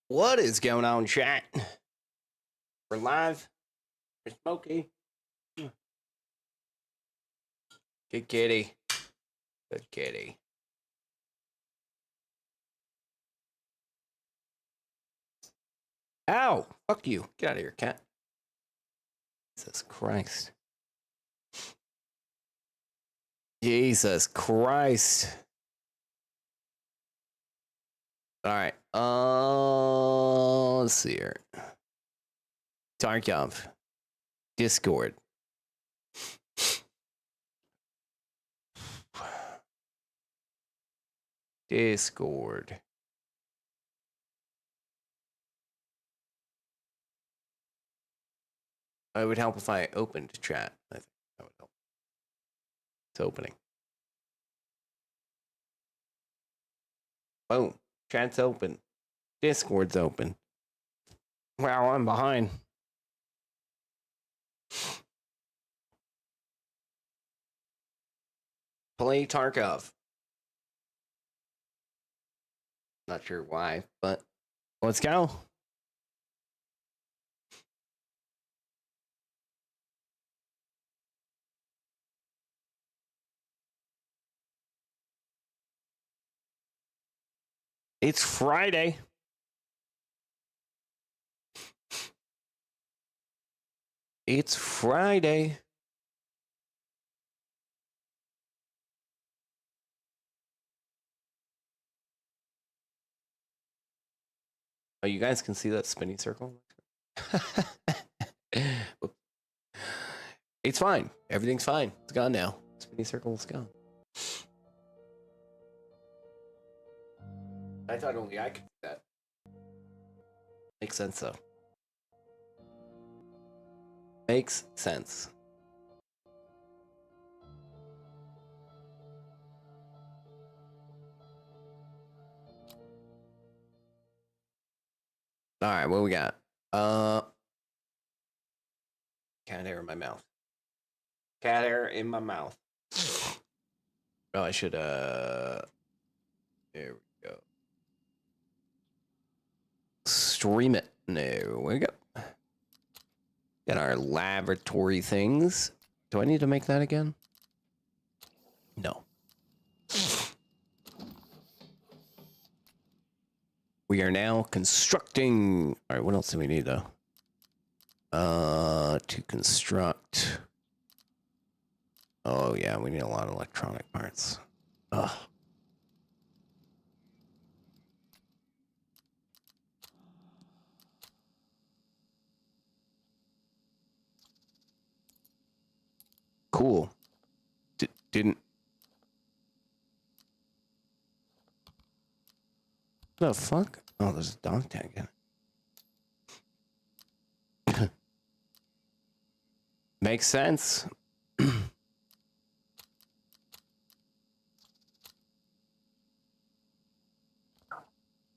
What is going on, chat? We're live. We're smoky. Good kitty. Good kitty. Ow! Fuck you. Get out of here, cat. Jesus Christ. Jesus Christ. All right. Let's see here. Tarkov. Discord. Discord. It would help if I opened chat. I think that would help. It's opening. Boom. Chat's open. Discord's open. Wow, I'm behind. Play Tarkov. Not sure why, but let's go. It's Friday. It's Friday. Oh, you guys can see that spinny circle? It's fine. Everything's fine. It's gone now. Spinny circle is gone. I thought only I could do that. Makes sense, though. Makes sense. All right, what we got? Cat hair in my mouth. Cat hair in my mouth. Oh, I should, there we go. Stream it. There we go. Got our laboratory things. Do I need to make that again? No. We are now constructing. All right, what else do we need though? To construct. Oh yeah, we need a lot of electronic parts. Ugh. Cool. Didn't. The fuck? Oh, there's a dog tag in it. Makes sense.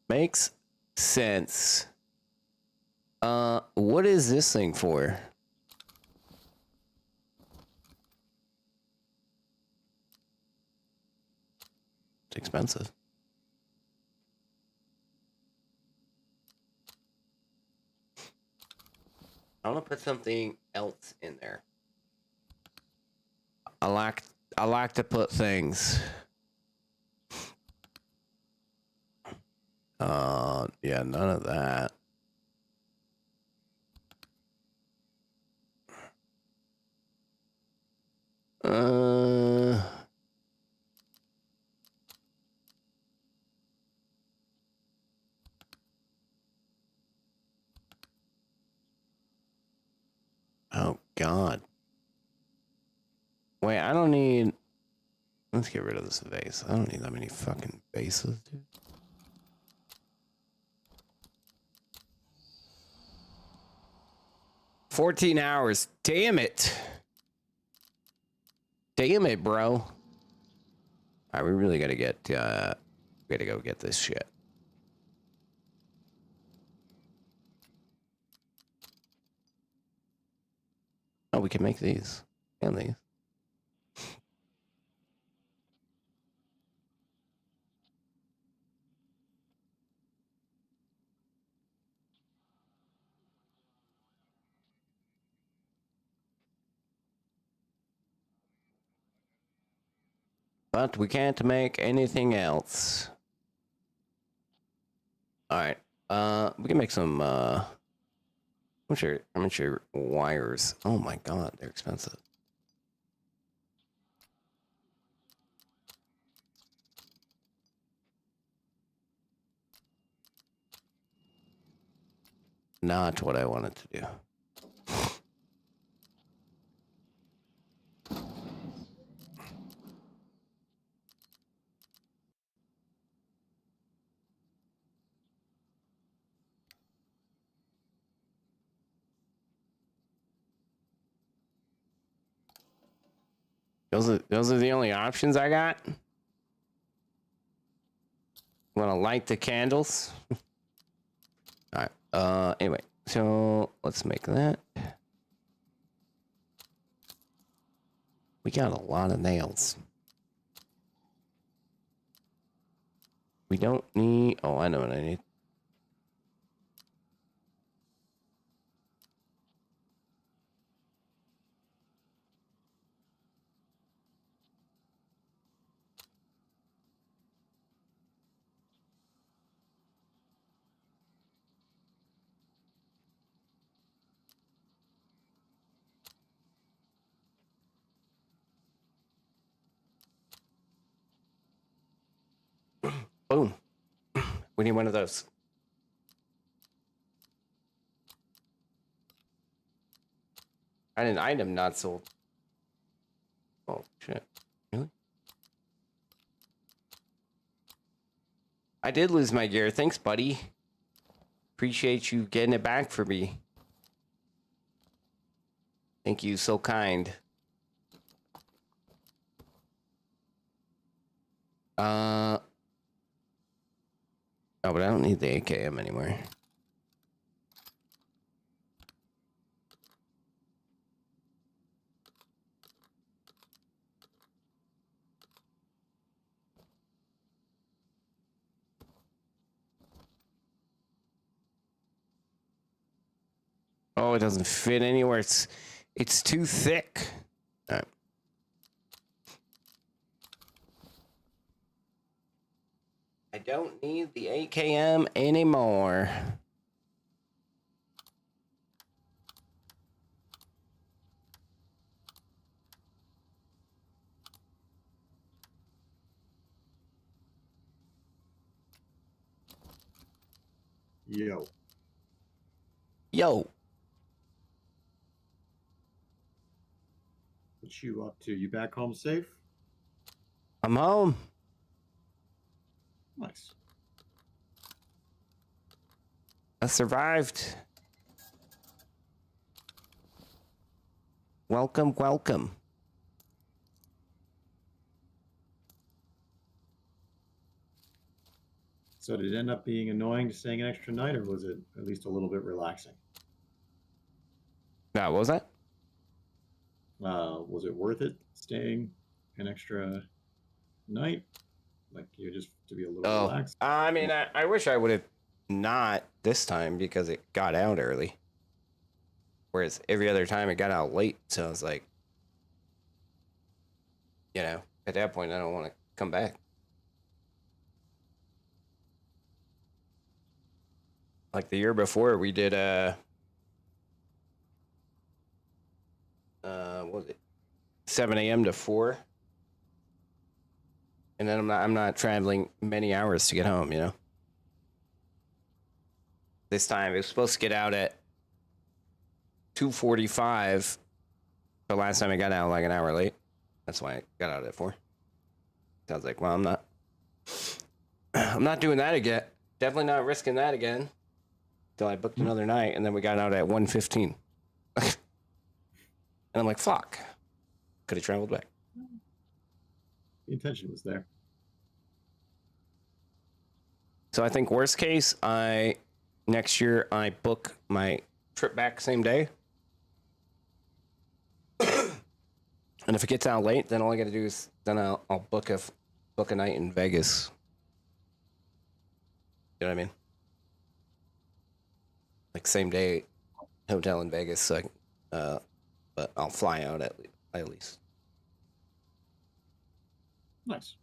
Makes sense. What is this thing for? It's expensive. I want to put something else in there. I like to put things. Yeah, none of that. Oh God. Wait, I don't need. Let's get rid of this vase. I don't need that many fucking vases, dude. $14. Damn it. Damn it, bro. All right, we really gotta get. We gotta go get this shit. Oh, we can make these and these. But we can't make anything else. Alright. We can make some, how much are wires? Oh my god, they're expensive. Not what I wanted to do. Those are the only options I got. Want to light the candles? All right. Anyway, so let's make that. We got a lot of nails. We don't need. Oh, I know what I need. Boom. We need one of those. And an item not sold. Oh, shit. Really? I did lose my gear. Thanks, buddy. Appreciate you getting it back for me. Thank you. So kind. Oh, but I don't need the AKM anymore. Oh, it doesn't fit anywhere. It's too thick. All right. I don't need the AKM anymore. Yo. Yo. What you up to? You back home safe? I'm home. Nice. I survived. Welcome, welcome. So did it end up being annoying staying an extra night, or was it at least a little bit relaxing? What was that? Was it worth it staying an extra night? Like you just to be a little relaxed? I mean, I wish I would have not this time because it got out early. Whereas every other time it got out late. So I was like, you know, at that point, I don't want to come back. Like the year before, we did what was it, 7 a.m. to 4, and then I'm not traveling many hours to get home. You know, this time it was supposed to get out at 2:45. The last time I got out like an hour late. That's why I got out at 4. So I was like, well, I'm not doing that again. Definitely not risking that again. Till I booked another night, and then we got out at 1:15. And I'm like, fuck. Could have traveled back. The intention was there. So I think worst case, next year I book my trip back same day. And if it gets out late, then all I got to do is then I'll book a night in Vegas. You know what I mean? Like same day hotel in Vegas. So but I'll fly out at least. Nice.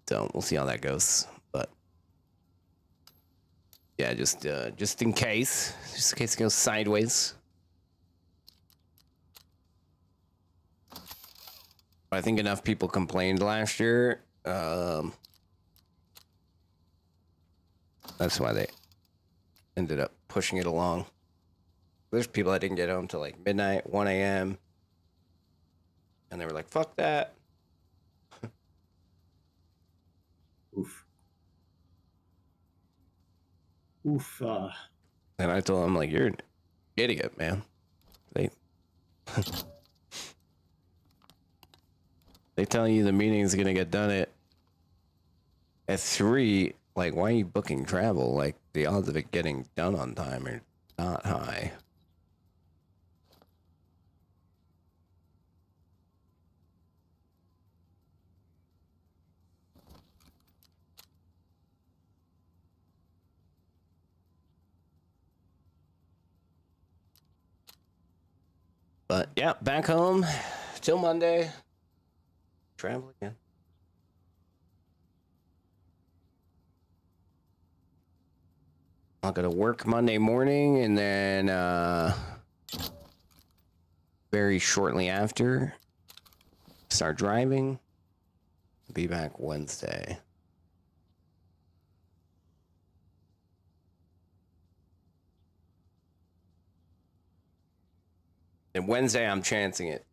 So we'll see how that goes. But yeah, just in case it goes sideways. I think enough people complained last year. That's why they ended up pushing it along. There's people that didn't get home till like midnight, 1 a.m. And they were like, fuck that. Oof. Oof. And I told them, like, you're an idiot, man. They tell you the meeting's gonna get done at 3. Like, why are you booking travel? Like, the odds of it getting done on time are not high. But yeah, back home till Monday. Travel again. I'm gonna work Monday morning, and then very shortly after, start driving. Be back Wednesday. And Wednesday, I'm chancing it.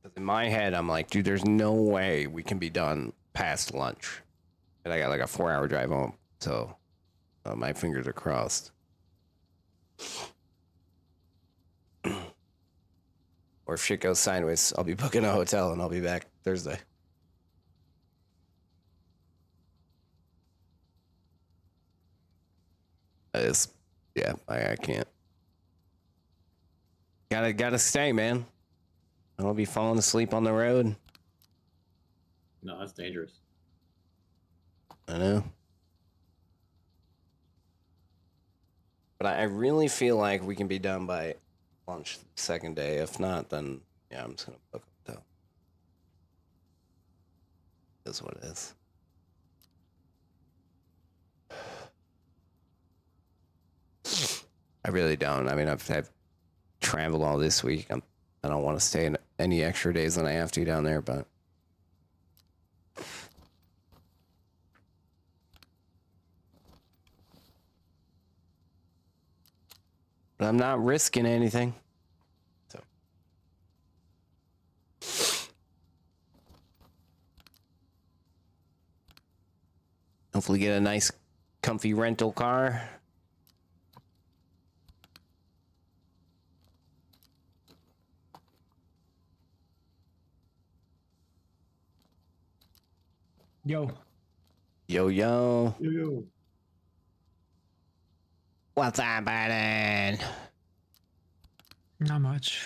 Because in my head, I'm like, dude, there's no way we can be done past lunch. And I got like a 4-hour drive home. So my fingers are crossed. Or if shit goes sideways, I'll be booking a hotel and I'll be back Thursday. Yeah, I can't. Gotta stay, man. I don't be falling asleep on the road. No, that's dangerous. I know. But I really feel like we can be done by lunch the second day. If not, then yeah, I'm just gonna book a hotel. That's what it is. I really don't. I mean, I've traveled all this week. I don't want to stay in any extra days than I have to down there, but I'm not risking anything. So hopefully get a nice comfy rental car. Yo. Yo. Yo. What's happening? Not much.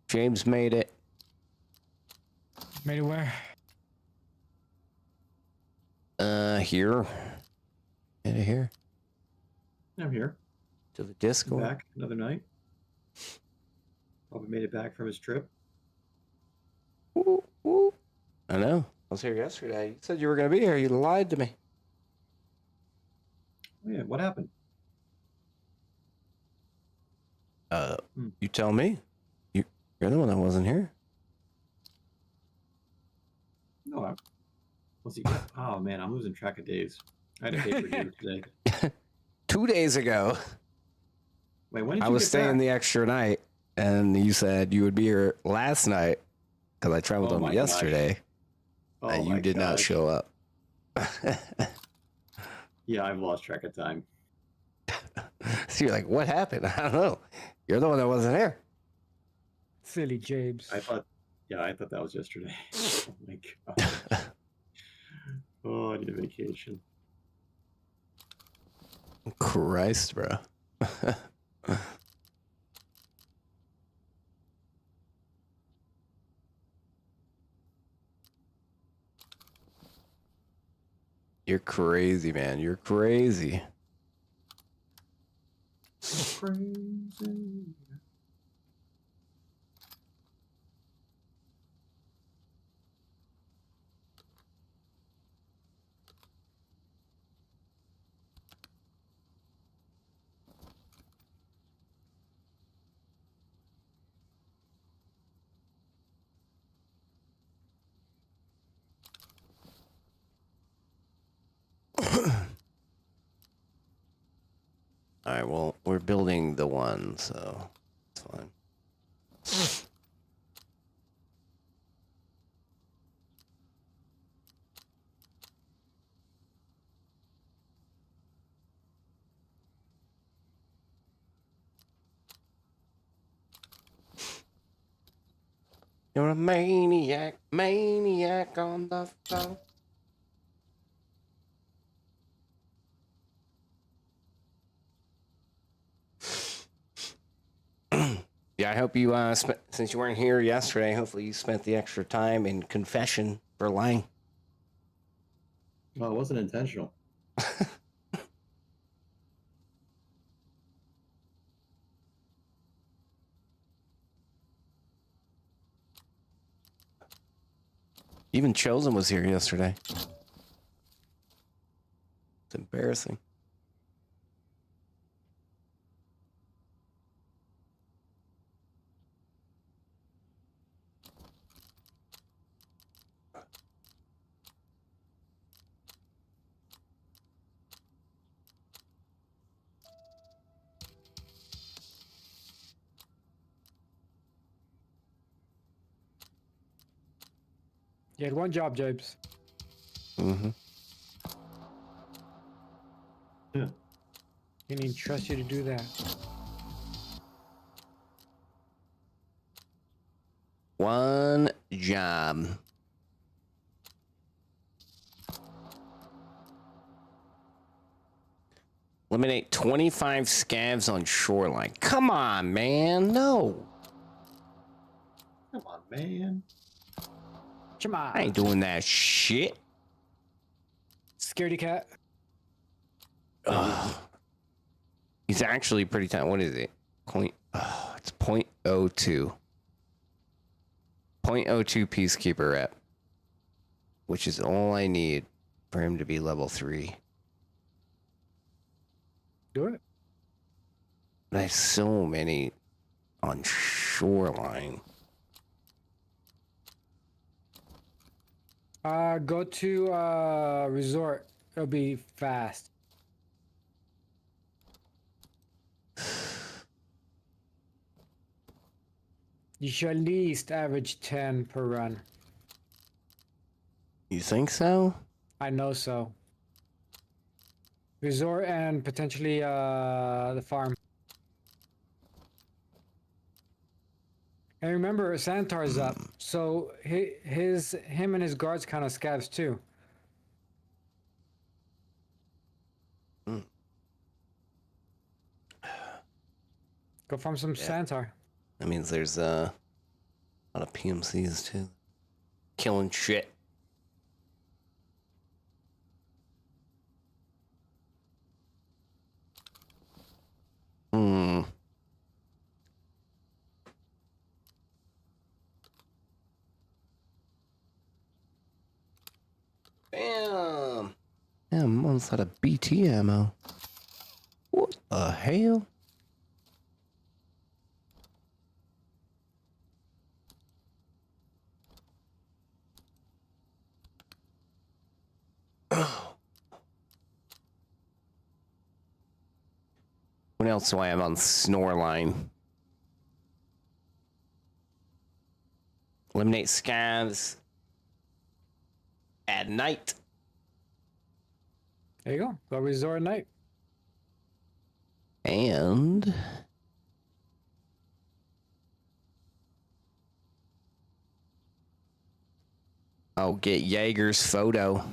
James made it. Made it where? Here. Made it here. I'm here. To the Discord. Back another night. Probably made it back from his trip. Woo, woo. I know. I was here yesterday. You said you were going to be here. You lied to me. Oh, yeah, what happened? You tell me. You're the one that wasn't here. No, was he? Oh man, I'm losing track of days. I had a pay-per-view today. 2 days ago, Wait, when did you I was get staying back? the extra night, and you said you would be here last night because I traveled Oh on my yesterday, Oh and you my did not gosh. show up. Yeah, I've lost track of time. So you're like, what happened? I don't know. You're the one that wasn't here. Silly James. I thought that was yesterday. Oh my god. Oh, I need a vacation. Christ, bro. You're crazy, man. You're crazy. Crazy. All right, well, we're building the one, so it's fine. You're a maniac, maniac on the phone. Yeah, I hope you since you weren't here yesterday, hopefully you spent the extra time in confession for lying. Well, it wasn't intentional. Even Chosen was here yesterday. It's embarrassing. You had one job, Jabes. Mm-hmm. Yeah. He didn't trust you to do that. One job. Eliminate 25 scavs on shoreline. Come on, man. No. Come on, man. Come on. I ain't doing that shit. Scaredy cat. Ugh. He's actually pretty tight. What is it? It's 0.02. 0.02 Peacekeeper rep. Which is all I need for him to be level 3. Do it. But I have so many on shoreline. Go to resort. It'll be fast. You should at least average 10 per run. You think so? I know so. Resort and potentially the farm. And remember, Santar's up, so him and his guards kind of scavs too. Mm. Go farm some Santar. That means there's a lot of PMCs too. Killing shit. Hmm. Damn. Damn, I'm almost out of BT ammo. What the hell? What else do I have on Snoreline? Eliminate scavs at night. There you go. Go resort at night. And I'll get Jaeger's photo.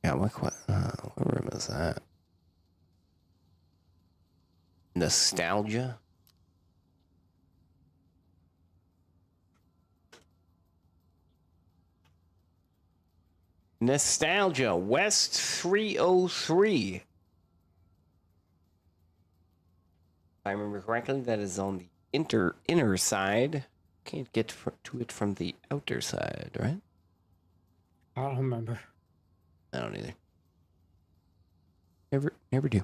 Yeah, what room is that? Nostalgia? Nostalgia West 303. If I remember correctly, that is on the inner side. Can't get to it from the outer side, right? I don't remember. I don't either. Never do.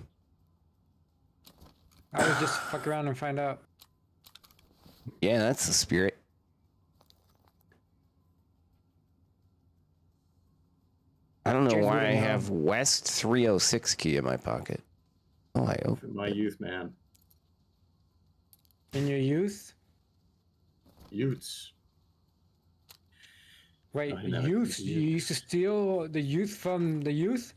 I would just fuck around and find out. Yeah, that's the spirit. I don't know James why I wouldn't know. have West 306 key in my pocket. Oh, I opened My youth, man. In your youth? Youths. Wait, I never youth? think You youth. used to steal the youth from the youth?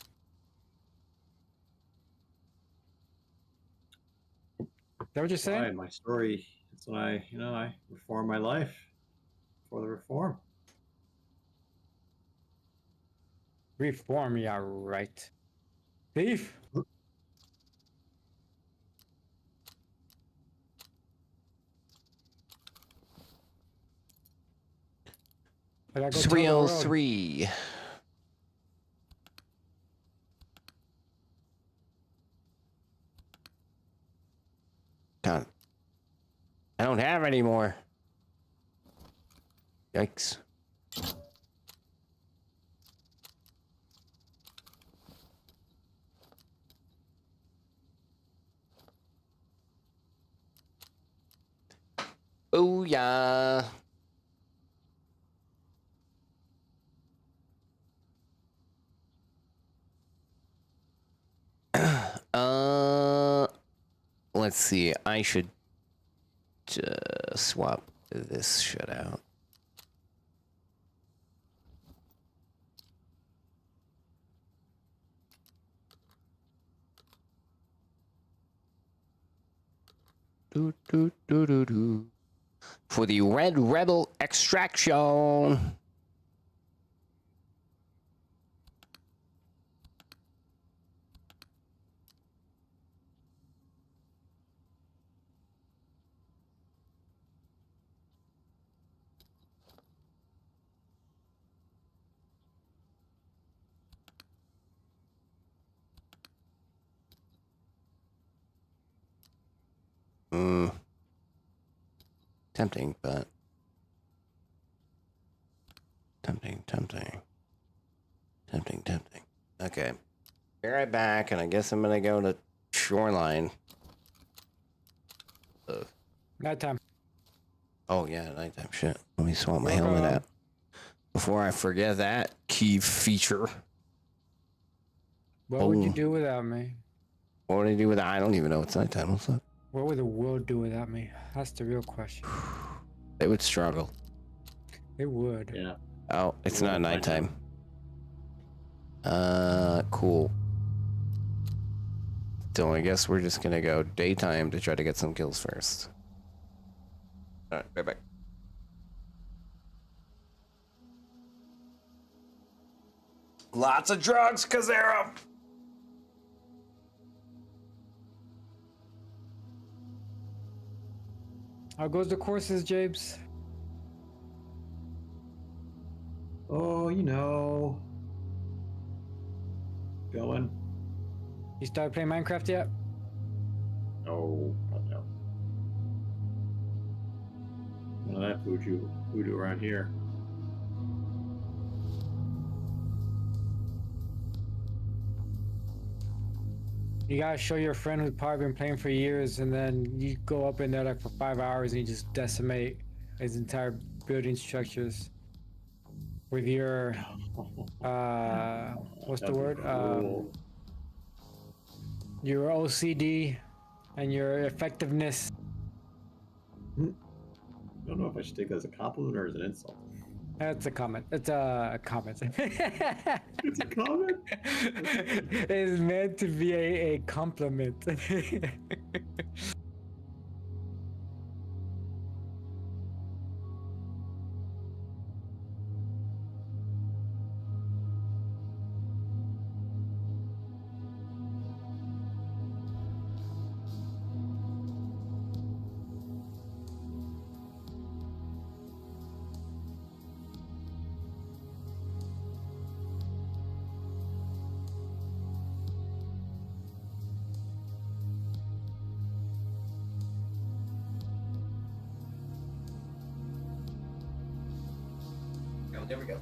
Is that what you're saying? Why, my story. That's when I reformed my life for the reform. Reform, yeah, right. Thief? I gotta go tell the world. 303. God. I don't have any more. Yikes. Oh yeah. Let's see. I should swap this shit out. For the Red Rebel extraction. Tempting, but tempting. Okay, be right back, and I guess I'm gonna go to Shoreline. Nighttime. Oh yeah, nighttime shit. Let me swap my helmet out before I forget that key feature. What would you do without me? What would I do with that? I don't even know it's nighttime. What's up? What would the world do without me? That's the real question. They would struggle. They would. Yeah. Oh, it's We not won't find nighttime. Cool. So I guess we're just gonna go daytime to try to get some kills first. Alright, right back. Lots of drugs, Kazera! How goes the courses, Jabes? Oh, going. You started playing Minecraft yet? Oh, God, no. None of that voodoo around here. You gotta show your friend who's probably been playing for years, and then you go up in there like for 5 hours and you just decimate his entire building structures with your what's the That'd be word? cool. Your OCD and your effectiveness. I don't know if I should take that as a compliment or as an insult. That's a comment. It's a comment. It's a comment? It's meant to be a compliment. there we go.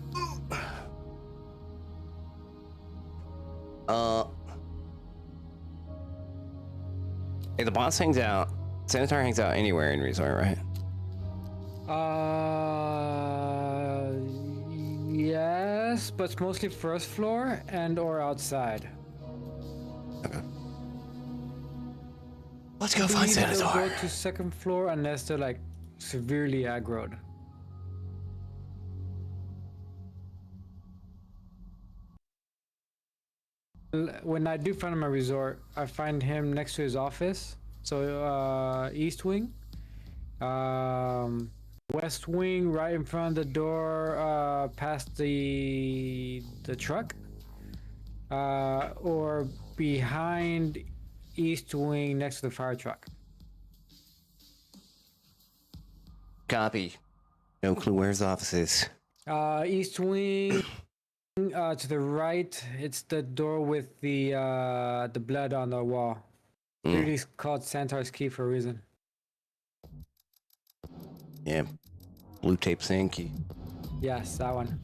Hey, the boss hangs out. Senator hangs out anywhere in resort, right? Yes, but it's mostly first floor and or outside. Okay. Let's go I find believe they'll Senator. go to second floor unless they're like severely aggroed. When I do find him a resort, I find him next to his office. So east wing, west wing, right in front of the door, past the truck, or behind east wing next to the fire truck. Copy. No clue where his office is. East wing, to the right. It's the door with the blood on the wall. It's called Santar's Key for a reason. Yeah. Blue tape sand key. Yes, that one.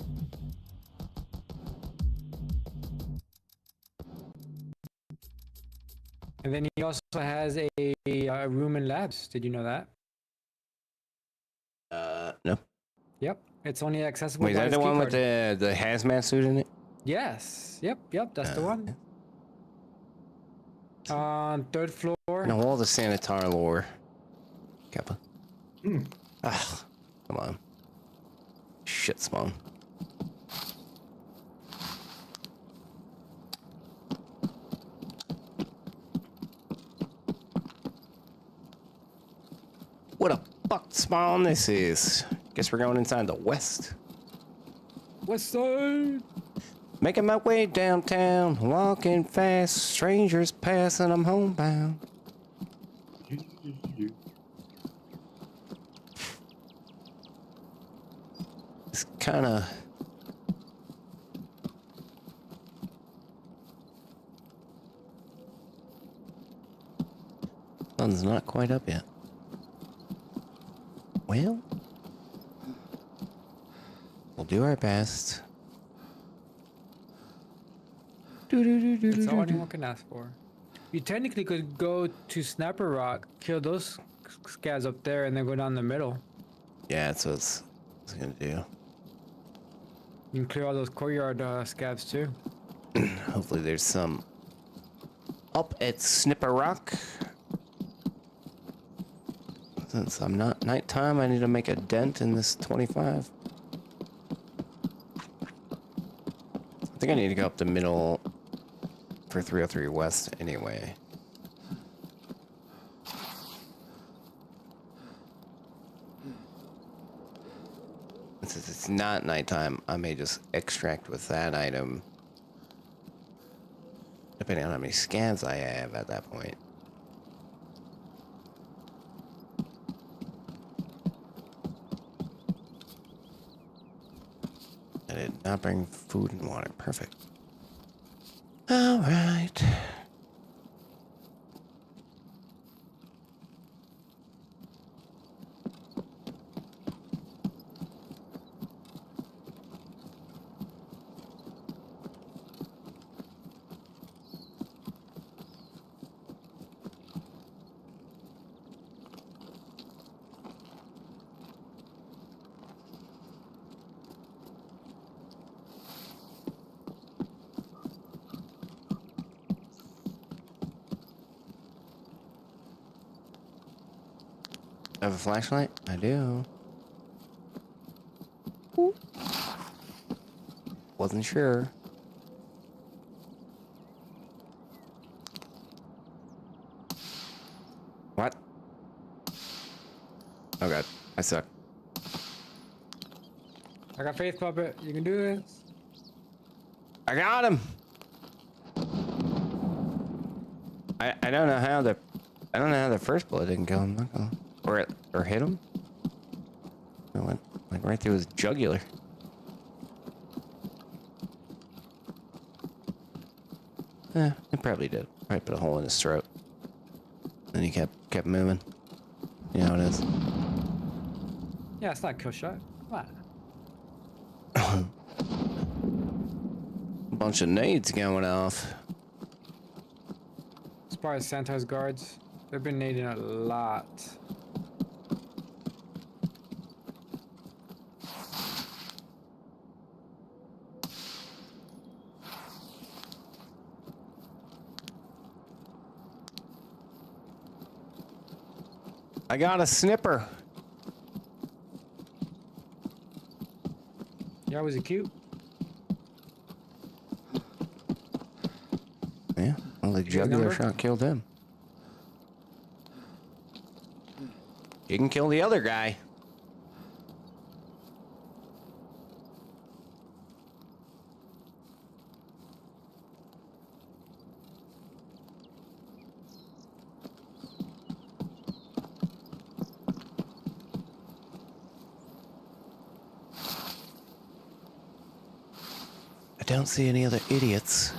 And then he also has a room in labs. Did you know that? No. Yep. It's only accessible. Wait, is by that his the one with keycard. the hazmat suit in it? Yes. Yep. That's the one. On third floor. No, all the Sanitar lore. Kappa. Ah, come on. Shit spawn. What a fucked spawn this is. Guess we're going inside the west. West side. Making my way downtown, walking fast, strangers passing, I'm homebound. It's kind of... Sun's not quite up yet. Well, we'll do our best. That's all anyone can ask for. You technically could go to Snapper Rock, kill those scavs up there, and then go down the middle. Yeah, that's what it's gonna do. You can clear all those courtyard scavs too. Hopefully there's some up at Snipper Rock. Since I'm not nighttime, I need to make a dent in this 25. I think I need to go up the middle for 303 West anyway. And since it's not nighttime, I may just extract with that item, depending on how many scans I have at that point. I did not bring food and water. Perfect. All right. I have a flashlight? I do. Ooh. Wasn't sure. What? Oh god, I suck. I got faith, puppet. You can do this. I got him. I don't know how the first bullet didn't kill him. Not gonna, or hit him. It went like right through his jugular. Yeah, it probably did. Probably put a hole in his throat. Then he kept moving. You know how it is. Yeah, it's not a kill shot. Come on. Bunch of nades going off. As far as Santos guards, they've been nading a lot. I got a snipper. Yeah, was he cute? Yeah, well, the You got his jugular number? shot killed him. You can kill the other guy. I don't see any other idiots.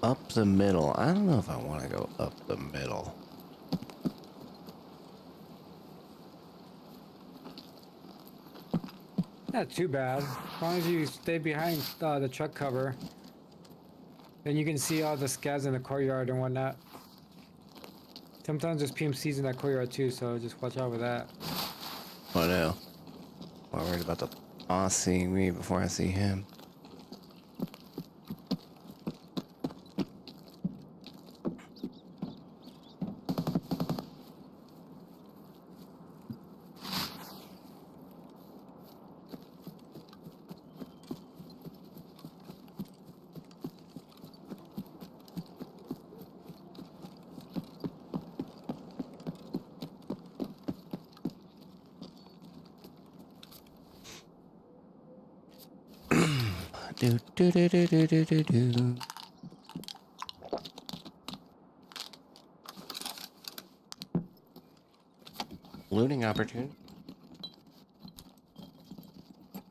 Up the middle. I don't know if I want to go up the middle. Not too bad. As long as you stay behind the truck cover, then you can see all the scavs in the courtyard and whatnot. Sometimes there's PMCs in that courtyard too, so just watch out for that. I know. I'm worried about the boss seeing me before I see him. Do do do do do do do do. Looting opportunity.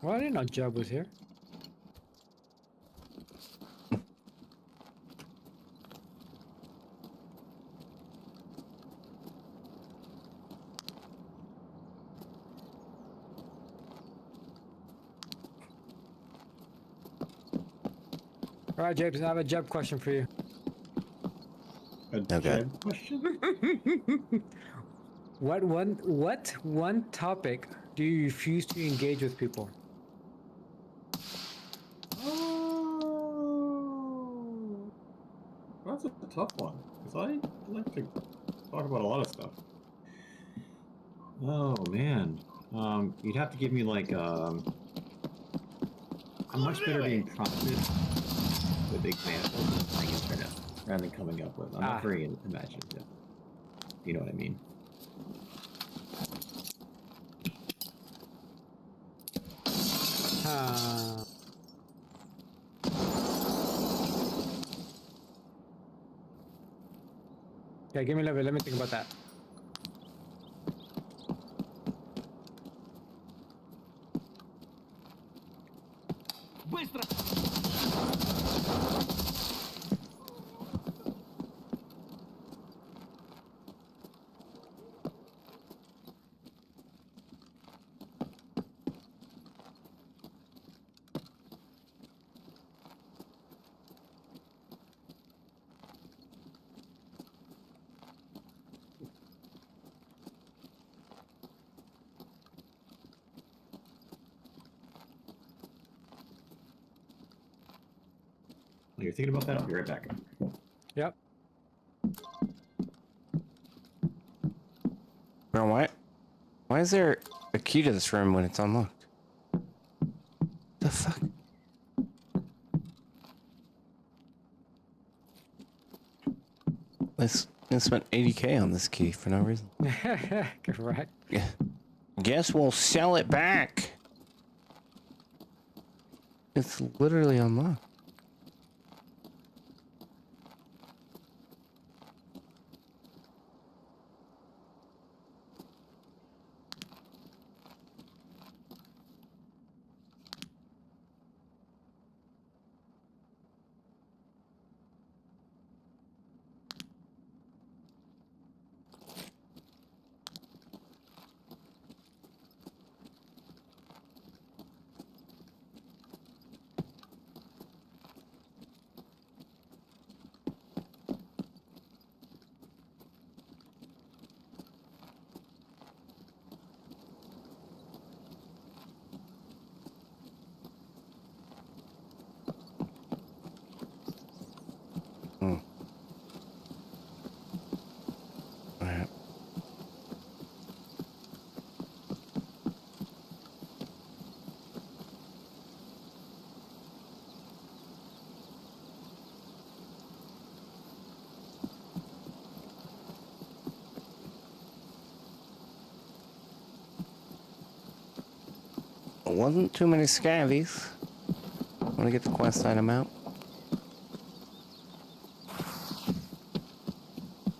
Well, I didn't know Jeb was here. All right, James, I have a Jeb question for you. A Okay. Jeb question? What one topic do you refuse to engage with people? Oh, that's a tough one. Because I like to talk about a lot of stuff. Oh man. You'd have to give me like I'm much better being prompted with examples and playing internet rather than coming up with. I'm not very imaginative. You know what I mean? Yeah, give me a little bit. Let me think about that. While you're thinking about that, I'll be right back. Yep. Bro, why is there a key to this room when it's unlocked? The fuck? I spent 80K on this key for no reason. Correct. Yeah. Guess we'll sell it back. It's literally unlocked. wasn't too many scavies. Want to get the quest item out?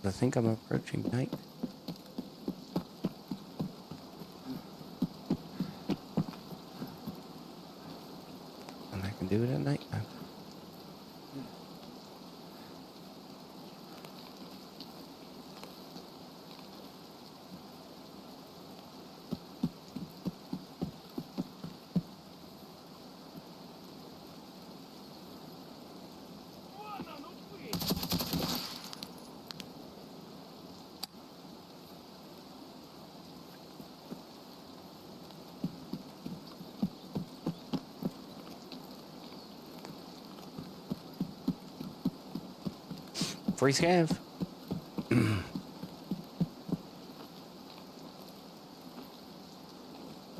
I think I'm approaching night. And I can do it at night time. Free scav.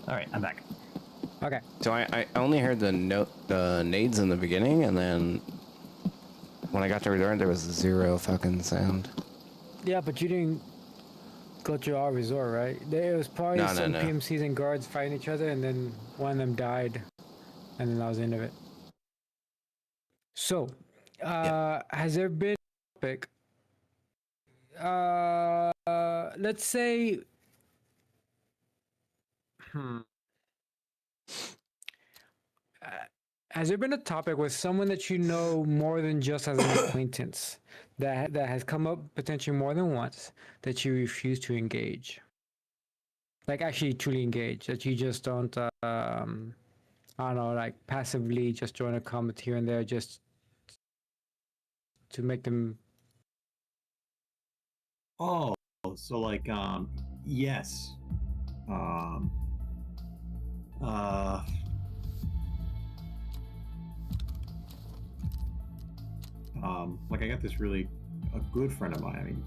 All right, I'm back. Okay. So I only heard the nades in the beginning, and then when I got to Resort, there was zero fucking sound. Yeah, but you didn't go to our resort, right? There was probably No, some no. PMCs and guards fighting each other, and then one of them died, and then that was the end of it. So, has there been a topic? Let's say, has there been a topic with someone that you know more than just as an acquaintance that has come up potentially more than once that you refuse to engage? Like actually truly engage, that you just don't, I don't know, like passively just join a comment here and there just to make them. Oh, so like, yes. Um, uh, like I got this really a good friend of mine. I mean,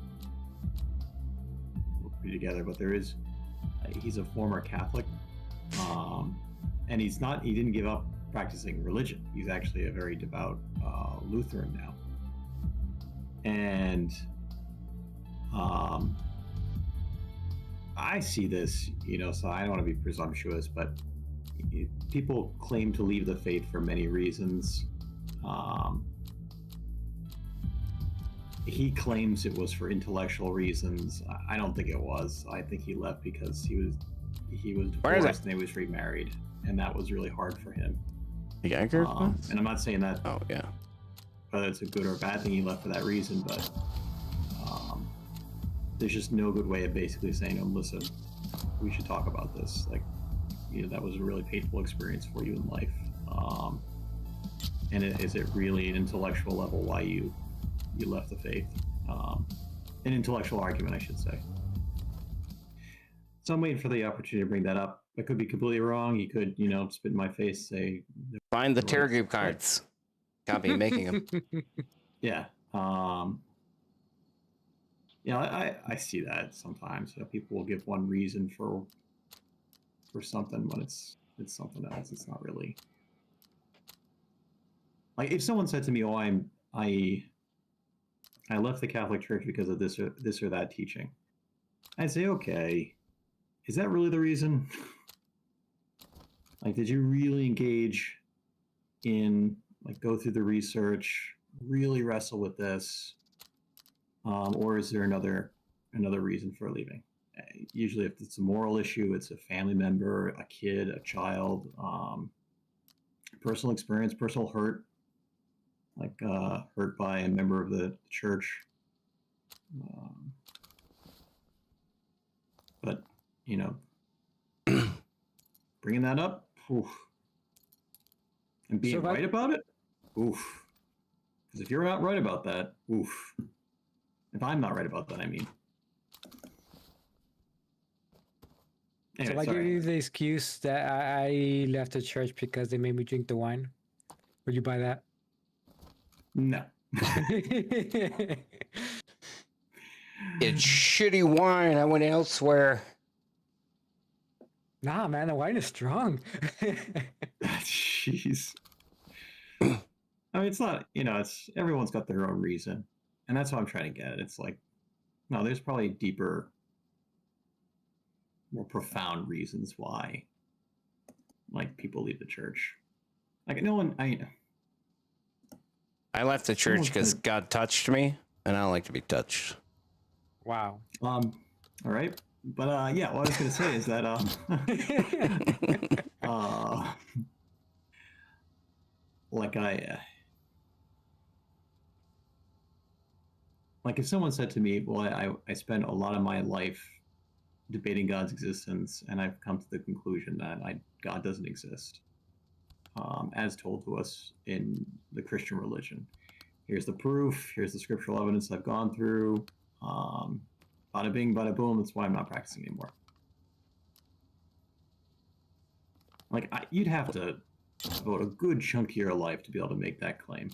we'll be together, but he's a former Catholic, and he didn't give up practicing religion. He's actually a very devout Lutheran now, and I see this, so I don't want to be presumptuous, but people claim to leave the faith for many reasons. He claims it was for intellectual reasons. I don't think it was. I think he left because he was divorced and he was remarried, and that was really hard for him. The Geiger and I'm not saying that. Oh yeah. Whether it's a good or a bad thing, he left for that reason, but there's just no good way of basically saying, listen, we should talk about this. Like, that was a really painful experience for you in life. And is it really an intellectual level why you left the faith? An intellectual argument, I should say. So I'm waiting for the opportunity to bring that up. I could be completely wrong. He could, spit in my face, say... Find the terror group cards. Copy making them. Yeah. I see that sometimes. People will give one reason for something when it's something else. It's not really like if someone said to me, "Oh, I left the Catholic Church because of this or that teaching," I'd say, "Okay, is that really the reason? Like, did you really engage in go through the research, really wrestle with this?" Or is there another reason for leaving? Usually, if it's a moral issue, it's a family member, a kid, a child, personal experience, personal hurt, hurt by a member of the church. But bringing that up, oof. And being right about it, oof. Because if you're not right about that, oof. If I'm not right about that, I mean. Anyway, so I give you the excuse that I left the church because they made me drink the wine. Would you buy that? No. It's shitty wine. I went elsewhere. Nah, man, the wine is strong. Jeez. I mean, it's not, it's everyone's got their own reason. And that's what I'm trying to get. It's like, no, there's probably deeper, more profound reasons why like people leave the church. Like no one, I left the church Someone's because gonna- God touched me, and I don't like to be touched. Wow. all right, but yeah, what I was gonna say is that like like if someone said to me, well, I spent a lot of my life debating God's existence, and I've come to the conclusion that God doesn't exist, as told to us in the Christian religion. Here's the proof. Here's the scriptural evidence I've gone through. Bada bing, bada boom. That's why I'm not practicing anymore. Like you'd have to devote a good chunk of your life to be able to make that claim.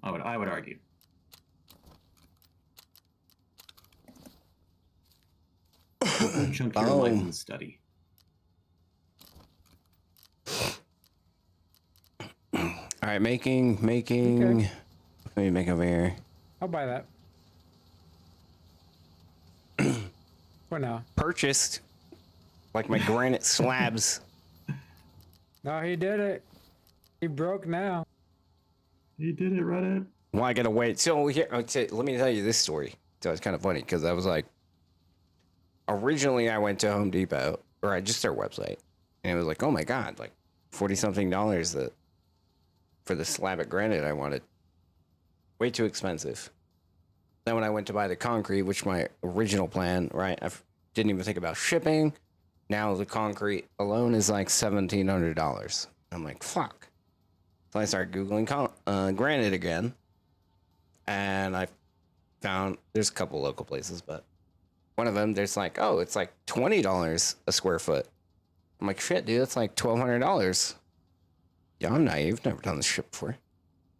I would argue. A good chunk of your life in study. All right, making. Okay. Let me make over here. I'll buy that. For now. Purchased, like my granite slabs. No, he did it. He broke now. You did it, Reddit. Well, I gotta wait. So here, let me tell you this story. So it's kind of funny because I was like, originally I went to Home Depot, or just their website, and it was like, oh my god, like $40-something that for the slab of granite I wanted. Way too expensive. Then when I went to buy the concrete, which my original plan, right, I didn't even think about shipping. Now the concrete alone is like $1,700. I'm like, fuck. So I started Googling granite again. And I found there's a couple local places, but one of them, there's like, oh, it's like $20 a square foot. I'm like, shit, dude, that's like $1,200. Yeah, I'm naive. Never done this shit before.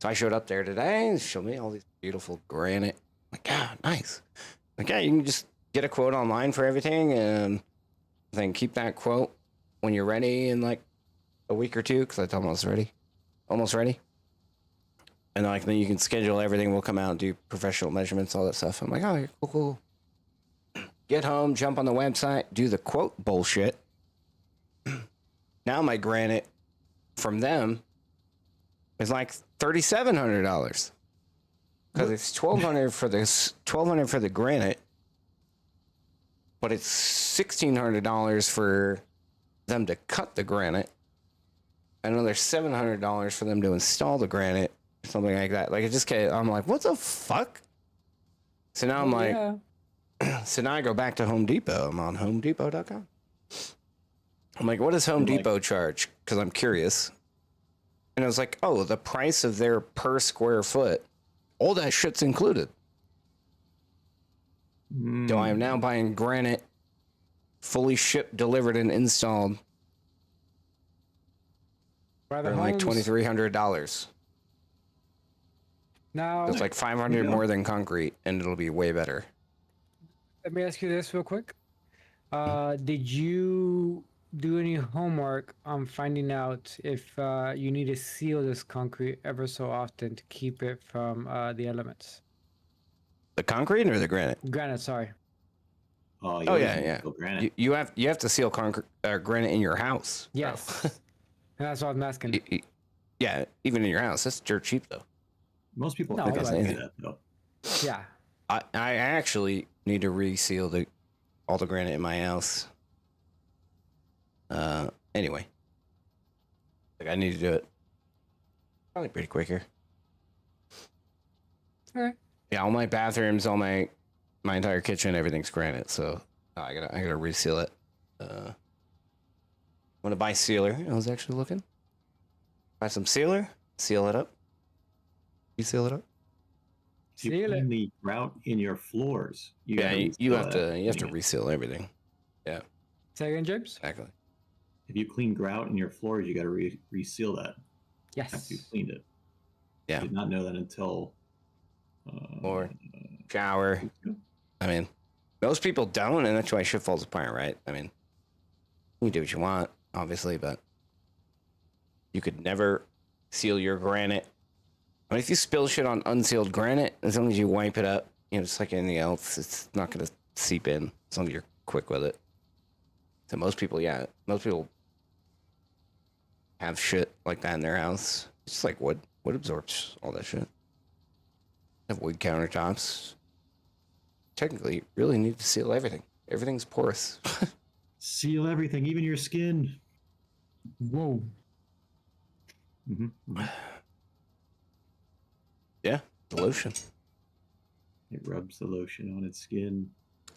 So I showed up there today and showed me all these beautiful granite. I'm like, yeah, nice. Like, yeah, you can just get a quote online for everything and then keep that quote when you're ready in like a week or two, because that's almost ready. Almost ready. And like then you can schedule everything. We'll come out and do professional measurements, all that stuff. I'm like, oh, cool. Get home, jump on the website, do the quote bullshit. Now my granite from them is like $3,700 because it's $1,200 for the granite, but it's $1,600 for them to cut the granite. Another $700 for them to install the granite, something like that. Like it just came, I'm like, what the fuck? So now I'm like, yeah. so now I go back to Home Depot. I'm on HomeDepot.com. I'm like, what does Home Depot charge? Because I'm curious. And I was like, oh, the price of their per square foot, all that shit's included. So I am now buying granite, fully shipped, delivered, and installed By the for like homes. $2,300. Now, It's like $500 more than concrete, and it'll be way better. let me ask you this real quick. Did you do any homework on finding out if you need to seal this concrete ever so often to keep it from the elements? The concrete or the granite? Granite, sorry. Oh Yeah. Granite. You have to seal concrete granite in your house. bro. Yes. That's what I'm asking. Yeah, even in your house. That's dirt cheap though. Most people No, think but- I do that though. Yeah. I actually need to reseal all the granite in my house. Anyway, like I need to do it probably pretty quick here. All right. Yeah, all my bathrooms, all my entire kitchen, everything's granite. So I gotta reseal it. I'm gonna buy sealer. I was actually looking. Buy some sealer. Seal it up. You seal it up. If you Seal clean the grout in your floors, you Yeah, gotta you reseal have that. to reseal everything. Say again, James? Exactly. If you clean grout in your floors, you got to reseal that Yes. after you cleaned it. Yeah. I did not know that until. Or shower. I mean, most people don't, and that's why shit falls apart, right? I mean, you can do what you want, obviously, but you could never seal your granite. I mean, if you spill shit on unsealed granite, as long as you wipe it up, just like anything else, it's not going to seep in as long as you're quick with it. So most people have shit like that in their house. It's like wood. Wood absorbs all that shit. Have wood countertops. Technically, you really need to seal everything. Everything's porous. Seal everything, even your skin. Whoa. Mm-hmm. Yeah, the lotion. It rubs the lotion on its skin.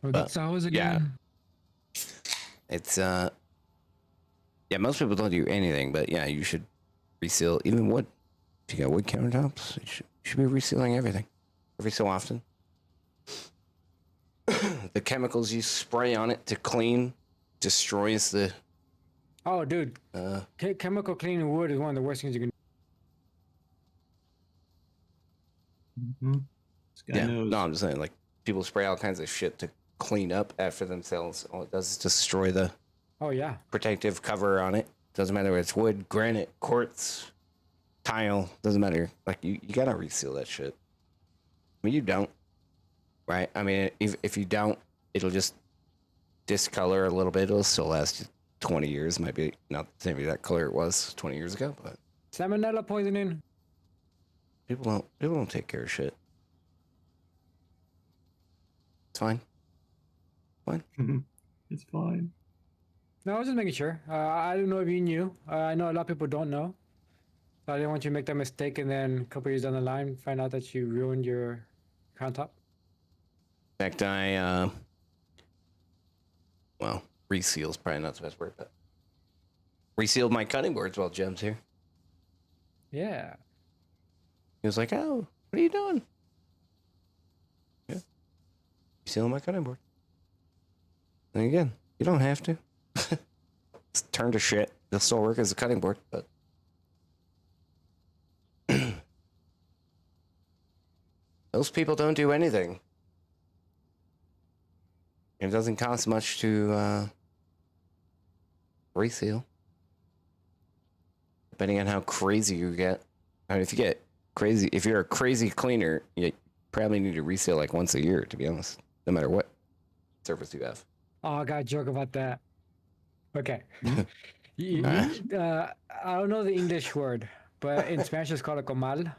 Oh, that's ours again. It's yeah, most people don't do anything, but yeah, you should reseal even wood. If you got wood countertops, you should be resealing everything every so often. The chemicals you spray on it to clean destroys the Oh, dude. Chemical cleaning wood is one of the worst things you can. Mm-hmm. This guy yeah. knows. No, I'm just saying, like, people spray all kinds of shit to clean up after themselves. All it does is destroy the Oh yeah. protective cover on it. Doesn't matter if it's wood, granite, quartz, tile. Doesn't matter. Like, you gotta reseal that shit. I mean, you don't, right? I mean, if you don't, it'll just discolor a little bit. It'll still last you 20 years. Might be not the same exact color it was 20 years ago, but Salmonella poisoning. people don't take care of shit. It's fine. It's fine. No, I was just making sure. I don't know if you knew. I know a lot of people don't know. So I didn't want you to make that mistake and then a couple years down the line find out that you ruined your countertop. In fact, well, reseal's probably not the best word, but resealed my cutting boards while Jem's here. Yeah. He was like, "Oh, what are you doing?" Yeah, resealing my cutting board. And again, you don't have to. It's turned to shit. They'll still work as a cutting board, but those people don't do anything. It doesn't cost much to reseal. Depending on how crazy you get. I mean, if you're a crazy cleaner, you probably need to reseal like once a year, to be honest. No matter what surface you have. Oh, I got a joke about that. Okay. I don't know the English word, but in Spanish it's called a comal.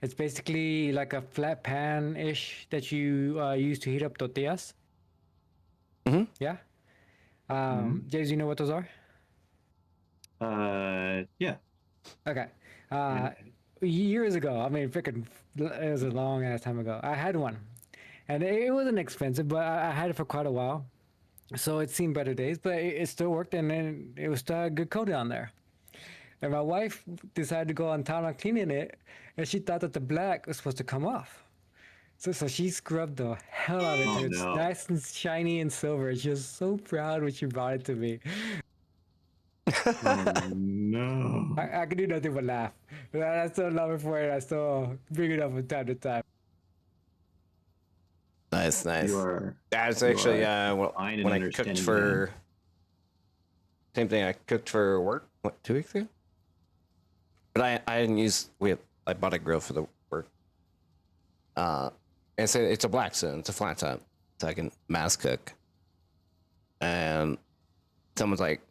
It's basically like a flat pan-ish that you use to heat up tortillas. Mhm. Yeah. James, you know what those are? Yeah. Okay. Years ago, I mean, freaking, it was a long ass time ago. I had one, and it wasn't expensive, but I had it for quite a while, so it's seen better days. But it still worked, and then it was still a good coat on there. And my wife decided to go on town on cleaning it, and she thought that the black was supposed to come off. So she scrubbed the hell out of it. Oh, till it's no. nice and shiny and silver. She was so proud when she brought it to me. Oh, no. I can do nothing but laugh. But I still love it for it. I still bring it up from time to time. Nice. You are. That's you actually are fine in when I understanding cooked for same thing. I cooked for work 2 weeks ago, but I didn't use. I bought a grill for the work. It's a Blackstone. It's a flat top, so I can mass cook. And someone's like,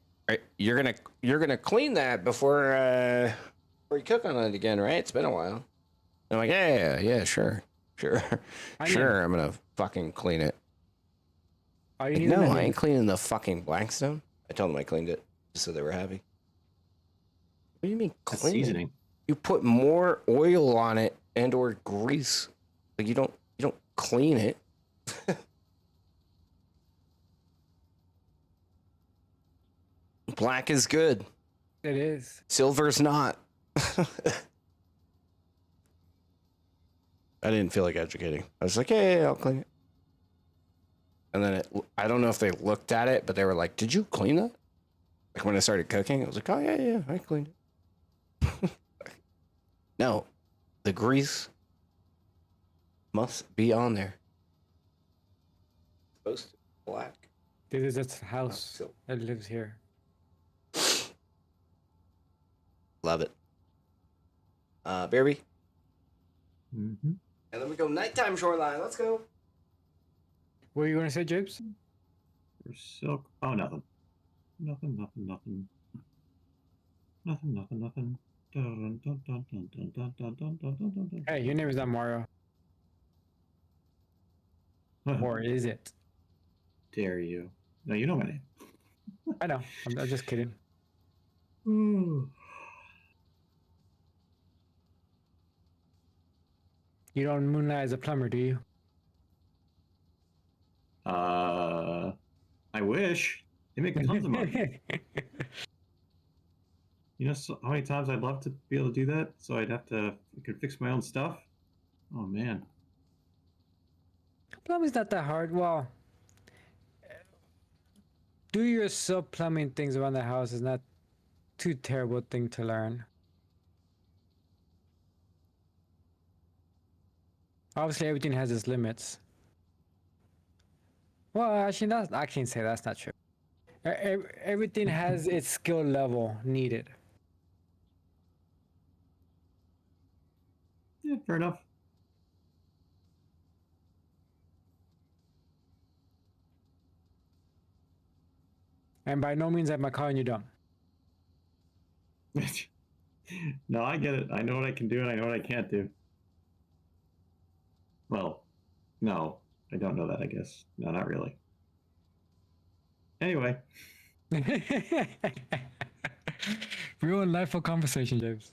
"You're gonna clean that before you cook on it again, right? It's been a while." And I'm like, yeah, sure. Sure, I'm gonna fucking clean it. Oh, you Like, need no, an I onion. ain't cleaning the fucking Blackstone. I told them I cleaned it just so they were happy. What do you mean That's clean? seasoning. You put more oil on it and or grease. Like you don't clean it. Black is good. It is. Silver's not. I didn't feel like educating. I was like, yeah, I'll clean it. And then I don't know if they looked at it, but they were like, "Did you clean that?" Like when I started cooking, I was like, "Oh yeah, I cleaned it." No, the grease must be on there. It's supposed to be black. This is its house silver. that lives here. Love it. Baby. Mm-hmm. And then we go nighttime shoreline. Let's go. What are you gonna say, James? For silk. Oh, nothing. Nothing. Nothing, nothing, nothing. Dun, dun, dun, dun, dun, dun, dun, dun, dun, dun, dun, dun. Hey, your name is not Mario. Or is it? Dare you? No, you know my name. I know. I'm just kidding. You don't moonlight as a plumber, do you? I wish. They make tons of money. You know how many times I'd love to be able to do that? So I could fix my own stuff. Oh man. Plumbing's not that hard. Well, do your sub plumbing things around the house is not too terrible thing to learn. Obviously, everything has its limits. Well, actually, I can't say that's not true. Everything has its skill level needed. Yeah, fair enough. And by no means am I calling you dumb. No, I get it. I know what I can do and I know what I can't do. Well, no, I don't know that, I guess. No, not really. Anyway. Real and life conversation, James.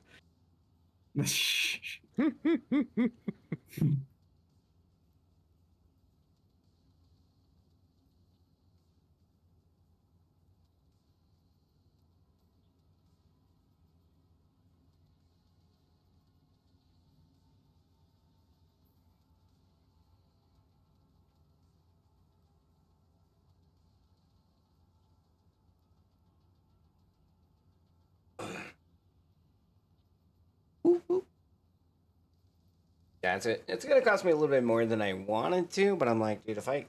That's it. It's gonna cost me a little bit more than I wanted to, but I'm like, dude, if I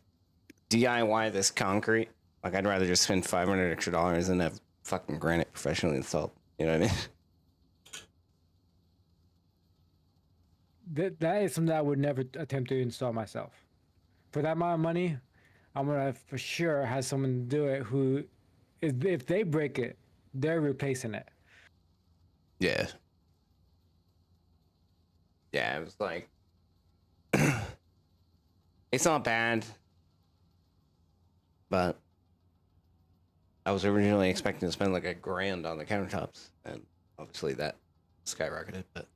DIY this concrete, like I'd rather just spend $500 extra than have fucking granite professionally installed. You know what I mean? That is something that I would never attempt to install myself. For that amount of money, I'm gonna for sure have someone do it who, if they break it, they're replacing it. Yeah. Yeah, it was like, it's not bad, but I was originally expecting to spend like $1,000 on the countertops, and obviously that skyrocketed, but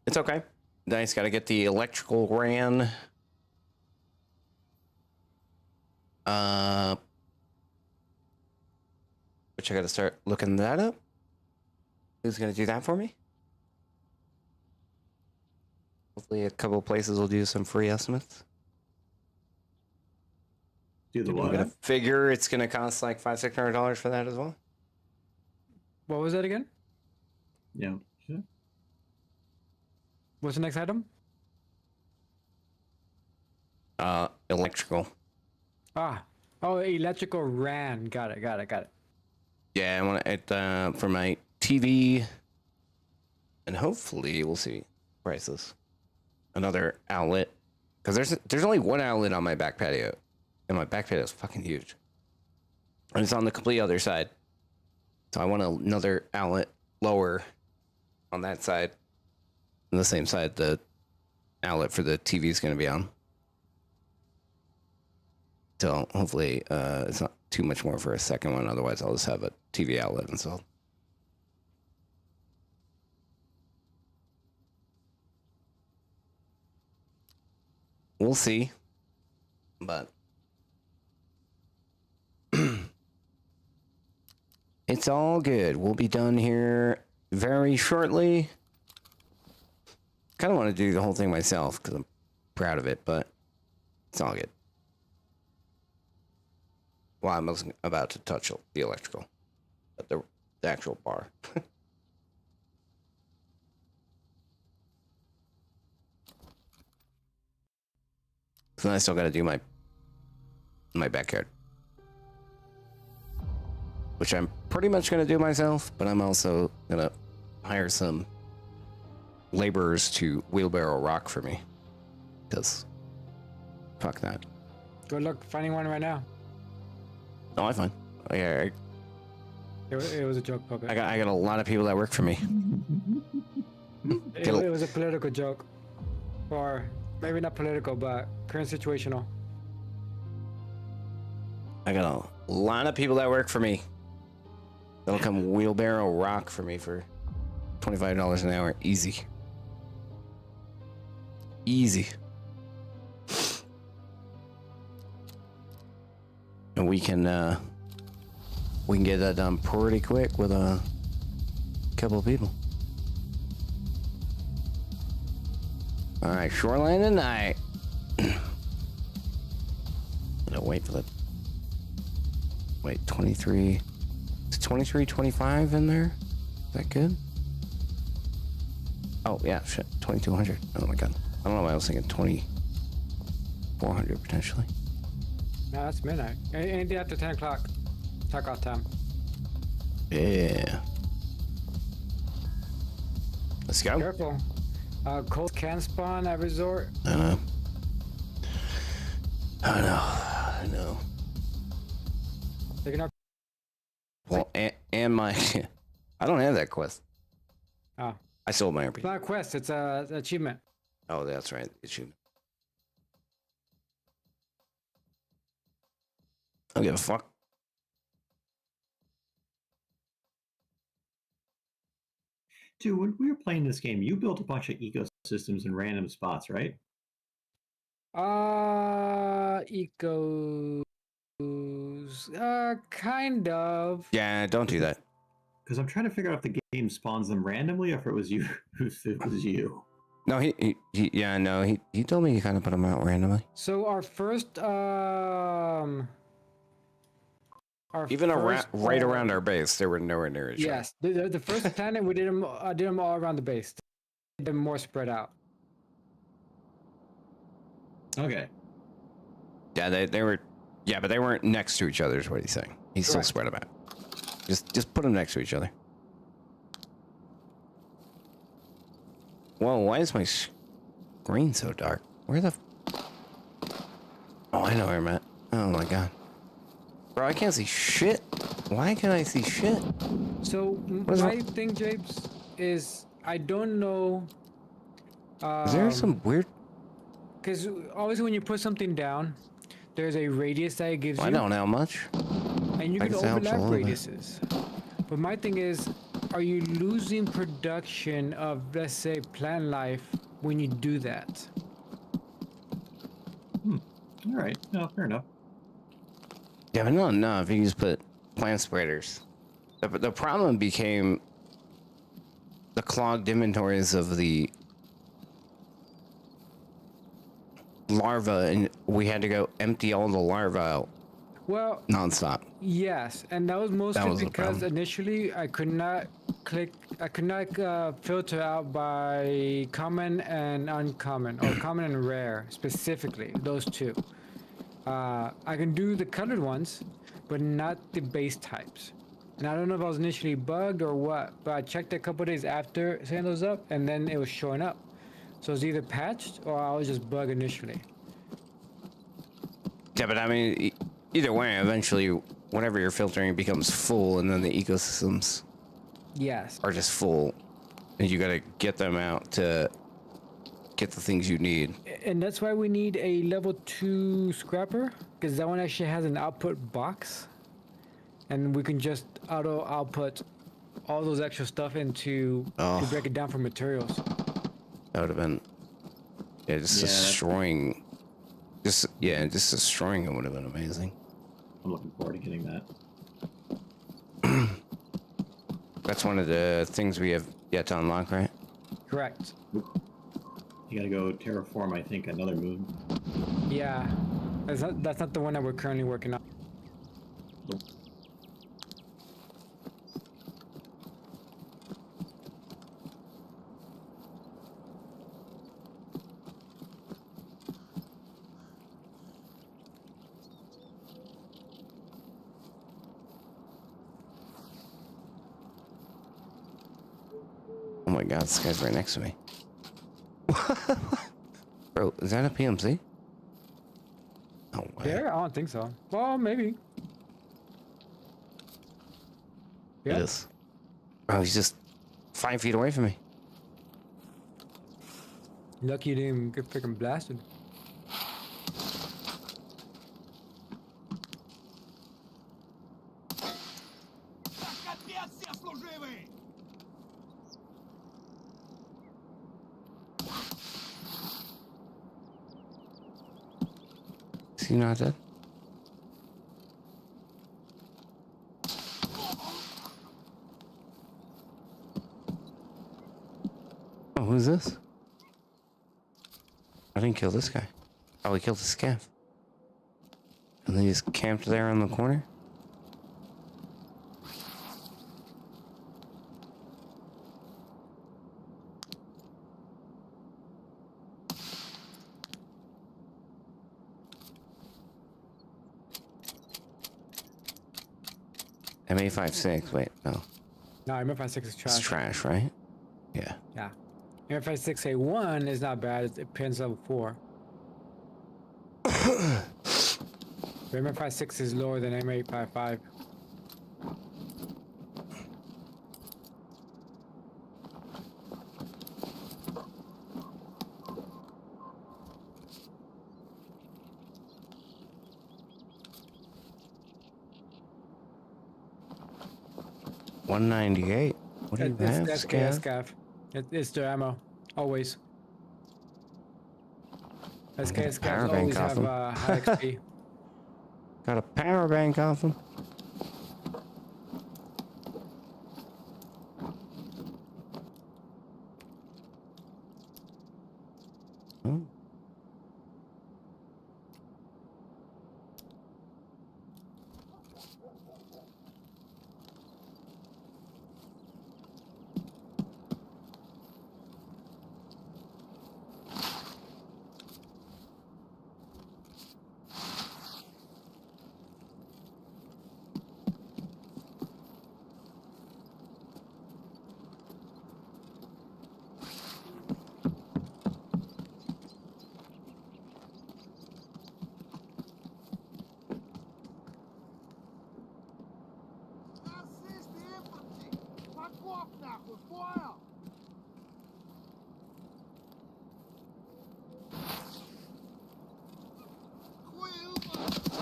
it's okay. Nice, got to get the electrical ran. Which I got to start looking that up. Who's going to do that for me? Hopefully a couple places will do some free estimates. Do the I'm what? going to figure it's going to cost like $500-$600 for that as well. What was that again? Yeah. Sure. What's the next item? Electrical. Oh, electrical RAN. Got it. Yeah, I want it for my TV, and hopefully we'll see prices. Another outlet, because there's only one outlet on my back patio, and my back patio is fucking huge, and it's on the complete other side. So I want another outlet lower on that side, on the same side the outlet for the TV is going to be on. So hopefully it's not too much more for a second one. Otherwise, I'll just have a TV outlet installed. We'll see. But it's all good. We'll be done here very shortly. Kind of want to do the whole thing myself because I'm proud of it, but it's all good. Well, I'm about to touch the electrical, but the actual bar. So then I still got to do my backyard, which I'm pretty much going to do myself, but I'm also going to hire some laborers to wheelbarrow rock for me, because fuck that. Good luck finding one right now. No, I'm fine. It was a joke, puppet. I got a lot of people that work for me. It was a political joke, or maybe not political, but current situational. I got a lot of people that work for me. They'll come wheelbarrow rock for me for $25 an hour. Easy. Easy. And we can get that done pretty quick with a couple of people. All right, shoreline tonight. Gonna wait for the. Wait, 23. Is 23.25 in there? Is that good? Oh yeah, shit, 2200. Oh my god, I don't know why I was thinking 2400 potentially. No, that's midnight. Anything after 10 o'clock. Talk off time. Yeah. Let's go. Careful. Cold can spawn at resort. I know. I know. Taking our. Well, and my, I don't have that quest. Oh. I sold my It's RP. not a quest, it's a achievement. Oh, that's right. It should. I don't give a fuck. Dude, when we were playing this game, you built a bunch of ecosystems in random spots, right? Ecos. Kind of. Yeah, don't do that. Because I'm trying to figure out if the game spawns them randomly or if it was you. If it was you. No, he told me he kind of put them out randomly. So our first, Even right around our base, they were nowhere near each other. Yes, the first planet we did them all around the base. Did them more spread out. Okay. Yeah, they were. Yeah, but they weren't next to each other. Is what he's saying. He's still Correct. spread them out. Just put them next to each other. Whoa, why is my screen so dark? Where the? Oh, I know where I'm at. Oh my god. Bro, I can't see shit. Why can't I see shit? So is my that? thing, Japes, is I don't know. Is there some weird? Because obviously when you put something down, there's a radius that it gives I you, don't know much. and you I can guess it helps a overlap little bit. radiuses. But my thing is, are you losing production of, let's say, plant life when you do that? All right. No, fair enough. Yeah, but not enough. You can just put plant spreaders. The problem became the clogged inventories of the larva, and we had to go empty all the larvae out Well, nonstop. yes, and that was mostly was the because problem. initially I could not filter out by common and uncommon, or common and rare specifically, those two. I can do the colored ones, but not the base types. And I don't know if I was initially bugged or what, but I checked a couple days after setting those up, and then it was showing up. So it's either patched or I was just bugged initially. Yeah, but I mean, either way, eventually, whatever you're filtering becomes full, and then the ecosystems Yes. are just full, and you gotta get them out to get the things you need. And that's why we need a level 2 scrapper, because that one actually has an output box. And we can just auto output all those extra stuff into to break it down for materials. That would have been, yeah, just Yeah. destroying, just destroying it would have been amazing. I'm looking forward to getting that. That's one of the things we have yet to unlock, right? Correct. You gotta go terraform, I think, another moon. Yeah. That's not the one that we're currently working on. Oh my god, this guy's right next to me. Bro, is that a PMC? No way. There? I don't think so. Well, maybe. Yeah. It is. Oh, he's just 5 feet away from me. Lucky you didn't get freaking blasted. Is he not dead? Oh, who's this? I didn't kill this guy. Oh, we killed the scav. And then he just camped there in the corner? MA56, wait, no. No, MF56 is trash. It's trash, right? Yeah. Yeah. MF56A1 is not bad. It depends level 4. But MF56 is lower than M855. $198. What do you have, That's scav? SCAF. It's their ammo. Always. SK Power scavs bank always off have them. high XP. Got a power bank off him. Oh.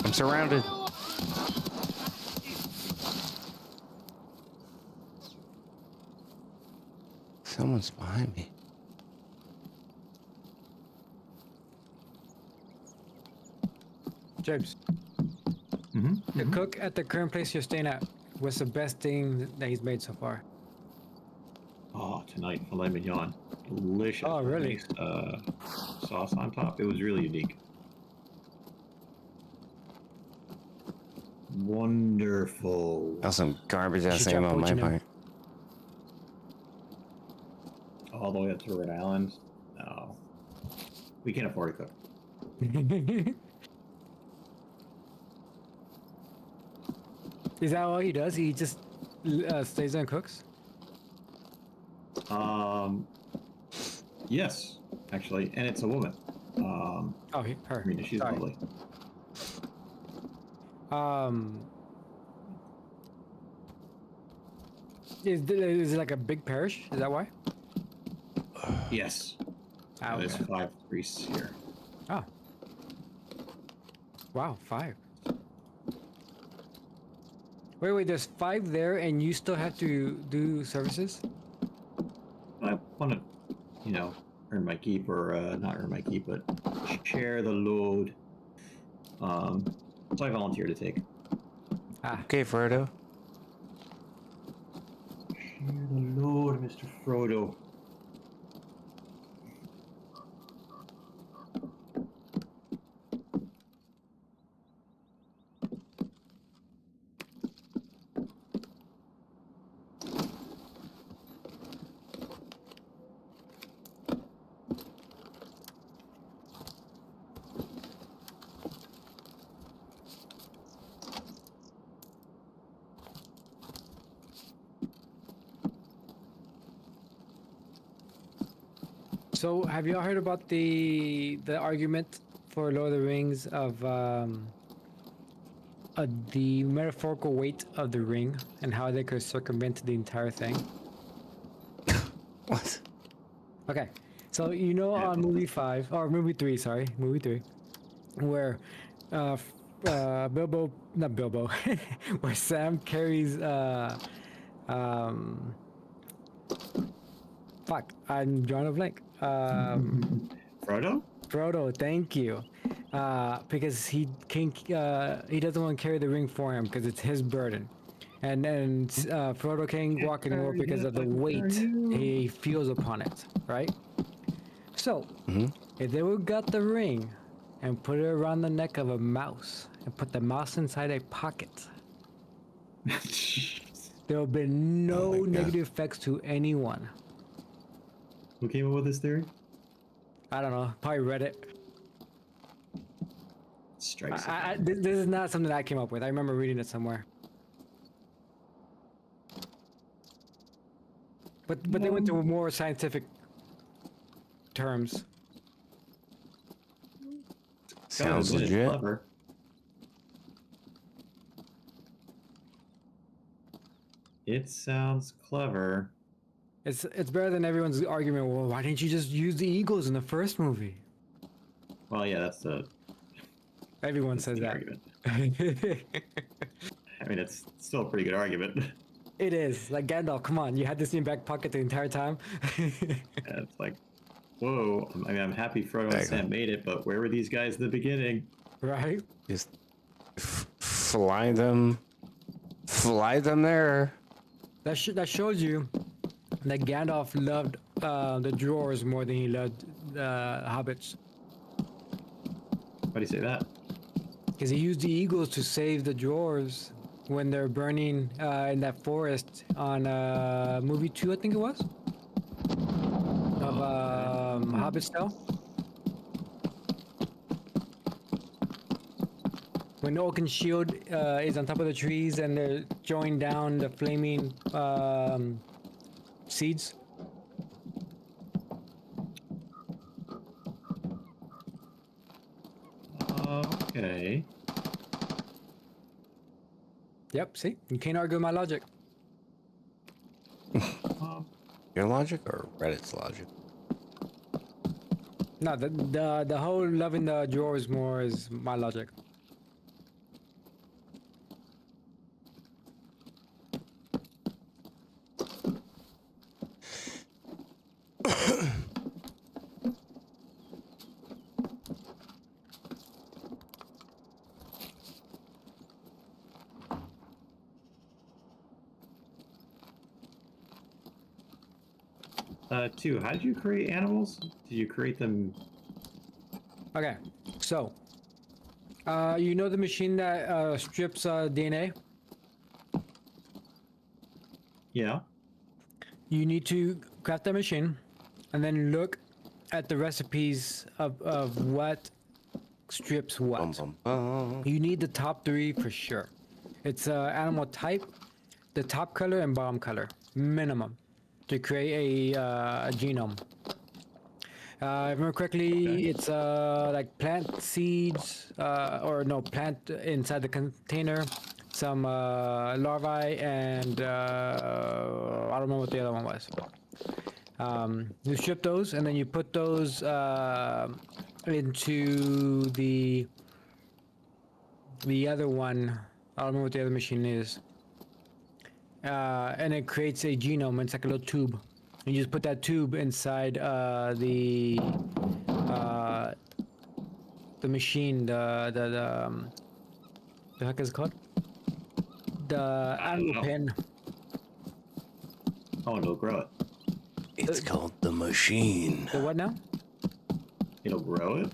I'm surrounded. Someone's behind me. James, Mm-hmm. the cook at the current place you're staying at, what's the best thing that he's made so far? Oh, tonight filet mignon, delicious. Oh, really? Nice, sauce on top. It was really unique. Wonderful. That was some garbage ass should try ammo on my poaching him. part. All the way up to Rhode Island. No, we can't afford to cook. Is that all he does? He just stays there and cooks? Yes, actually, and it's a woman. Oh, her. I mean, she's Sorry. lovely. Is it like a big parish? Is that why? Yes, Ah, there's okay. 5 priests here. Oh. Wow, 5. Wait, there's 5 there and you still have to do services? I want to, earn my keep, or not earn my keep, but share the load. So I volunteer to take. Ah, Okay, Frodo. Share the load, Mr. Frodo. so have y'all heard about the argument for Lord of the Rings of the metaphorical weight of the ring and how they could circumvent the entire thing? What? Okay, so you know on movie 5 or movie 3, sorry, movie 3, where Bilbo, not Bilbo, where Sam carries fuck, I'm drawing a blank. Frodo? Frodo, thank you. Because he can he doesn't want to carry the ring for him because it's his burden. And Frodo can't walk anymore because of the weight he feels upon it, right? So, if they would got the ring and put it around the neck of a mouse and put the mouse inside a pocket, there would be no my God. negative effects to anyone. Who came up with this theory? I don't know, probably Reddit. Strikes. This is not something I came up with. I remember reading it somewhere. But they went to more scientific terms. Sounds It's legit. clever. It sounds clever. It's better than everyone's argument. Well, why didn't you just use the eagles in the first movie? Well, yeah, that's the Everyone says that. argument. I mean, it's still a pretty good argument. It is. Like Gandalf, come on, you had this in your back pocket the entire time. And it's like, whoa. I mean, I'm happy Frodo and Sam made it, but where were these guys in the beginning? Right? Just fly them there. That shows you that Gandalf loved the drawers more than he loved hobbits. Why do you say that? Because he used the eagles to save the drawers when they're burning in that forest on movie 2, I think it was, of Hobbit's Tale. When Oakenshield is on top of the trees and they're throwing down the flaming seeds. Okay. Yep, see? You can't argue my logic. Your logic or Reddit's logic? No, the whole loving the drawers more is my logic. Two, how did you create animals? Did you create them? Okay, so you know the machine that strips DNA? Yeah. You need to craft that machine and then look at the recipes of what strips what. Bum, bum, bum. You need the top 3 for sure. It's animal type, the top color, and bottom color, minimum, to create a genome. If I remember correctly, Okay. it's like plant seeds, or no, plant inside the container, some larvae, and I don't know what the other one was. You strip those, and then you put those into the other one. I don't know what the other machine is. And it creates a genome. It's like a little tube. You just put that tube inside the machine. The heck is it called? The animal know. pen. Oh, it'll grow it. It's called the machine. The what now? It'll grow it?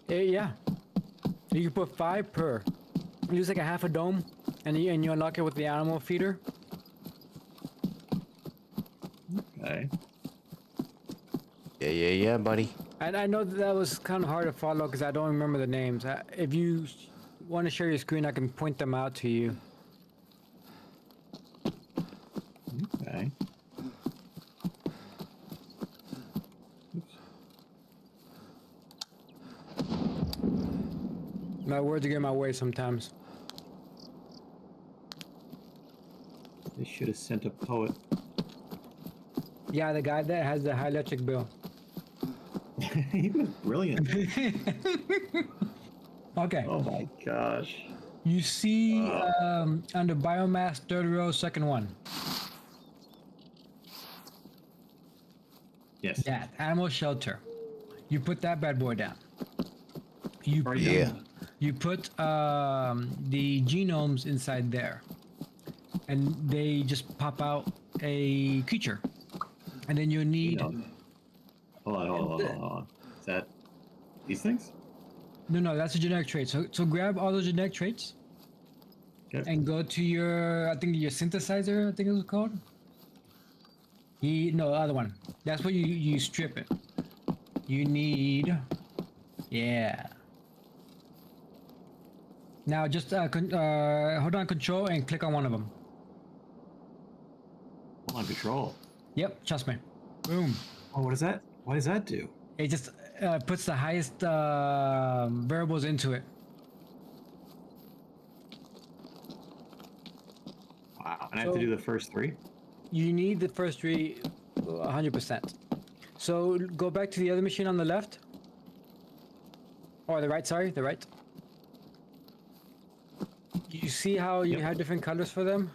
Yeah. You can put 5 per. Use like a half a dome, and you unlock it with the animal feeder. Okay. Yeah, buddy. And I know that was kind of hard to follow because I don't remember the names. If you want to share your screen, I can point them out to you. Okay. My words get in my way sometimes. should have sent a poet. Yeah, the guy that has the high electric bill. He was brilliant. Okay. Oh my gosh. You see under biomass, third row, second one. Yes. That animal shelter. You put that bad boy down. You Already Yeah. done you put the genomes inside there, and they just pop out a creature, and then you that. need Hold on. Is that these things? no, that's a genetic trait. So grab all those genetic traits Okay. and go to your your synthesizer. I think it was called. No, the other one. That's what you strip it. You need, yeah. Now just hold on control and click on one of them. Hold on, control. Yep, trust me. Boom. Oh, what is that? What does that do? It just puts the highest variables into it. Wow. And I have to So- do the first three? You need the first three 100%. So go back to the other machine on the left. Or the right, sorry, the right. You see how you Yep. have different colors for them?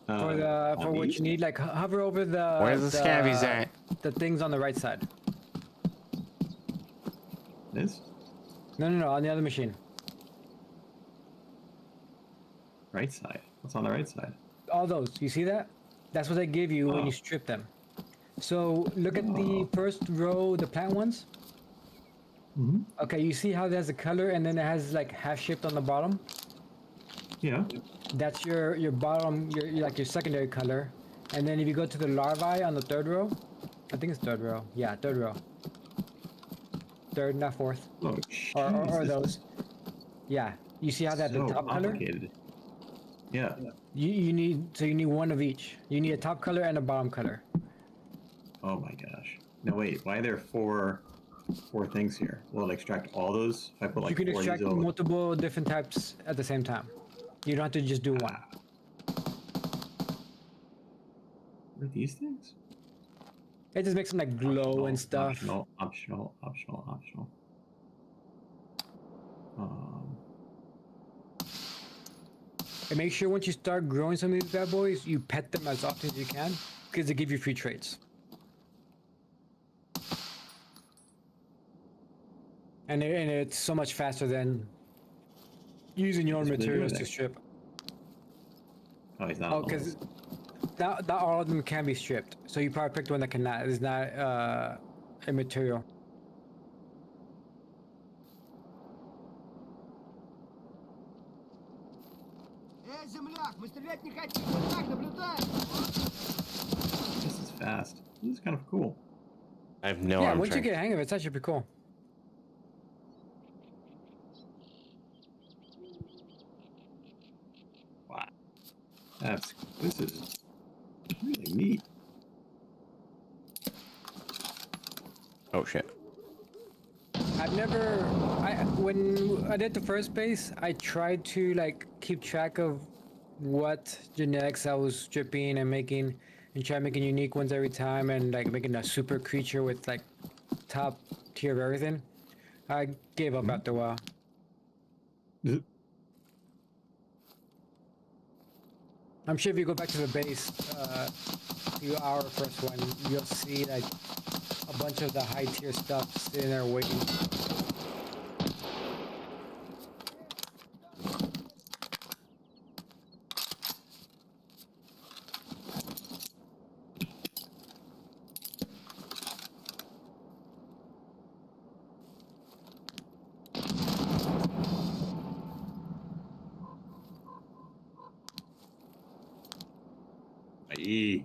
For on what these? you need, like hover over the Where's the scabbies at? the things on the right side. This? No, on the other machine. Right side. What's on the right side? All those, you see that? That's what they give you when Oh. you strip them. So look at the first row, the plant ones. Mm-hmm. Okay, you see how there's a color and then it has like half shaped on the bottom? Yeah. That's your bottom, your secondary color. And then if you go to the larvae on the third row, I think it's third row. Yeah, third row. Third, not fourth. Oh, Or jeez, this those. is Yeah, you see how that so the top color? complicated. Yeah. You need one of each. You need a top color and a bottom color. Oh my gosh. No, wait. Why are there four things here? Will it extract all those? If I put like You can four of these extract over- multiple different types at the same time. You don't have to just do one. What are these things? It just makes them like glow and stuff. Optional. And make sure once you start growing some of these bad boys, you pet them as often as you can, because they give you free traits. And it's so much faster than using your own That's what they're materials doing to there. strip. Oh, he's not. Oh, all because those. not all of them can be stripped. So you probably picked one that cannot. It's not a material. Земляк, мы стрелять не хотим, мы так наблюдаем. This is fast. This is kind of cool. I have no Yeah, arm once you strength. get a hang of it, it's actually pretty cool. Wow. This is really neat. Oh shit. When I did the first base, I tried to like keep track of what genetics I was stripping and making, and try making unique ones every time, and like making a super creature with like top tier of everything. I gave up after a while. I'm sure if you go back to the base, to our first one, you'll see like a bunch of the high tier stuff sitting there waiting. Aye.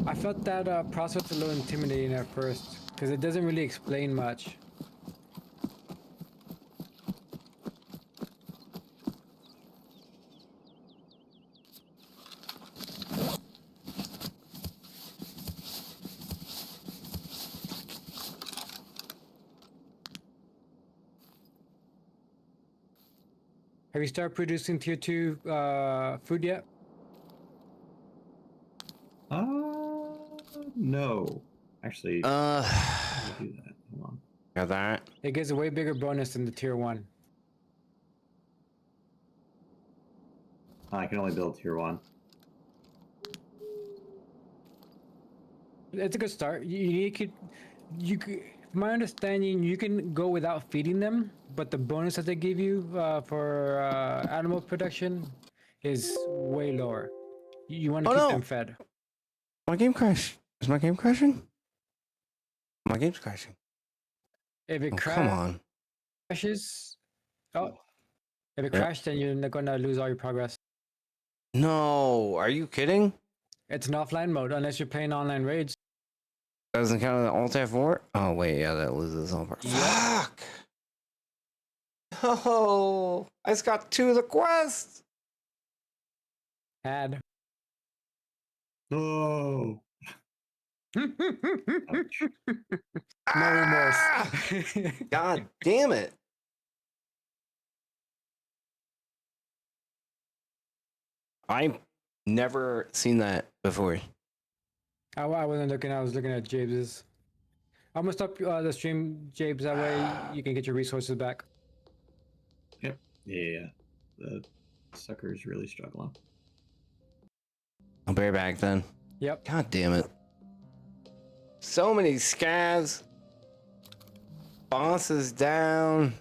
I felt that process a little intimidating at first, because it doesn't really explain much. Have Have you started producing tier 2 food yet? No. Actually, Uh, how do I do that? Hold on. got that. It gives a way bigger bonus than the tier 1. I can only build tier 1. It's a good start. From my understanding, you can go without feeding them, but the bonus that they give you for animal production is way lower. You want to Oh, keep no. them fed. My game crashed. Is my game crashing? My game's crashing. If it Oh, come on. crashes, oh, if it Yeah. crashed, then you're not gonna lose all your progress. No, are you kidding? It's an offline mode unless you're playing online raids. Doesn't count the Alt F4? Oh, wait, yeah, that loses all part. Yeah. Fuck! Oh, I just got 2 of the quests! Add. No. No Ouch. remorse. Ah! God damn it. I've never seen that before. I wasn't looking. I was looking at Jabes's. I'm gonna stop the stream, Jabes. That way you can get your resources back. Yep. Yeah. The sucker is really struggling. I'll be right back then. Yep. God damn it. So many scavs. Bosses down.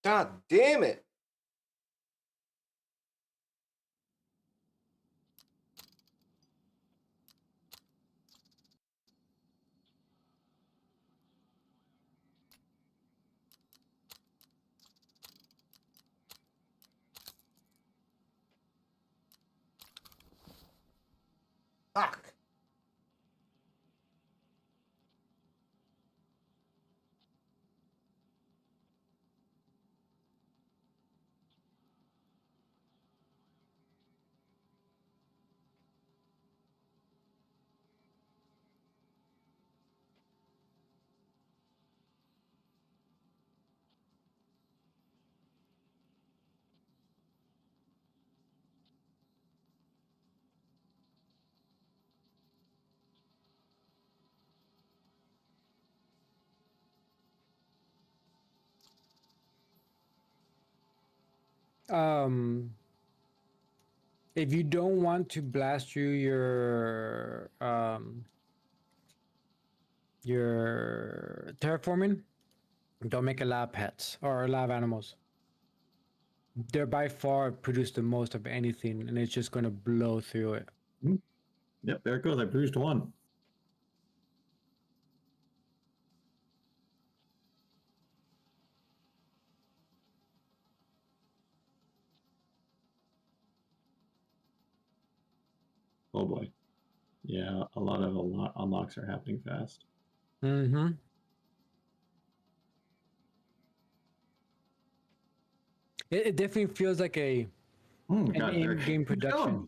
God damn it. Fuck. Um, if you don't want to blast through your terraforming, don't make a lab pets or lab animals. They're by far produce the most of anything, and it's just gonna blow through it. Yep, there it goes. I produced 1. Oh boy. Yeah, a lot of unlocks are happening fast. Mm-hmm. It definitely feels like an God, Eric. in-game Keep production. going.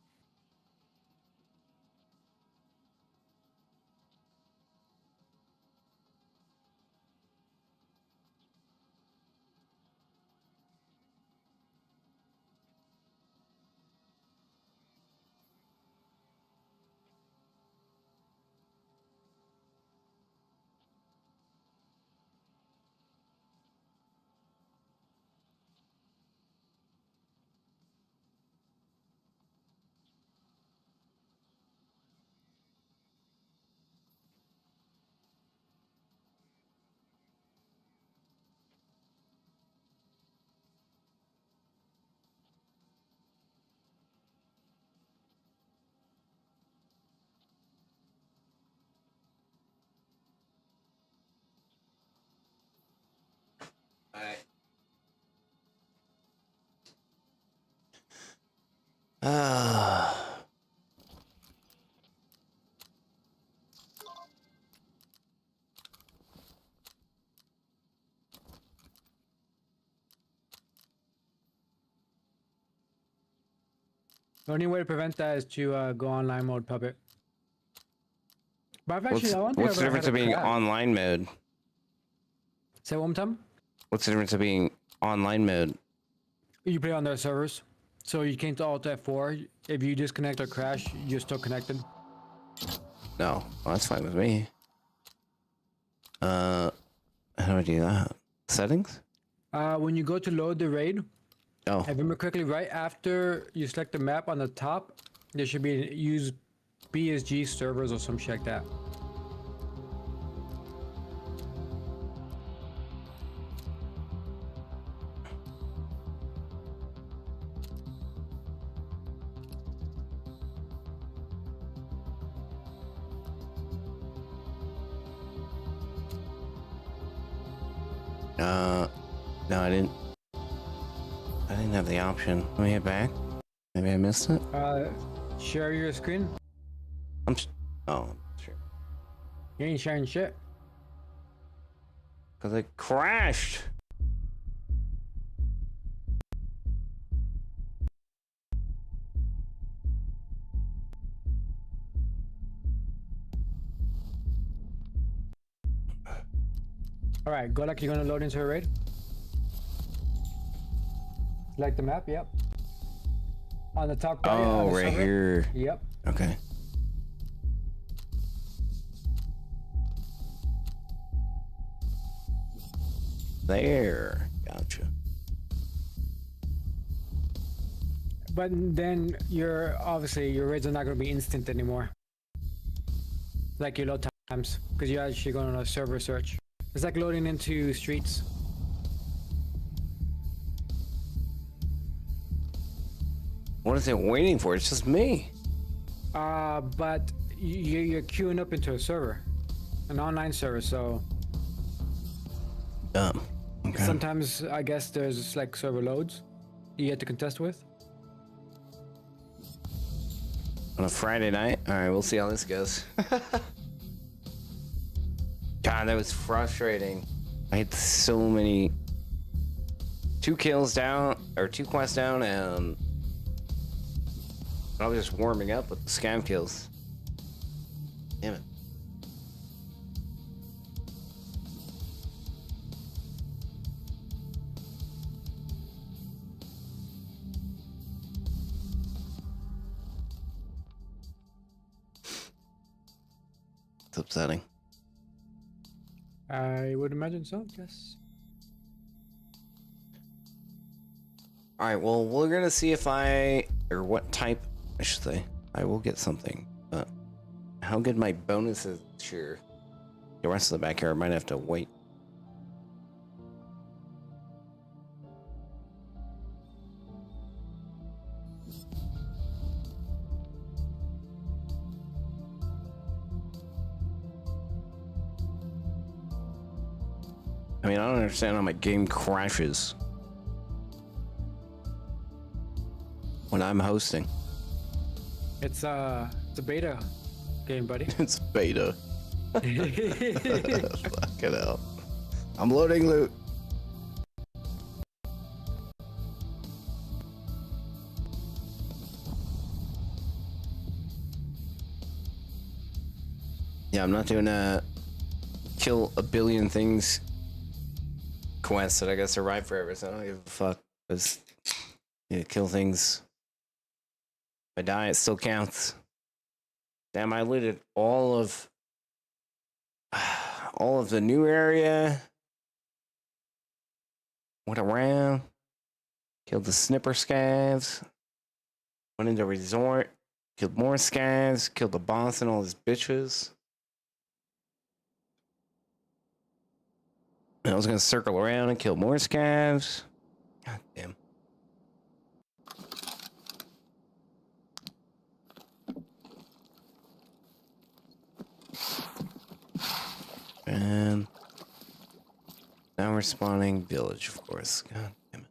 Alright. Ah. The only way to prevent that is to go online mode puppet. But I've What's, actually, I don't think what's I've the ever difference had of a being crash. online mode? Say one more time. What's the difference of being online mode? You play on their servers, so you can't Alt F4. If you disconnect or crash, you're still connected. No, well, that's fine with me. How do I do that? Settings? When you go to load the raid, Oh, if I remember correctly, right after you select the map on the top, there should be use BSG servers or some shit like that. no, I didn't. I didn't have the option. Let me hit back. Maybe I missed it. Share your screen. Oh, sure. You ain't sharing shit. Because it crashed. All right, go like you're gonna load into a raid. Select the map. Yep. On the top right. on Oh, the right server. here. Yep. Okay. There. Gotcha. But then obviously your raids are not gonna be instant anymore. Like your load times, because you're actually going on a server search. It's like loading into streets. What is it waiting for? It's just me. But you're queuing up into a server, an online server. So Okay. sometimes I guess there's like server loads you get to contest with. On a Friday night? Alright, we'll see how this goes. God, that was frustrating. I had so many... 2 kills down, or 2 quests down, and... I was just warming up with the scam kills. Damn it. It's upsetting. I would imagine so. Yes. All right, well, we're gonna see if or what type, I should say. I will get something, but how good my bonus is, sure. The rest of the backyard might have to wait. I mean, I don't understand how my game crashes when I'm hosting. It's a beta game, buddy. It's beta. Fucking hell. I'm loading loot. Yeah, I'm not doing a kill a billion things quest that I gotta survive forever, so I don't give a fuck. Just kill things. If I die, it still counts. Damn, I looted all of the new area. Went around, killed the snipper scavs, went into a resort, killed more scavs, killed the boss and all his bitches. And I was gonna circle around and kill more scavs. God damn. And now we're spawning village, of course. God damn it.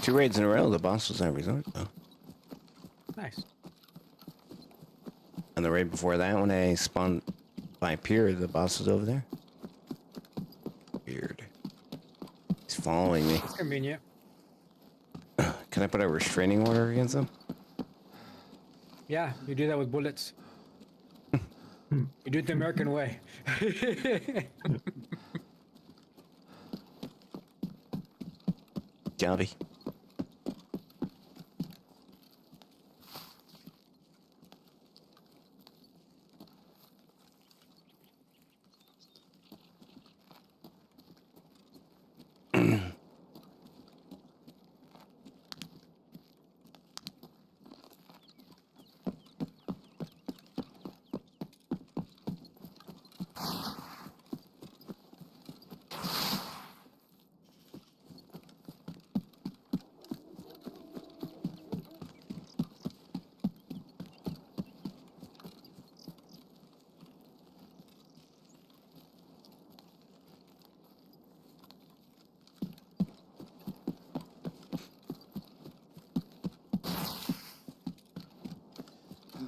Two raids in a row, the boss was at resort though. Nice. And the raid before that, when they spawned by pier, the boss was over there. He's following me. It's convenient. Can I put a restraining order against him? Yeah, you do that with bullets. You do it the American way. Gabby.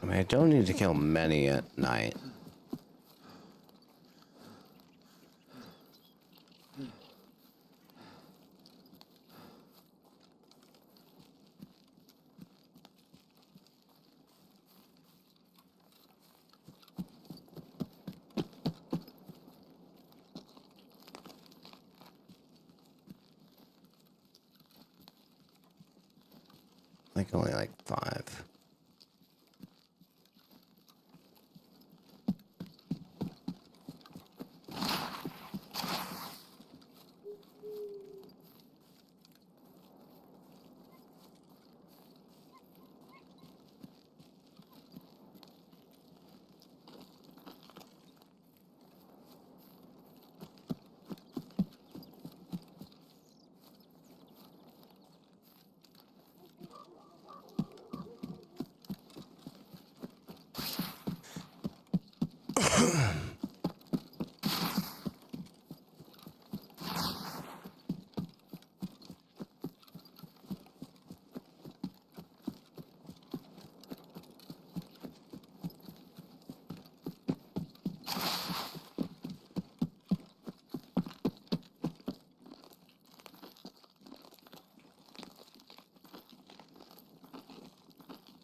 I mean, I don't need to kill many at night. I think only like 5.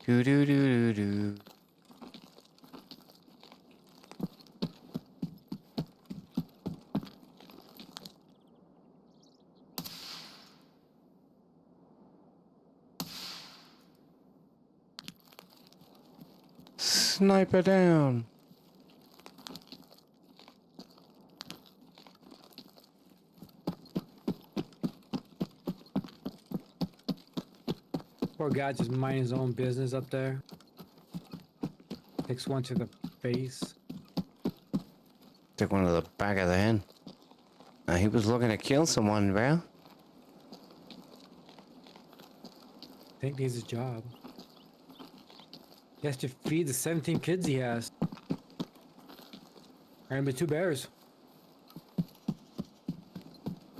Do do do do do. Sniper down. Poor guy just minding his own business up there. Takes one to the face. Took one to the back of the head. He was looking to kill someone, bro. I think he's his job. He has to feed the 17 kids he has. And the 2 bears.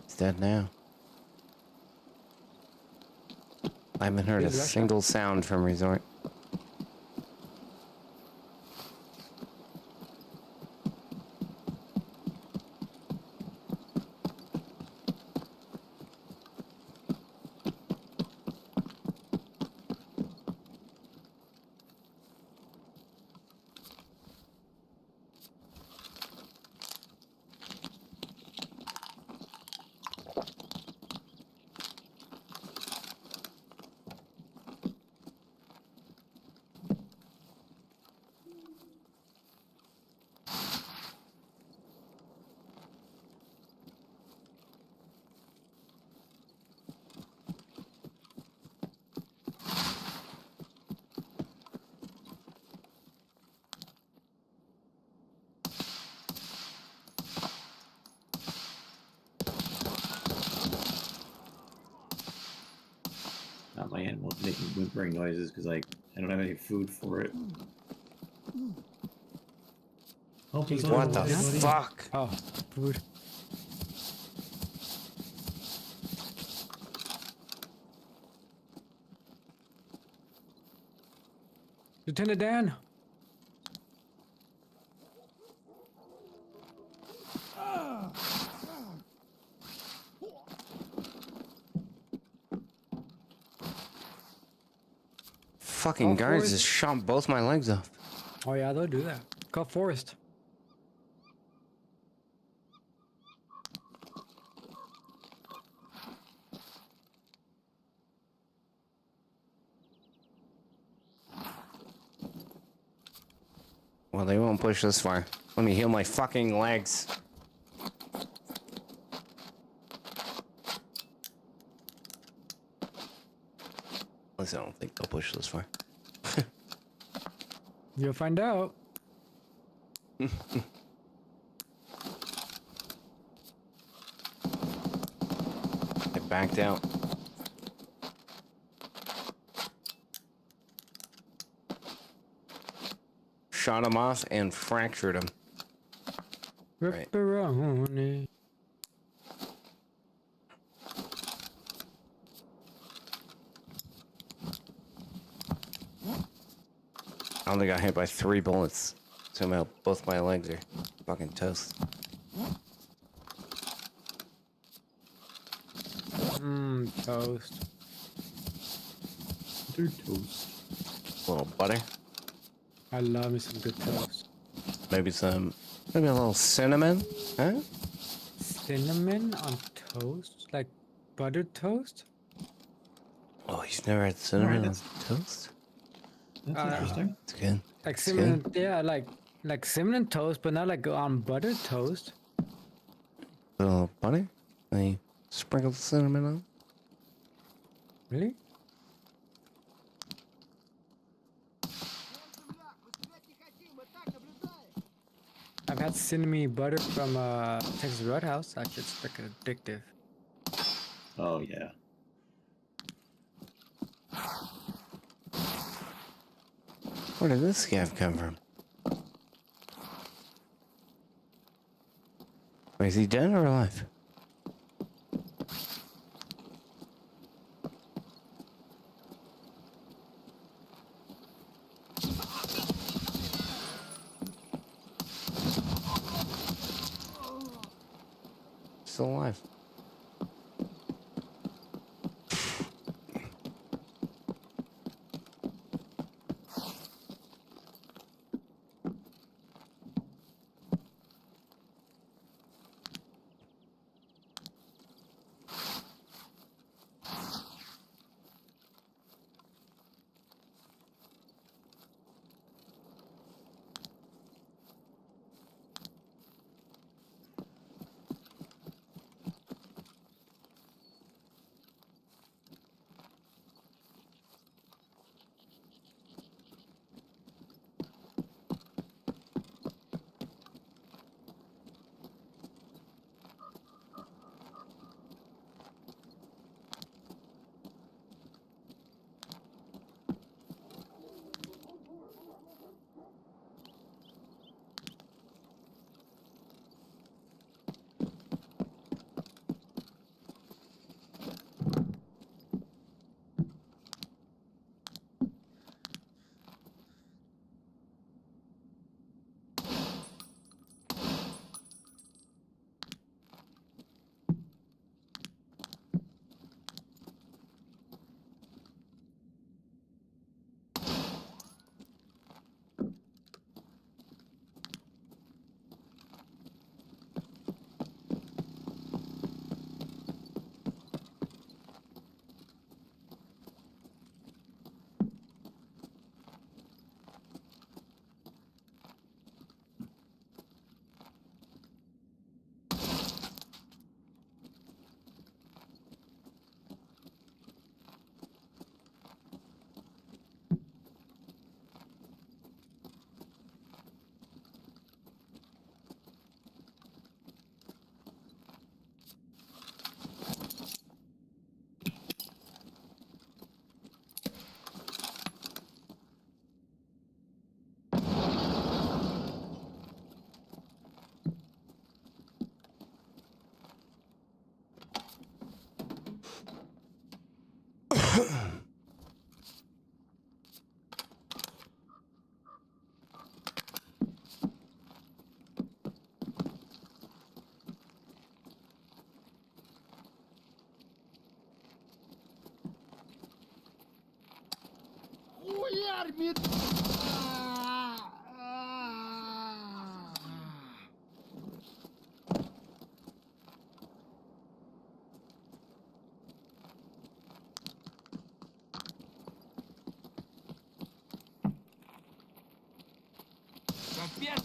He's dead now. I haven't heard a He's Russia. single sound from Resort. Not my animals making whimpering noises because I don't have any food for it. Help us What out, the buddy. fuck? Oh, food. Lieutenant Dan. fucking Oh, guards Forrest. just shot both my legs off. Oh yeah, they'll do that. Call Forrest. Well, they won't push this far. Let me heal my fucking legs. At least I don't think they'll push this far. You'll find out. They backed out. Shot him off and fractured him. Right. Ripperoni. I only got hit by 3 bullets. Somehow both my legs are fucking toast. Toast. They're toast. A little butter. I love me some good toast. Maybe a little cinnamon. Huh? Cinnamon on toast? Like buttered toast? Oh, you've never had cinnamon on that's- toast? That's Uh, interesting. It's good. Like It's cinnamon, good. yeah, like cinnamon toast, but not like on buttered toast. A little butter. And you sprinkle the cinnamon on. Really? Земляк, мы стрелять не хотим, мы так наблюдаем. I've had cinnamon butter from Texas Roadhouse. Actually, it's freaking addictive. Oh yeah. Where did this scav come from? Wait, is he dead or alive? Still alive. армии. Капец.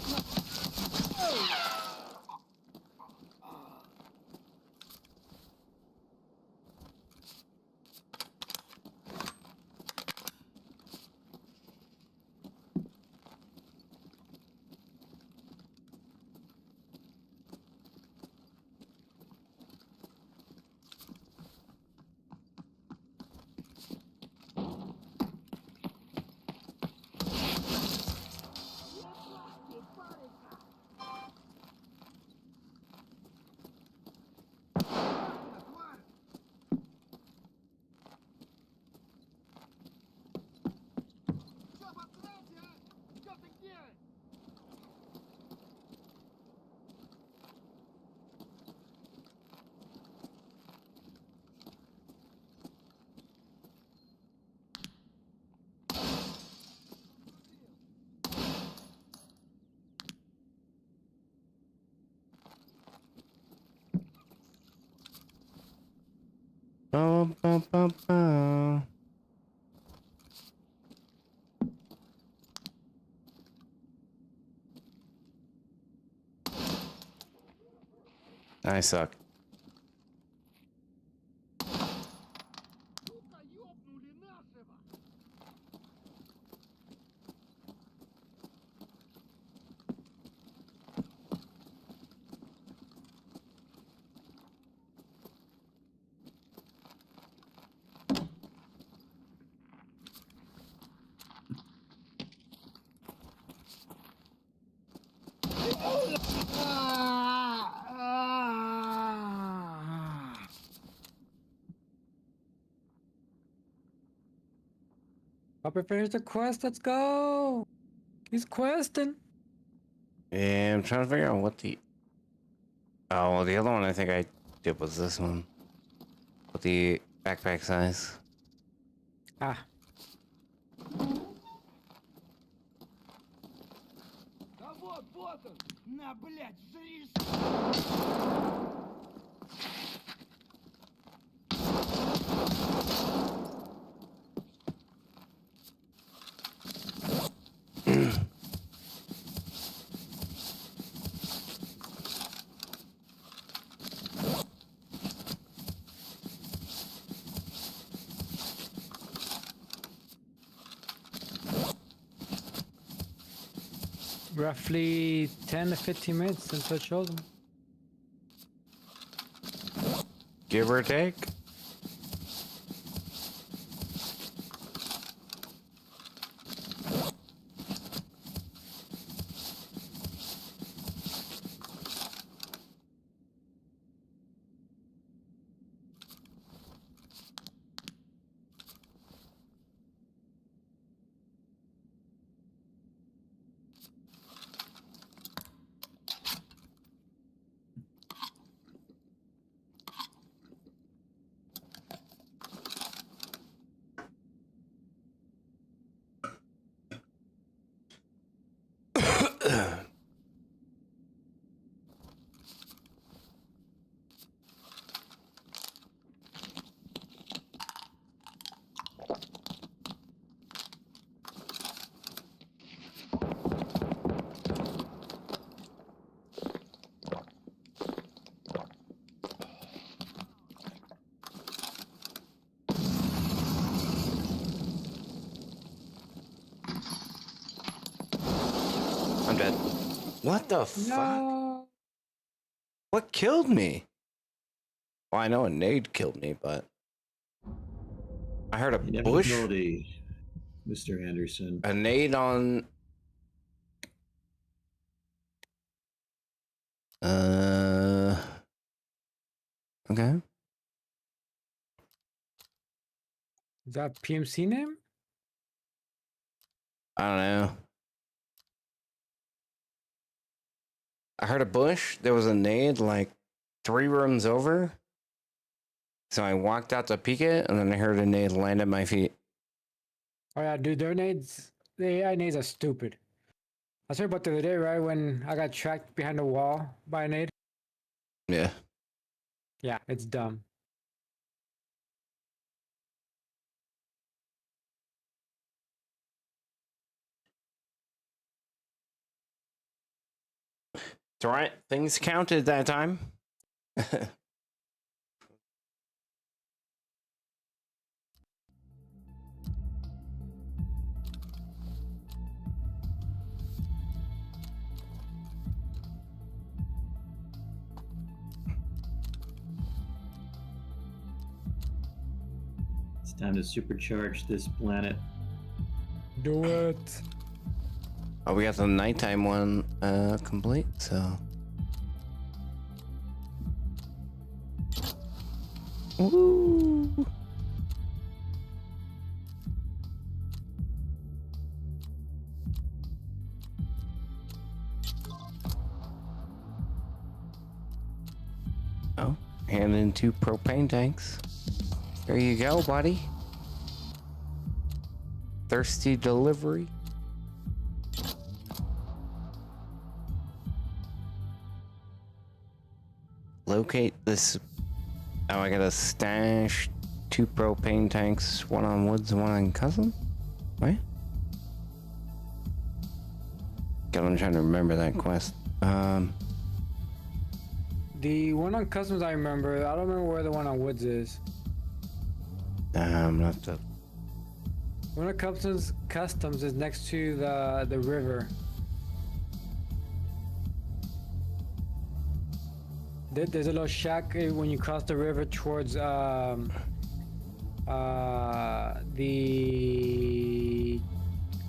Bum, bum, bum, bum. I suck. Сука, ёбнули нашего. Papa finished the quest. Let's go. He's questing. Yeah, I'm trying to figure out what the. Oh, well, the other one I think I did was this one. With the backpack size. Ah, Да вот он. На, блядь, жри. roughly 10 to 15 minutes since I chose him. Give or take. I'm dead. What the fuck? No. What killed me? Well, I know a nade killed me, but I heard a bush. Inevitability, Mr. Anderson. A nade on. Okay. Is that PMC name? I don't know. I heard a bush. There was a nade like 3 rooms over. So I walked out to peek it, and then I heard a nade land at my feet. Oh yeah, dude, their nades, the AI nades are stupid. I was about the other day, right, when I got tracked behind a wall by a nade. Yeah. Yeah, it's dumb. It's all right. Things counted that time. It's time to supercharge this planet. Do it. Oh, we got the nighttime one complete, so. Woo! Oh, hand in 2 propane tanks. There you go, buddy. Thirsty delivery. Locate this. Oh, I gotta stash 2 propane tanks, 1 on Woods and 1 on Cousin? What? God, I'm trying to remember that quest. The one on Customs I remember. I don't remember where the one on Woods is. Not the. One on Customs is next to the river. There's a little shack when you cross the river towards the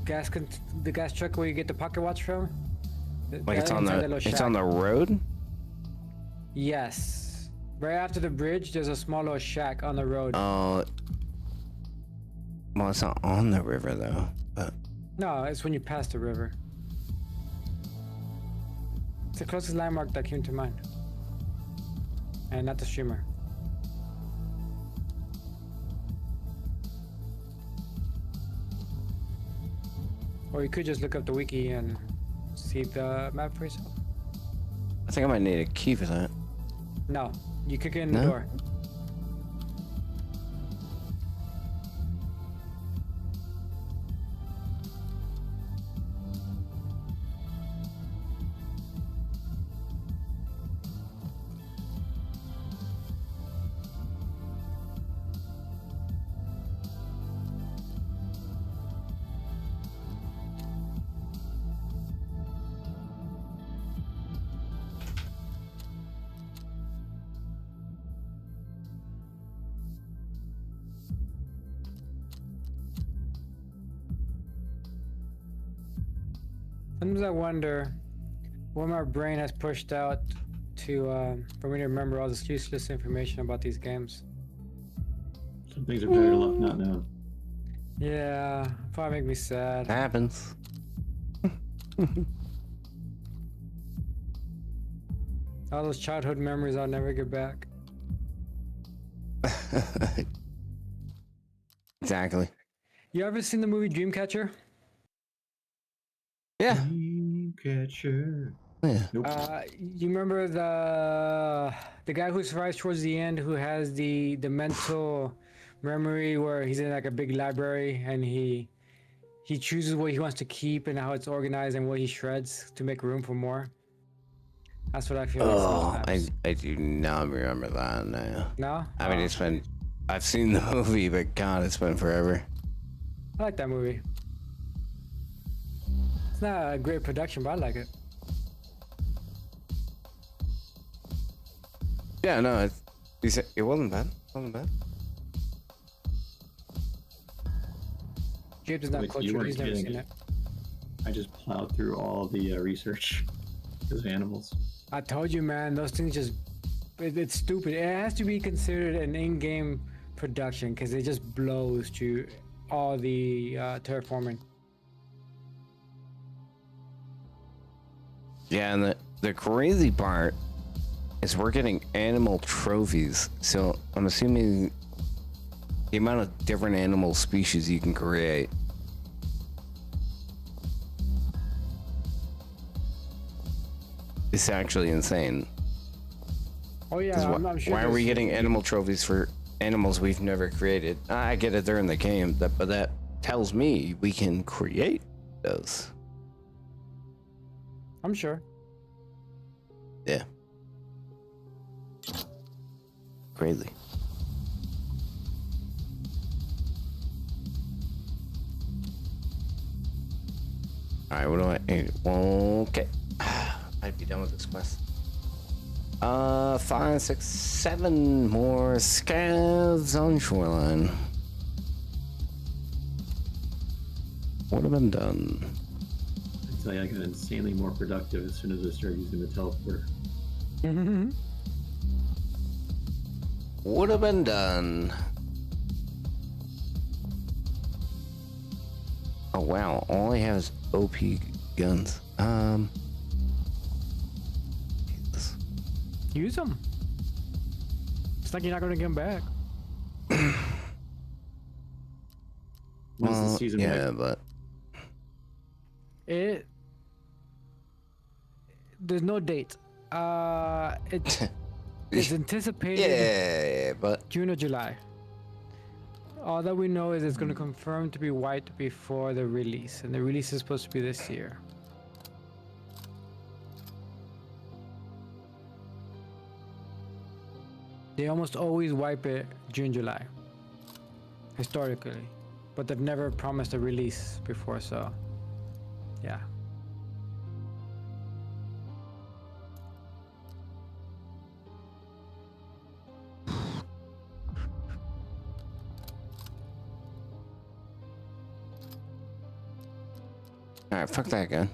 gas truck where you get the pocket watch from. Like it's on the road? Yes. Right after the bridge, there's a small little shack on the road. Oh. Well, it's not on the river though. But No, it's when you pass the river. It's the closest landmark that came to mind. And not the streamer. Or you could just look up the wiki and see the map for yourself. I think I might need a key for that. No, you kick it in the No? door. Sometimes I wonder what my brain has pushed out to for me to remember all this useless information about these games. Some things are better left not known. Yeah, probably make me sad. That happens. All those childhood memories I'll never get back. Exactly. You ever seen the movie Dreamcatcher? Yeah. Dreamcatcher. Yeah. Nope. You remember the guy who survives towards the end, who has the mental memory where he's in like a big library and he chooses what he wants to keep and how it's organized and what he shreds to make room for more. That's what I feel like Oh, sometimes. I do not remember that now. No? I mean, it's been. I've seen the movie, but God, it's been forever. I like that movie. It's not a great production, but I like it. Yeah, no, it wasn't bad. It wasn't bad. James is not Wait, close you to it. weren't He's never kidding. seen it. I just plowed through all the research because of animals. I told you, man, those things just, it's stupid. It has to be considered an in-game production because it just blows to all the terraforming. Yeah, and the crazy part is we're getting animal trophies. So I'm assuming the amount of different animal species you can create is actually insane. Oh yeah, 'Cause I'm sure. why are we there's- getting animal trophies for animals we've never created? I get it, they're in the game, but that tells me we can create those. I'm sure. Yeah. Crazy. Alright, what do okay. I'd be done with this quest. 5, 6, 7 more scavs on shoreline. Would have been done. I tell you, I got insanely more productive as soon as I started using the teleporter. Would have been done. Oh wow, all I have is OP guns. Jesus. Use them. It's like you're not gonna get them back. When's the season yeah, break? but There's no date. It's anticipated yeah, but June or July. All that we know is it's going to confirm to be white before the release, and the release is supposed to be this year. They almost always wipe it June, July, historically, but they've never promised a release before, so yeah. alright, fuck that gun.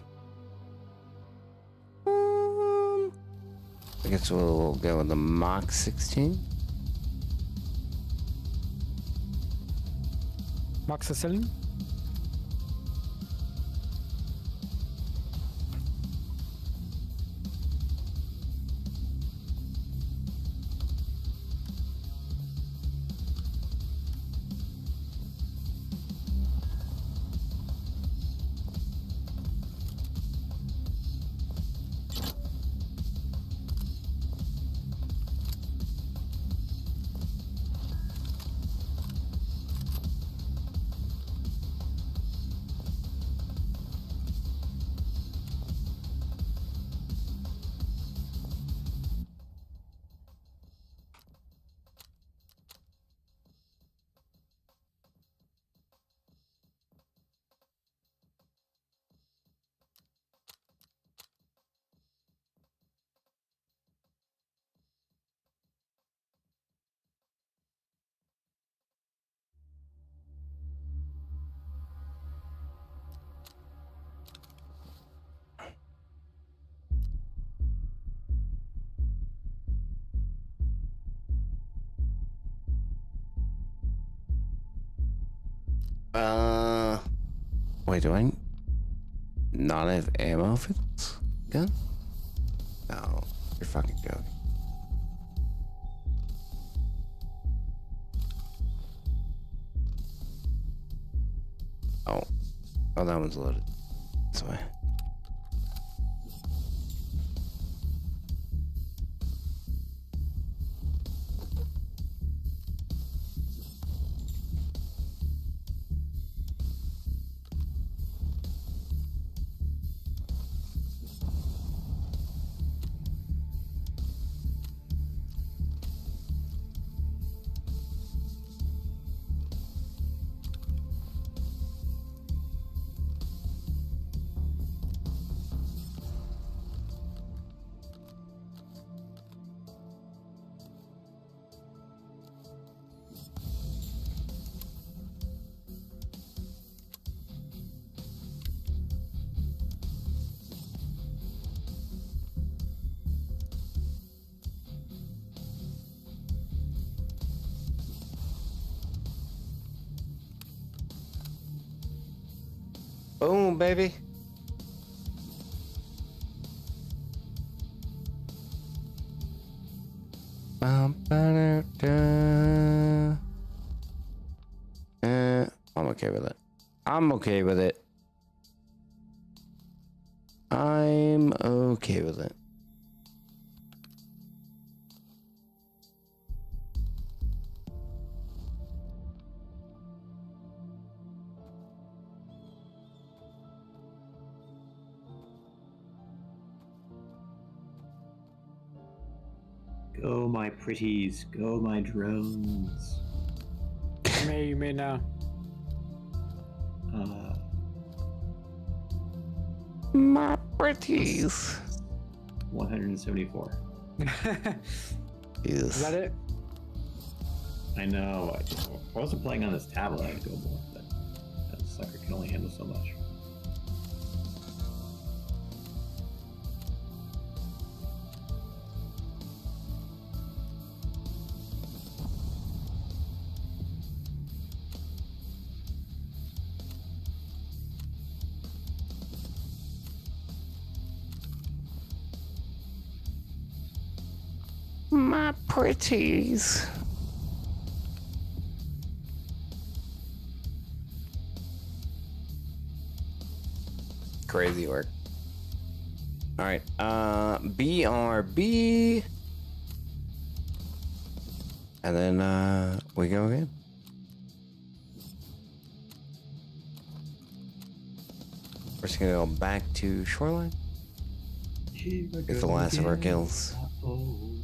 I guess we'll go with the Mach 16. Moxicillin? Wait, do I not have ammo for this gun? No, you're fucking joking. Oh, that one's loaded. This way. Boom, baby. I'm okay with it. I'm okay with it. I'm okay with it. Go, my pretties. Go, my drones. You may now. My pretties. 174. Is Yes. that it? I know. If I wasn't playing on this tablet, I'd go more, but that sucker can only handle so much. My pretties. Crazy work. All right. BRB. And then we go again. We're just gonna go back to Shoreline. Get the last of our kills. Boom.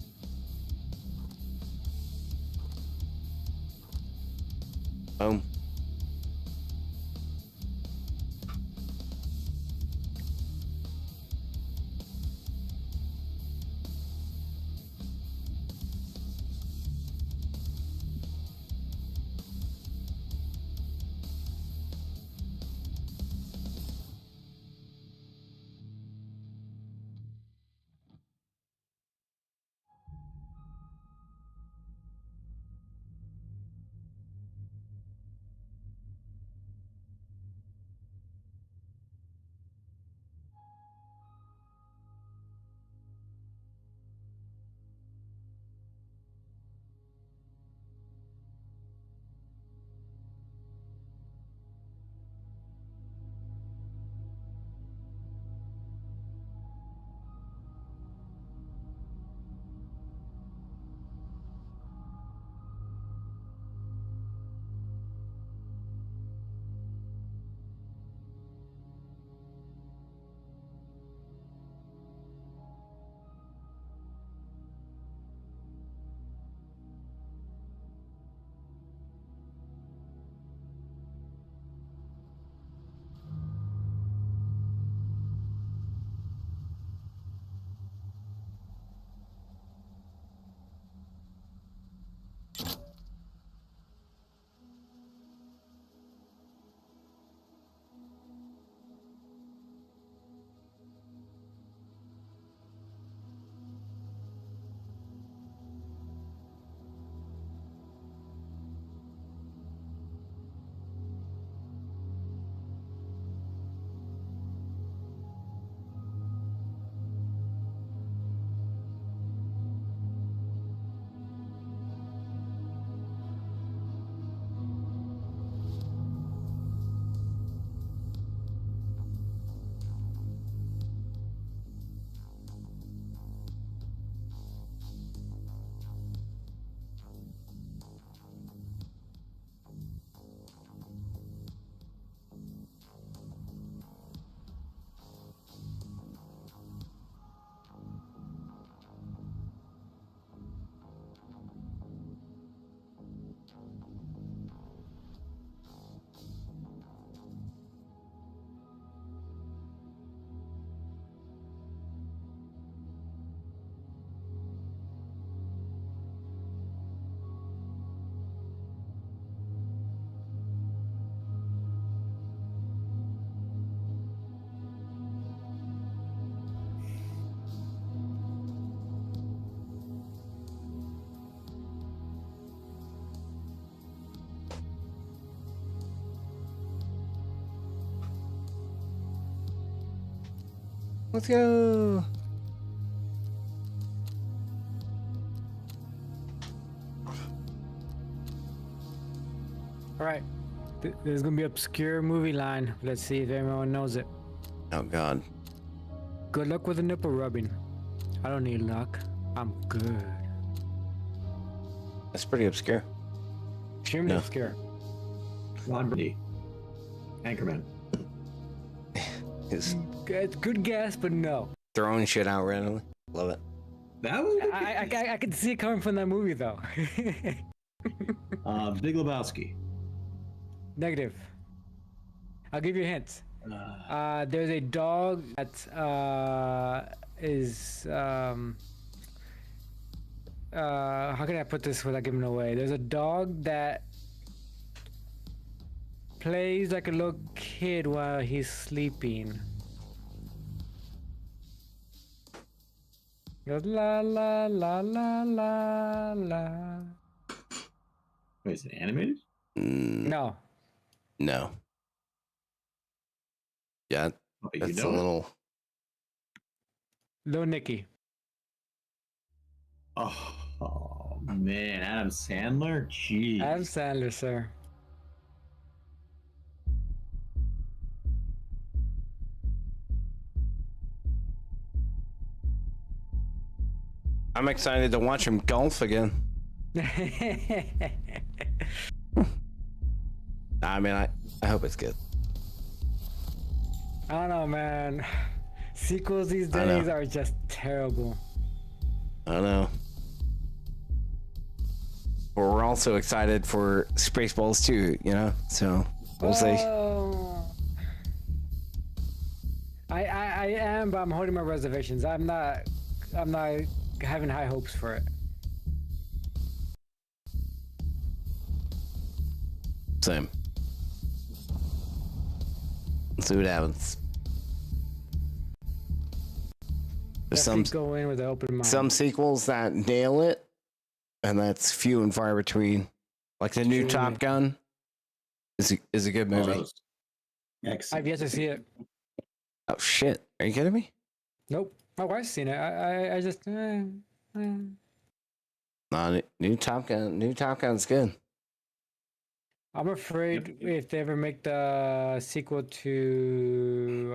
Let's go. All right. There's gonna be obscure movie line. Let's see if everyone knows it. Oh God. Good luck with the nipple rubbing. I don't need luck. I'm good. That's pretty obscure. Extremely No. obscure. Ron Brady. Anchorman. Is Good guess, but no. throwing shit out randomly. Love it. That was I could see it coming from that movie though. Big Lebowski. Negative. I'll give you a hint. There's a dog that is how can I put this without giving it away? There's a dog that plays like a little kid while he's sleeping. Goes la la la la la la. Wait, is it animated? No. No. Yeah, Oh, you that's know a it? little. Little Nicky. Oh man, Adam Sandler. Jeez. Adam Sandler, sir. I'm excited to watch him golf again. I mean, I hope it's good. I don't know, man. Sequels these I know. days are just terrible. I don't know. But we're also excited for Spaceballs too, you know? So we'll see. Oh. I am, but I'm holding my reservations. I'm not having high hopes for it. Same. Let's see what happens. There's Definitely go in with an open mind. some sequels that nail it, and that's few and far between. Like the new True. Top Gun is a good movie. Oh, excellent. I've yet to see it. Oh shit! Are you kidding me? Nope. My wife's seen it. I just. No, new Top Gun. New Top Gun's good. I'm afraid if they ever make the sequel to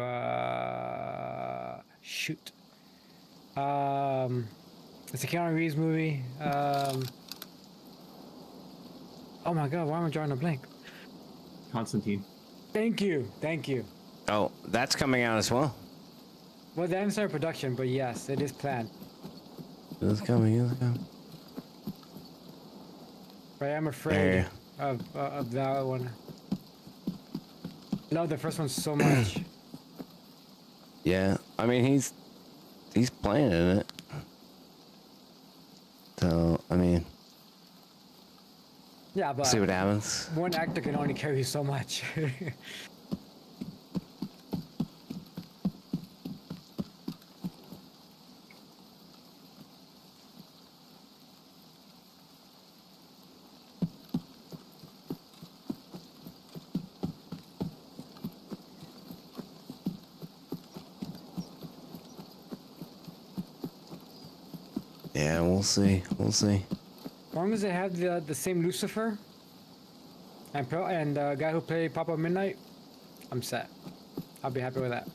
shoot. It's a Keanu Reeves movie. Oh my god, why am I drawing a blank? Constantine. Thank you. Oh, that's coming out as well. Well, they haven't started production, but yes, it is planned. It's coming. It's coming. But I'm There. afraid of that one. I love the first one so much. Yeah, I mean he's playing in it. So I mean, Yeah, but see what happens. one actor can only carry so much. Yeah, we'll see. We'll see. As long as they have the same Lucifer and the guy who played Papa Midnight, I'm set. I'll be happy with that.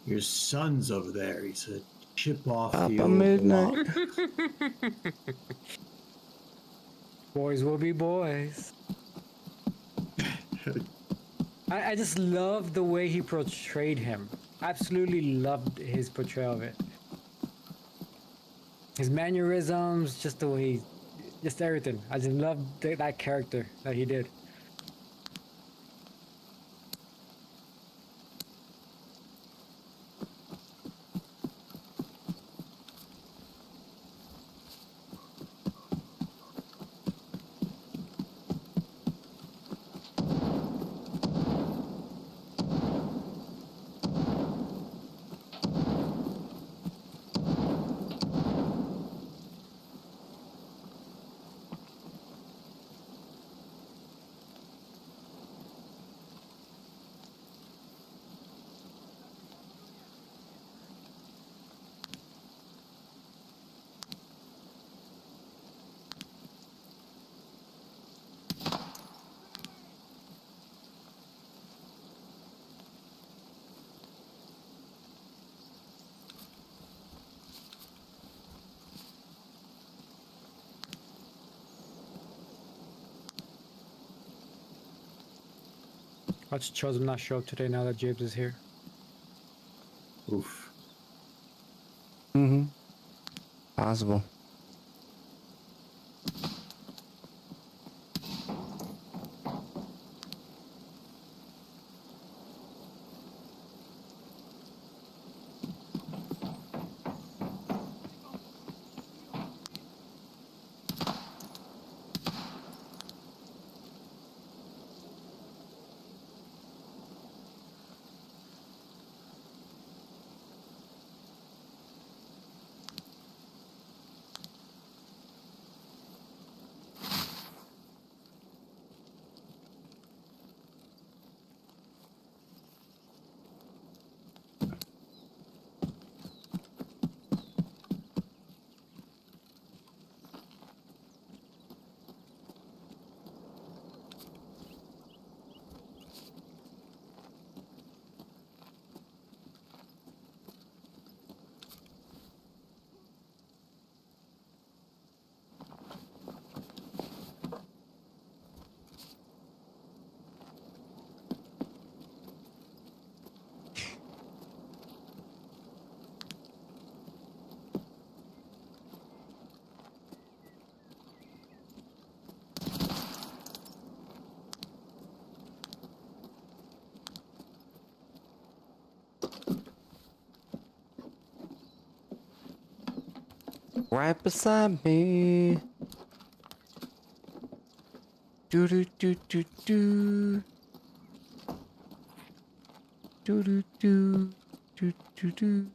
Your son's over there. He said, chip off the Papa old Midnight. block. Boys will be boys. I just love the way he portrayed him. Absolutely loved his portrayal of it. His mannerisms, just the way just everything. I just loved that character that he did. I just chose him not show up today now that James is here. Oof. Mm-hmm. Possible. Right beside me. Do do do do do. Do do do do do do.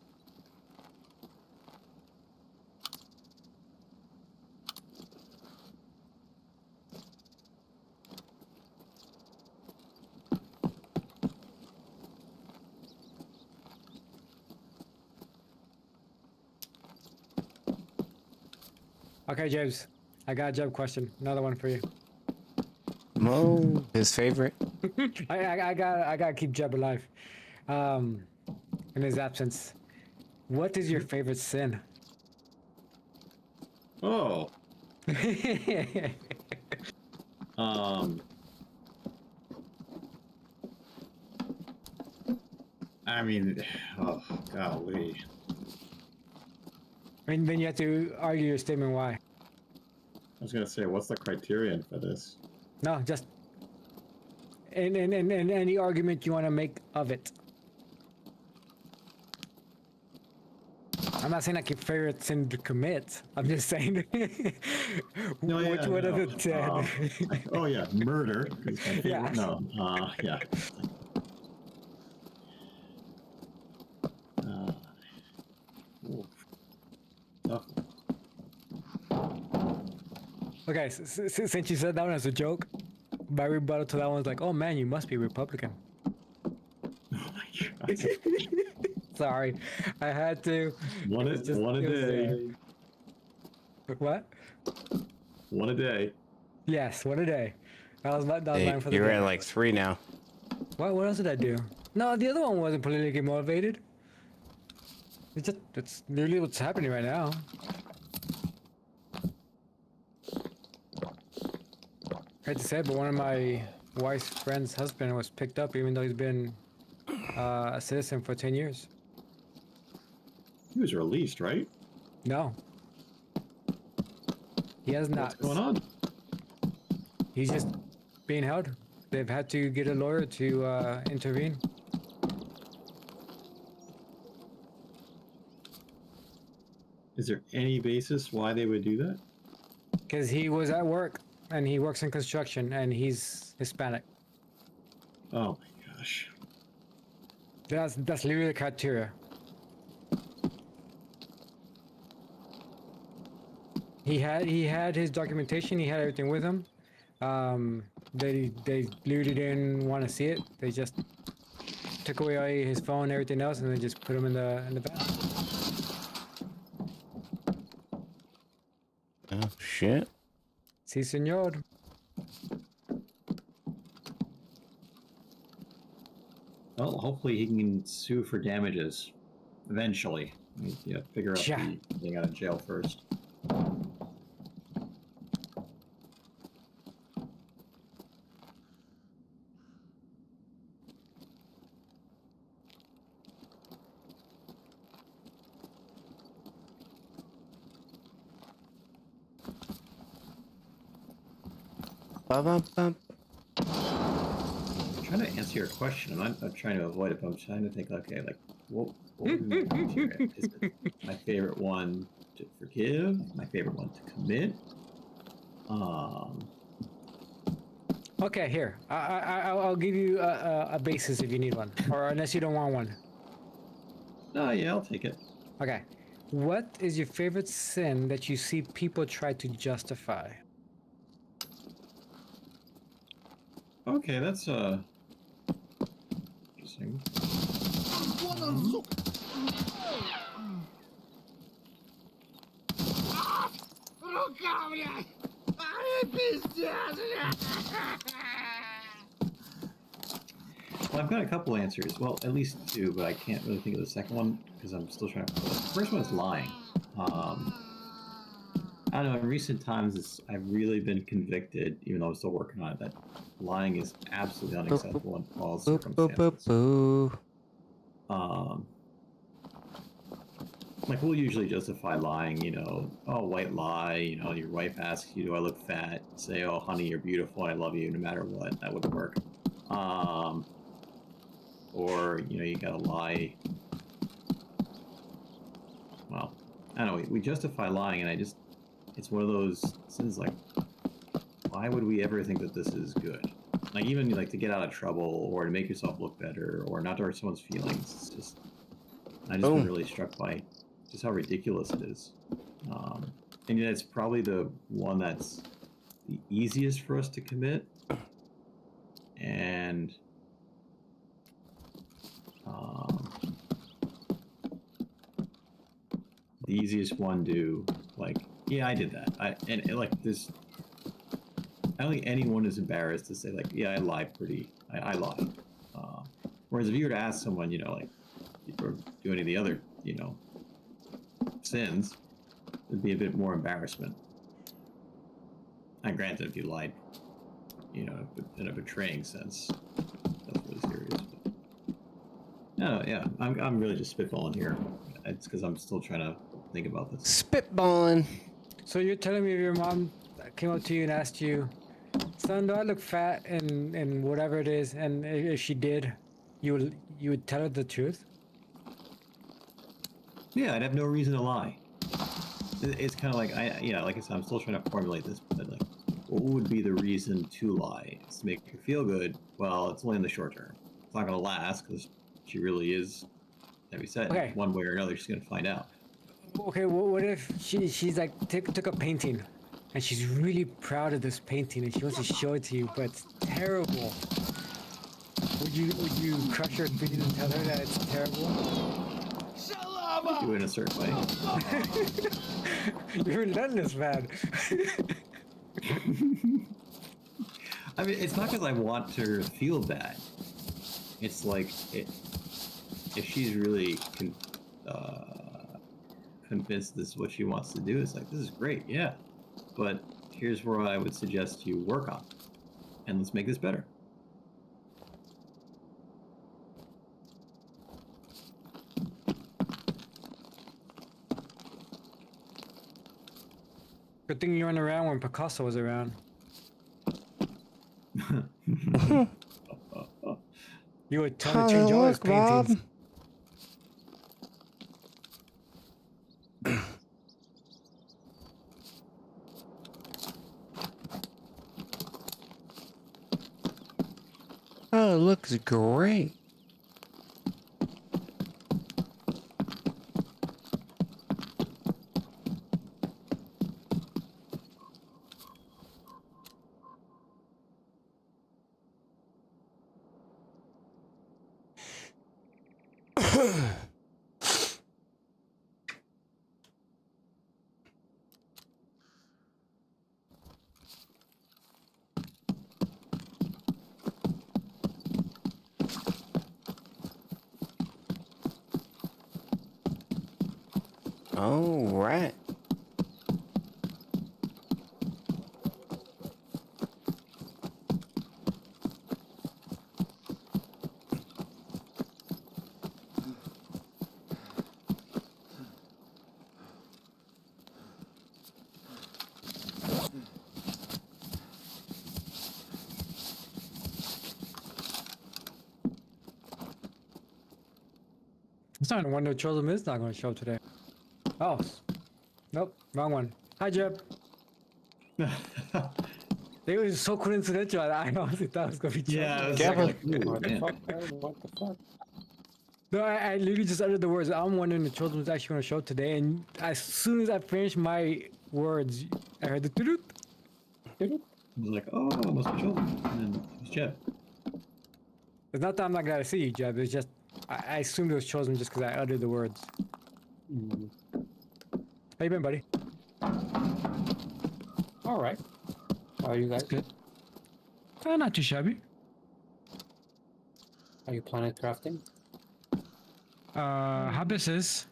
Okay, James, I got a Jeb question. Another one for you. Mo, his favorite. I gotta keep Jeb alive. In his absence, what is your favorite sin? Oh. Um. I mean, oh golly. And then you have to argue your statement why. I was gonna say, what's the criterion for this? No, just in any argument you want to make of it. I'm not saying like your favorite sin to commit. I'm just saying No, yeah, which one of no. the 10? Oh yeah, murder. is my favorite. Yeah. No. Yeah. Ooh. Tough. Okay, since you said that one as a joke, my rebuttal to that one was like, oh man, you must be Republican. Oh my god. Sorry, I had to. One a It's just- one a it was day. What? One a day. Yes, what a day. That was mine for the You're day. at like 3 now. What else did I do? No, the other one wasn't politically motivated. It's literally what's happening right now. I hate to say it, but one of my wife's friend's husband was picked up even though he's been a citizen for 10 years. He was released, right? No. He has not. What's going on? He's just being held. They've had to get a lawyer to intervene. Is there any basis why they would do that? Because he was at work and he works in construction and he's Hispanic. Oh my gosh. That's literally the criteria. He had his documentation. He had everything with him. They literally didn't want to see it. They just took away his phone and everything else, and they just put him in the van. Oh shit. Si, senor. Well, hopefully he can sue for damages eventually. Yeah, figure out Yeah. getting out of jail first. Ba-ba-ba. I'm trying to answer your question. I'm not trying to avoid it, but I'm trying to think. Okay, like what would be my criteria? Is it my favorite one to forgive? My favorite one to commit? Okay, here. I'll give you a basis if you need one, or unless you don't want one. No, yeah, I'll take it. Okay. What is your favorite sin that you see people try to justify? Okay, that's interesting. Вот он, сука! Рука, блядь! Ай, пиздец, блядь! Well, I've got a couple answers. Well, at least two, but I can't really think of the second one because I'm still trying to. The first one is lying. I don't know. In recent times, I've really been convicted, even though I'm still working on it, that lying is absolutely unacceptable in all Boo, boo, boo, circumstances. boo. Like we'll usually justify lying, oh, white lie, your wife asks you, do I look fat? Say, oh, honey, you're beautiful, I love you, no matter what. That wouldn't work. Or, you gotta lie. Well, I don't know, we justify lying, and it's one of those sins, like, why would we ever think that this is good? Like, even, like, to get out of trouble, or to make yourself look better, or not to hurt someone's feelings, it's just, I just been really struck by just how ridiculous it is. And yet it's probably the one that's the easiest for us to commit. And the easiest one to, like, yeah, I did that. And like this, I don't think anyone is embarrassed to say, like, yeah, I lie I lie. Whereas if you were to ask someone, like, or do any of the other, sins, it'd be a bit more embarrassment. And granted, if you lied, in a betraying sense, that's really serious. But, no, yeah, I'm really just spitballing here. It's because I'm still trying to think about this. Spitballing. So you're telling me if your mom came up to you and asked you, son, do I look fat and whatever it is, and if she did, you would tell her the truth? Yeah, I'd have no reason to lie. It's kind of like like I said, I'm still trying to formulate this, but like, what would be the reason to lie? It's to make her feel good. Well, it's only in the short term. It's not going to last because she really is, like we said, Okay. one way or another, she's going to find out. Okay, what if she's like took a painting, and she's really proud of this painting, and she wants to show it to you, but it's terrible. Would you crush her feelings and tell her that it's terrible? Do it in a certain way. You're relentless, man. I mean, it's not because I want her to feel bad. It's like, if she's really convinced this is what she wants to do, it's like, this is great, yeah. But here's where I would suggest you work on. And let's make this better. Good thing you weren't around when Picasso was around. You would tell him to change all his paintings. Oh, it looks great. All right. It's not Wonder Children is not going to show today. Oh, nope, wrong one. Hi, Jeb. It was so coincidental. I honestly thought it was going to be Children. Yeah, it was Gavin. like, ooh, What the man. fuck, bro? What the fuck? No, I literally just uttered the words. I'm wondering if the Children was actually going to show today. And as soon as I finished my words, I heard the doo I was like, oh, it must be children. And then it was Jeb. It's not that I'm not glad to see you, Jeb. It's just I assumed it was Chosen just because I uttered the words. Mm. How you been, buddy? All right. How are you guys? Good. Not too shabby. Are you planet crafting? Habis is.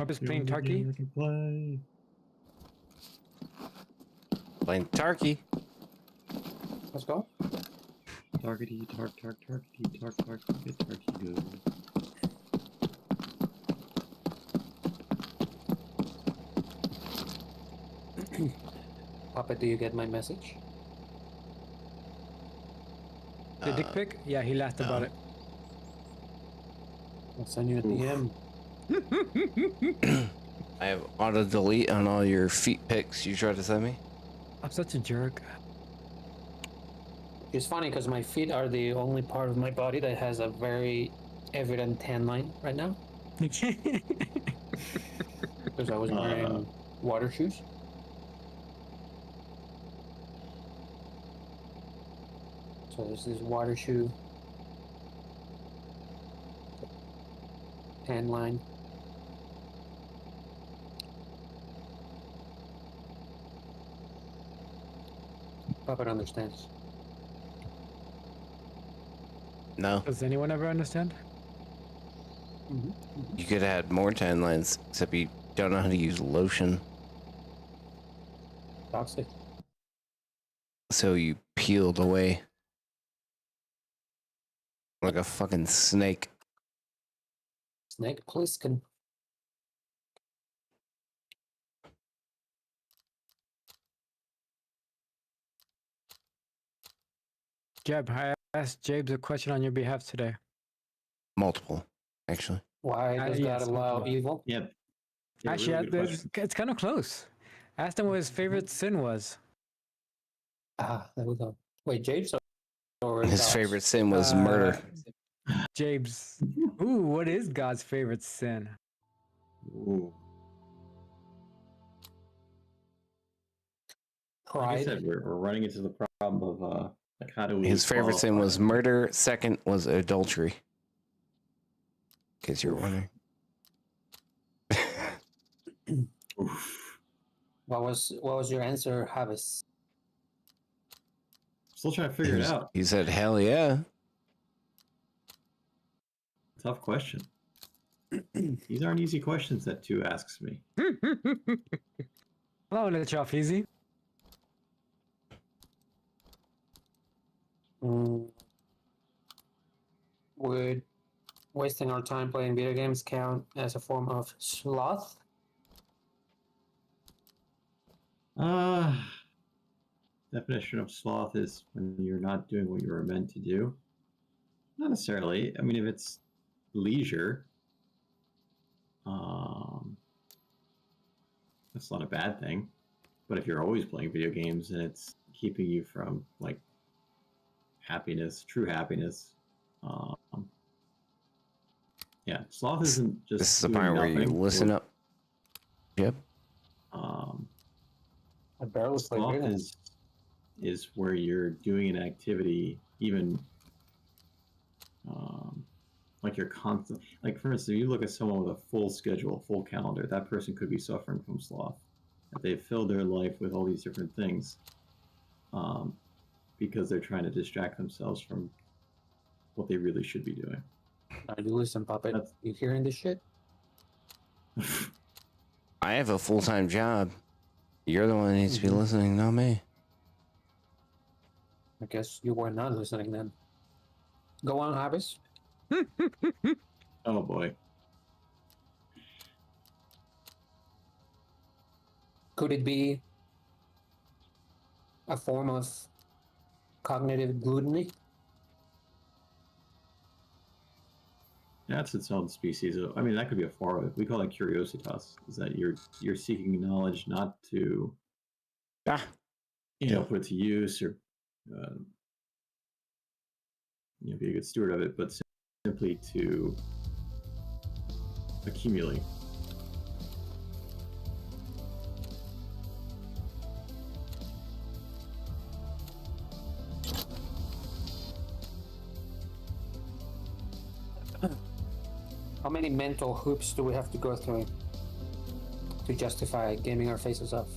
Habis playing turkey. I can play. Playing turkey. Let's go. Targety, targety, targety, good. Papa, do you get my message? The dick pic? Yeah, he laughed about it. I'll send you a DM. I have auto delete on all your feet pics you tried to send me. I'm such a jerk. It's funny because my feet are the only part of my body that has a very evident tan line right now. Because I was wearing water shoes. So this is water shoe. Tan line. Papa understands. No, Does anyone ever understand? you could have had more tan lines, except you don't know how to use lotion, Toxic. so you peeled away like a fucking snake. Snake Plissken. Jeb, I asked Jabes a question on your behalf today. Multiple, actually. Why does yes, God allow okay. evil? Yep. Yeah, Actually, really good question. it's kind of close. Asked him what his favorite sin was. Ah, there we go. Wait, James or His God's? favorite sin was murder. Jabes. Ooh, what is God's favorite sin? Ooh. Like I Pride. said, we're running into the problem of like how do we? His favorite sin qualify? was murder. Second was adultery. In case you're wondering. Oof. What was your answer, Havis? Still trying to figure it out. He said, "Hell yeah." Tough question. These aren't easy questions that two asks me. Oh, let you off easy. Would wasting our time playing video games count as a form of sloth? Definition of sloth is when you're not doing what you were meant to do. Not necessarily. I mean, if it's leisure, that's not a bad thing. But if you're always playing video games and it's keeping you from like happiness, true happiness, yeah, sloth isn't just. This is the doing part where you nothing. listen up. Yep. I barely play Sloth video games. is where you're doing an activity, even like you're constant. Like for instance, if you look at someone with a full schedule, full calendar, that person could be suffering from sloth. That they've filled their life with all these different things because they're trying to distract themselves from what they really should be doing. Now you listen, Puppet. That's- You hearing this shit? I have a full-time job. You're the one that needs to be listening, not me. I guess you were not listening then. Go on, Havis. Oh boy. Could it be a form of cognitive gluttony? That's its own species. I mean, that could be a form of it. We call it curiositas. Is that you're seeking knowledge not to Ah, put it to use or uh, be a good steward of it, but simply to accumulate. How many mental hoops do we have to go through to justify gaming our faces off?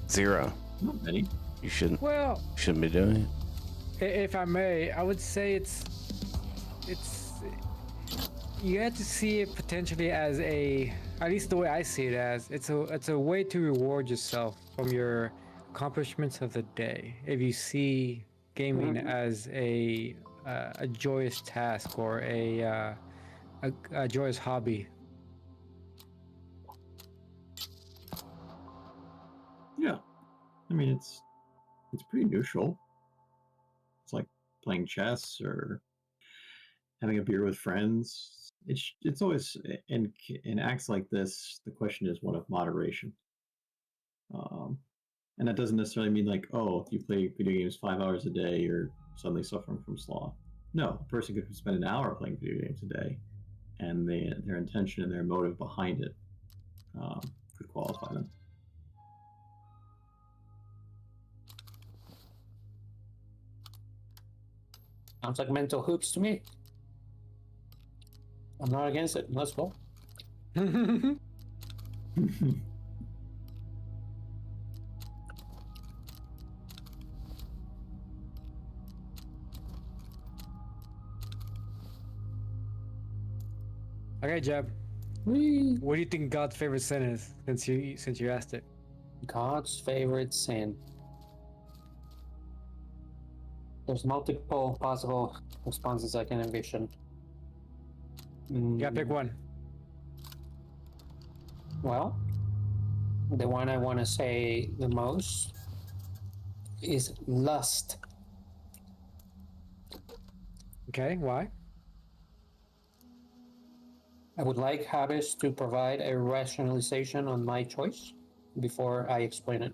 0. Not many. You shouldn't Well, be doing it. if I may, I would say it's you have to see it potentially as at least the way I see it as it's a way to reward yourself from your accomplishments of the day. If you see gaming as a joyous task or a joyous hobby. Yeah, I mean it's pretty neutral. It's like playing chess or having a beer with friends. It's always in acts like this. The question is one of moderation, and that doesn't necessarily mean like, oh, if you play video games 5 hours a day, you're suddenly suffering from sloth. No, a person could spend an hour playing video games a day, and their intention and their motive behind it could qualify them. Sounds like mental hoops to me. I'm not against it. Let's go. Okay, Jeb. Whee! What do you think God's favorite sin is? Since you asked it. God's favorite sin. There's multiple possible responses I can envision. You gotta pick one. Well, the one I want to say the most is lust. Okay, why? I would like Habis to provide a rationalization on my choice before I explain it.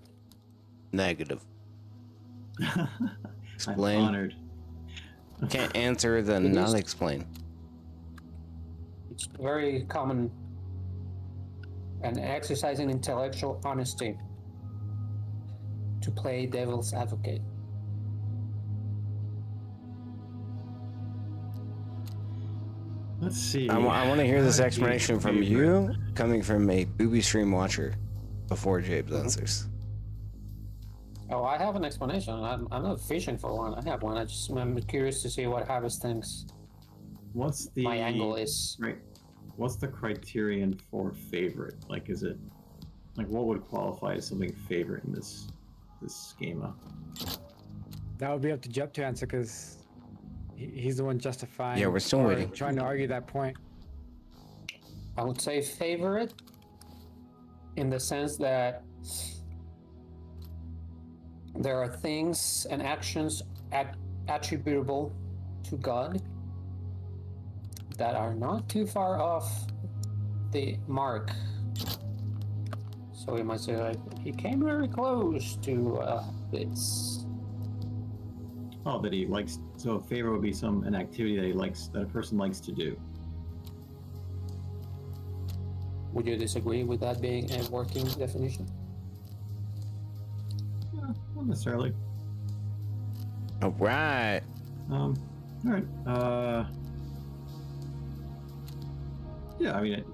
Negative. I'm Explain. honored. Can't answer, then It not is- explain. It's very common and exercising intellectual honesty to play devil's advocate. Let's see. I want to hear this God's explanation from favorite. you, coming from a booby stream watcher, before Jabe's answers. Oh, I have an explanation. I'm not fishing for one. I have one. I'm curious to see what Habis thinks What's the my angle is. Right. What's the criterion for favorite? Like, is it like what would qualify as something favorite in this schema? That would be up to Jeb to answer because he's the one justifying. Yeah, we're still or waiting. Trying to argue that point. I would say favorite in the sense that there are things and actions attributable to God that are not too far off the mark. So we might say like he came very close to this. Oh, that he likes. So favorite would be an activity that he likes, that a person likes to do. Would you disagree with that being a working definition? Not necessarily. All right. All right. Yeah, I mean,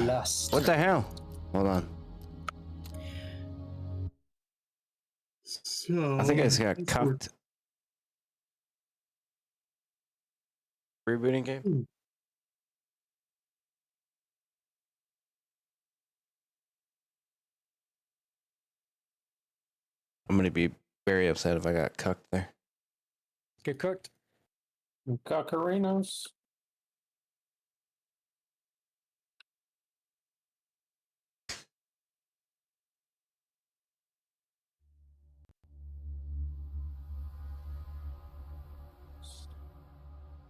Lust. What the hell? Hold on. so I think I just got let's work- cucked. Rebooting game? I'm gonna be very upset if I got cucked there. Get cooked. Cockerinos.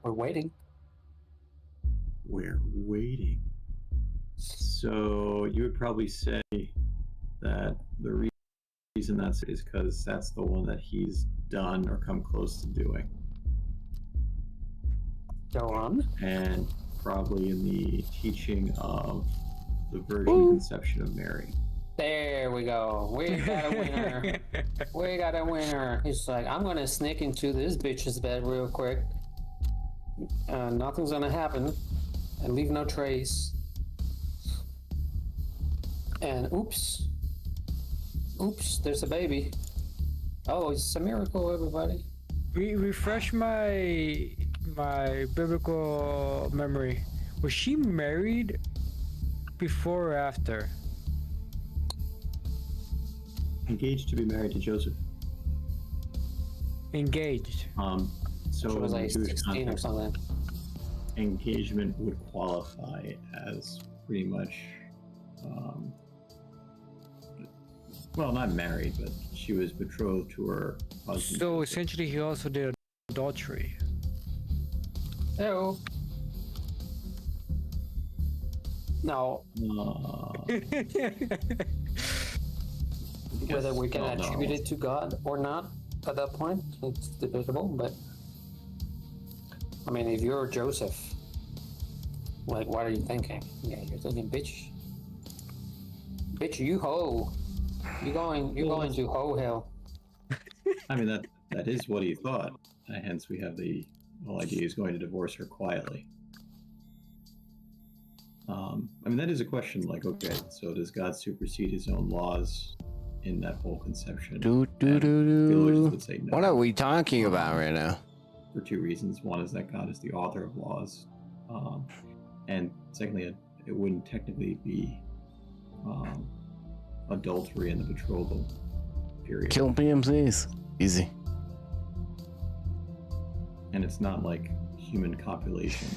We're waiting. We're waiting. So you would probably say that the reason that's is because that's the one that he's done or come close to doing, Go on. and probably in the teaching of the virgin conception of Mary. There we go. We got a winner. We got a winner. He's like, I'm gonna sneak into this bitch's bed real quick. Nothing's gonna happen, and leave no trace. And oops, there's a baby. Oh, it's a miracle, everybody. Refresh my biblical memory. Was she married before or after? Engaged to be married to Joseph. Engaged. So She was in the like Jewish 16 or context, something. engagement would qualify as pretty much, well, not married, but she was betrothed to her husband. So essentially, he also did adultery. Hello. No, whether we can attribute it to God or not at that point, it's debatable, but I mean, if you're Joseph, like, what are you thinking? Yeah, you're thinking, bitch, you hoe. You're going to hoe hell. I mean, that is what he thought. Hence, we have the whole idea he's going to divorce her quietly. I mean, that is a question. Like, okay, so does God supersede his own laws in that whole conception? Theologians would say no. What are we talking about right now? For two reasons. One is that God is the author of laws, and secondly, it wouldn't technically be adultery in the betrothal period. Kill PMCs. Easy. And it's not like human copulation,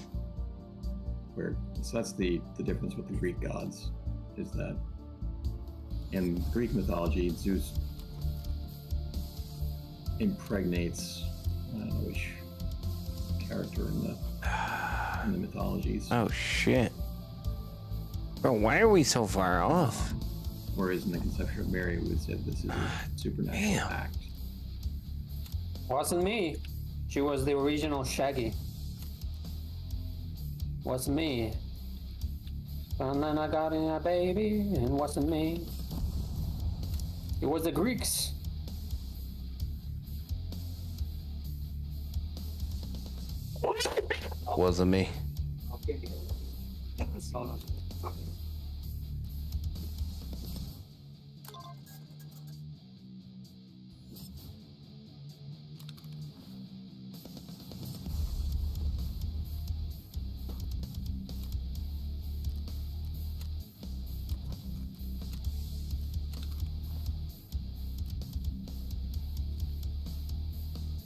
where so that's the difference with the Greek gods, is that in Greek mythology, Zeus impregnates, I don't know which character in the mythologies. Oh shit. Bro, why are we so far off? Whereas in the conception of Mary, we would say this is a supernatural Damn. act. Wasn't me. She was the original Shaggy. Wasn't me. And then I got in a baby, and wasn't me. It was the Greeks. Wasn't me.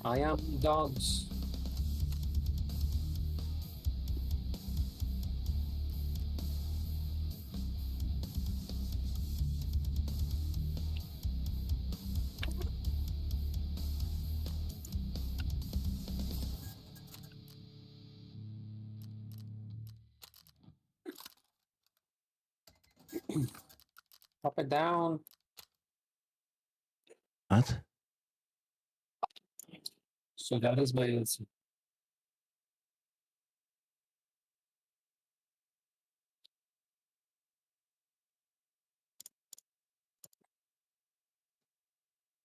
I am dogs. Up and down. What? So that is my answer.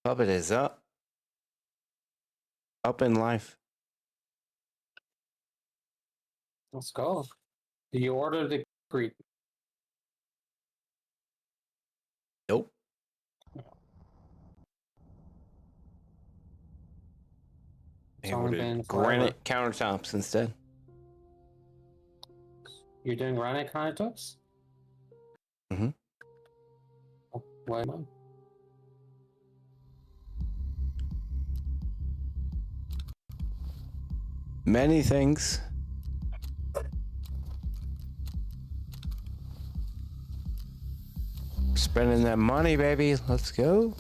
Puppet is up. Up in life. Let's go. Do you order the Greek? Nope. It's only been forever. Granite countertops instead. You're doing granite countertops? Mhm. Oh, why not? Many things. Spending that money, baby. Let's go.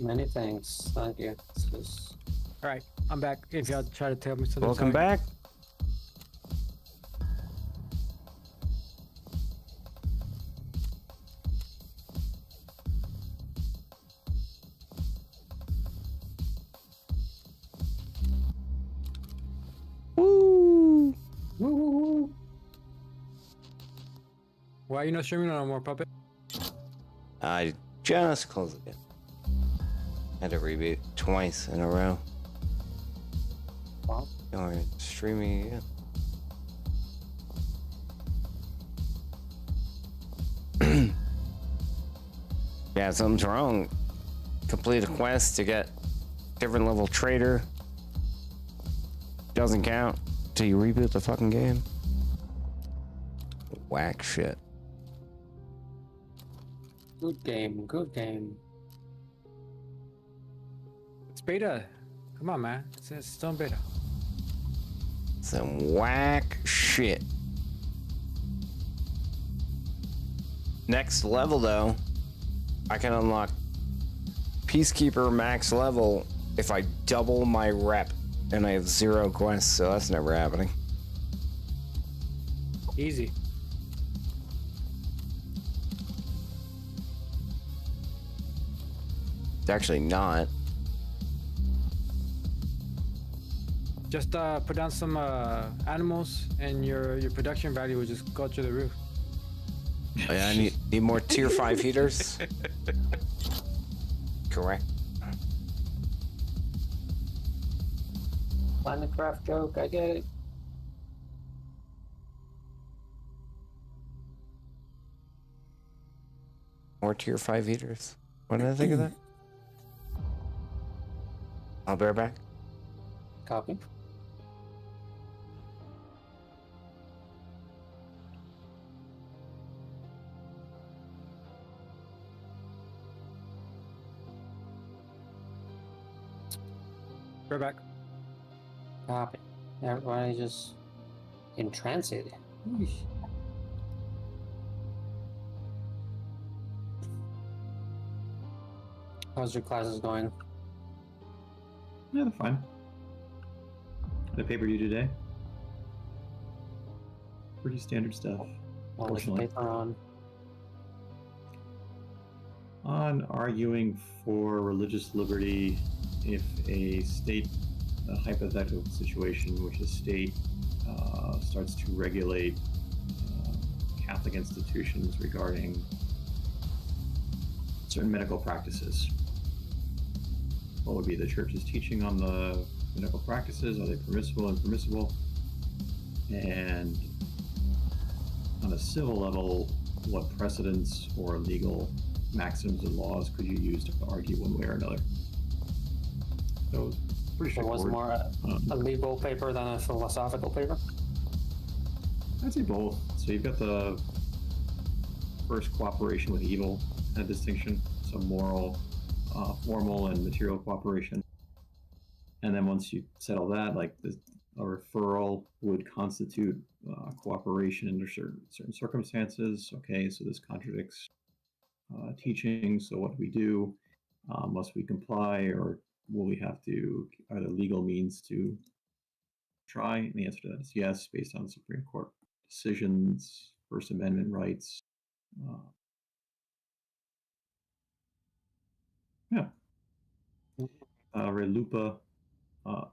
Many things. Thank you. This is- All right. I'm back. If y'all try to tell me something. Welcome sorry. back. Woo! Woo! Why are you not streaming no more, puppet? I just closed it. Had to reboot twice in a row. Wow. Or streaming again. Yeah, something's wrong. Complete a quest to get different level trader. Doesn't count till you reboot the fucking game. Whack shit. Good game. Good game. It's beta. Come on, man. It's still in beta. Some whack shit. Next level though, I can unlock Peacekeeper max level if I double my rep and I have 0 quests, so that's never happening. Easy. It's actually not. Just put down some animals, and your production value will just go through the roof. Oh, yeah, I need more tier 5 heaters. Correct. Minecraft joke. I get it. More tier 5 heaters. What did I think of that? I'll bear back. Copy. Right back. Copy. Everybody just in transit. Eesh. How's your classes going? Yeah, they're fine. Had a paper due today. Pretty standard stuff. What was the Fortunately. paper on? On arguing for religious liberty if a state, a hypothetical situation which a state starts to regulate Catholic institutions regarding certain medical practices. What would be the church's teaching on the medical practices? Are they permissible, impermissible? And on a civil level, what precedents or legal maxims and laws could you use to argue one way or another? So it was pretty So it was straightforward. more a legal paper than a philosophical paper? I'd say both. So you've got the first cooperation with evil kind of distinction, so moral, formal, and material cooperation. And then once you settle that, like a referral would constitute cooperation under certain circumstances. Okay, so this contradicts teaching. So what do we do? Must we comply, or will we have to? Are there legal means to try? And the answer to that is yes, based on Supreme Court decisions, First Amendment rights. Yeah. RELUIPA,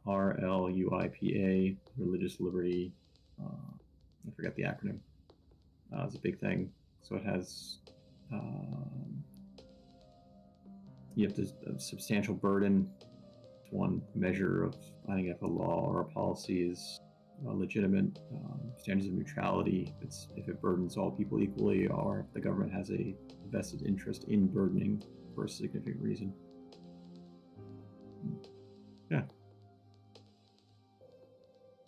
RLUIPA, religious liberty. I forgot the acronym. It's a big thing. So it has. You have a substantial burden. One measure of finding if a law or a policy is legitimate. Standards of neutrality. If it burdens all people equally, or if the government has a vested interest in burdening for a significant reason. Yeah.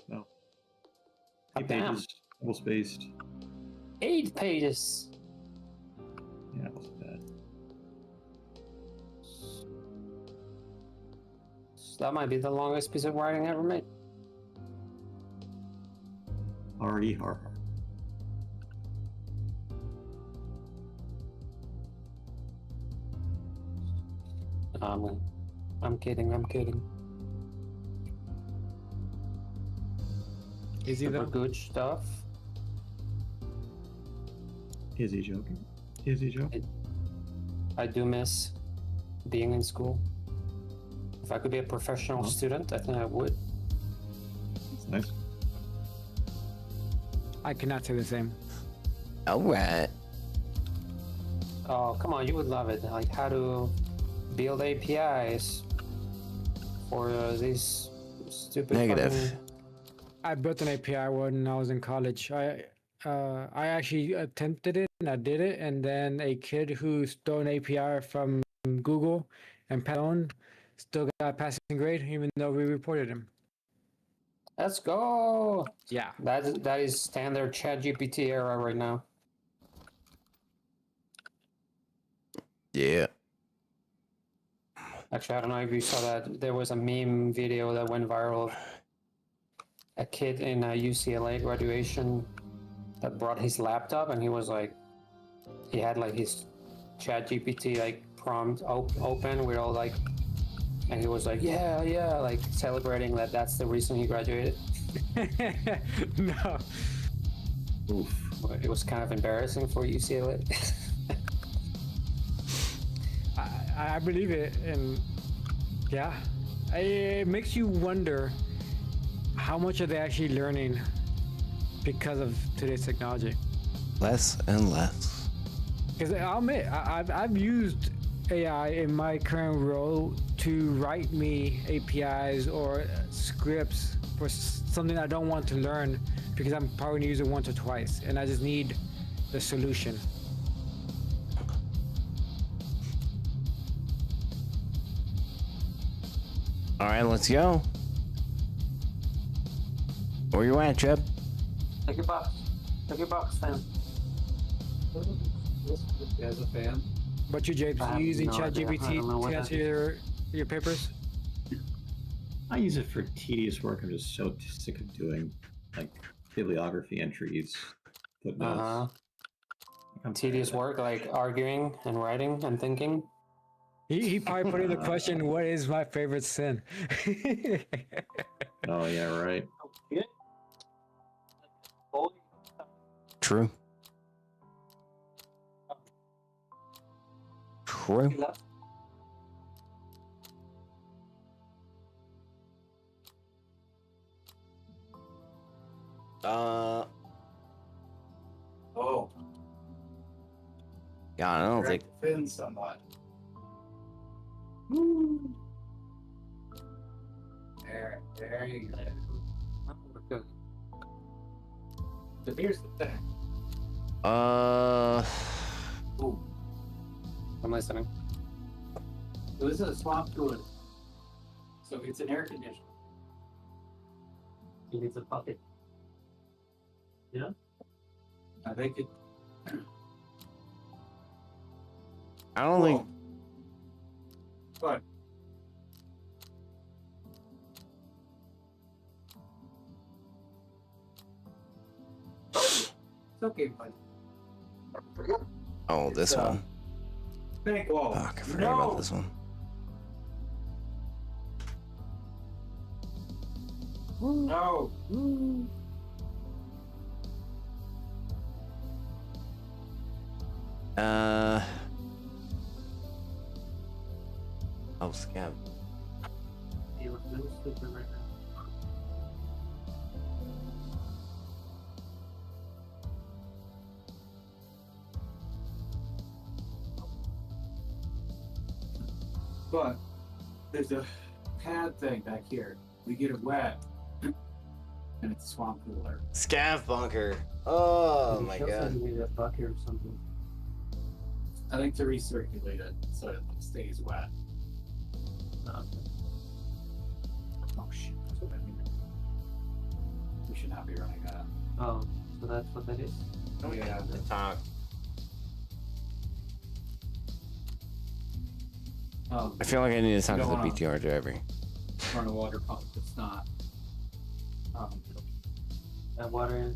So, 8 Damn. pages, double spaced. 8 pages. Yeah, it wasn't bad. So that might be the longest piece of writing ever made. Hardy har. I'm kidding. I'm kidding. Is he super though? good stuff. Is he joking? Is he joking? I do miss being in school. If I could be a professional Well. student, I think I would. It's nice. I cannot say the same. All right. Oh, come on, you would love it. Like how to build APIs for these stupid Negative. fucking- I built an API when I was in college. I actually attempted it and I did it, and then a kid who stole an API from Google and passed on still got a passing grade, even though we reported him. Let's go. Yeah. That is standard ChatGPT era right now. Yeah. Actually, I don't know if you saw that. There was a meme video that went viral of a kid in a UCLA graduation that brought his laptop, and he was like, he had like his ChatGPT like prompt open with all like, and he was like, yeah, like celebrating that that's the reason he graduated. No. Oof. It was kind of embarrassing for UCLA. I believe it, and yeah, it makes you wonder how much are they actually learning because of today's technology. Less and less. Because I'll admit, I've used AI in my current role to write me APIs or scripts for something I don't want to learn because I'm probably gonna use it once or twice, and I just need the solution. All right, let's go. Where you at, Chip? Take your box. Take your box, fam. As a fan, But you, Japes, I have you using no idea. I don't know ChatGPT what to that answer your papers? I use it for tedious work. I'm just so sick of doing like bibliography entries, footnotes. Uh-huh. I'm Tedious tired of work like arguing and writing and thinking. He probably put in the question, "What is my favorite sin?" that. Oh yeah, right. True. True. oh, Yeah, I don't think. correct Finn somewhat. There you go. But here's the thing. Ooh, I'm listening. so this is a swamp cooler. So it's an air conditioner. It needs a bucket. Yeah. I think it. I don't think. What? It's okay, buddy. Oh, this It's, one. Thank whoa. Fuck, I forgot about this one. No. Oh, scam. He was no sleeper right now. But there's a pad thing back here. We get it wet, and it's a swamp cooler. Scav bunker. Oh my god. Maybe a bucket or something. I think to recirculate it so it stays wet. Oh shit! That's what I mean. We should not be running that. Oh, so that's what that is. Yeah. The talk. I feel like I need to talk to don't the wanna- BTR driver. Run a water pump. It's not. That water in.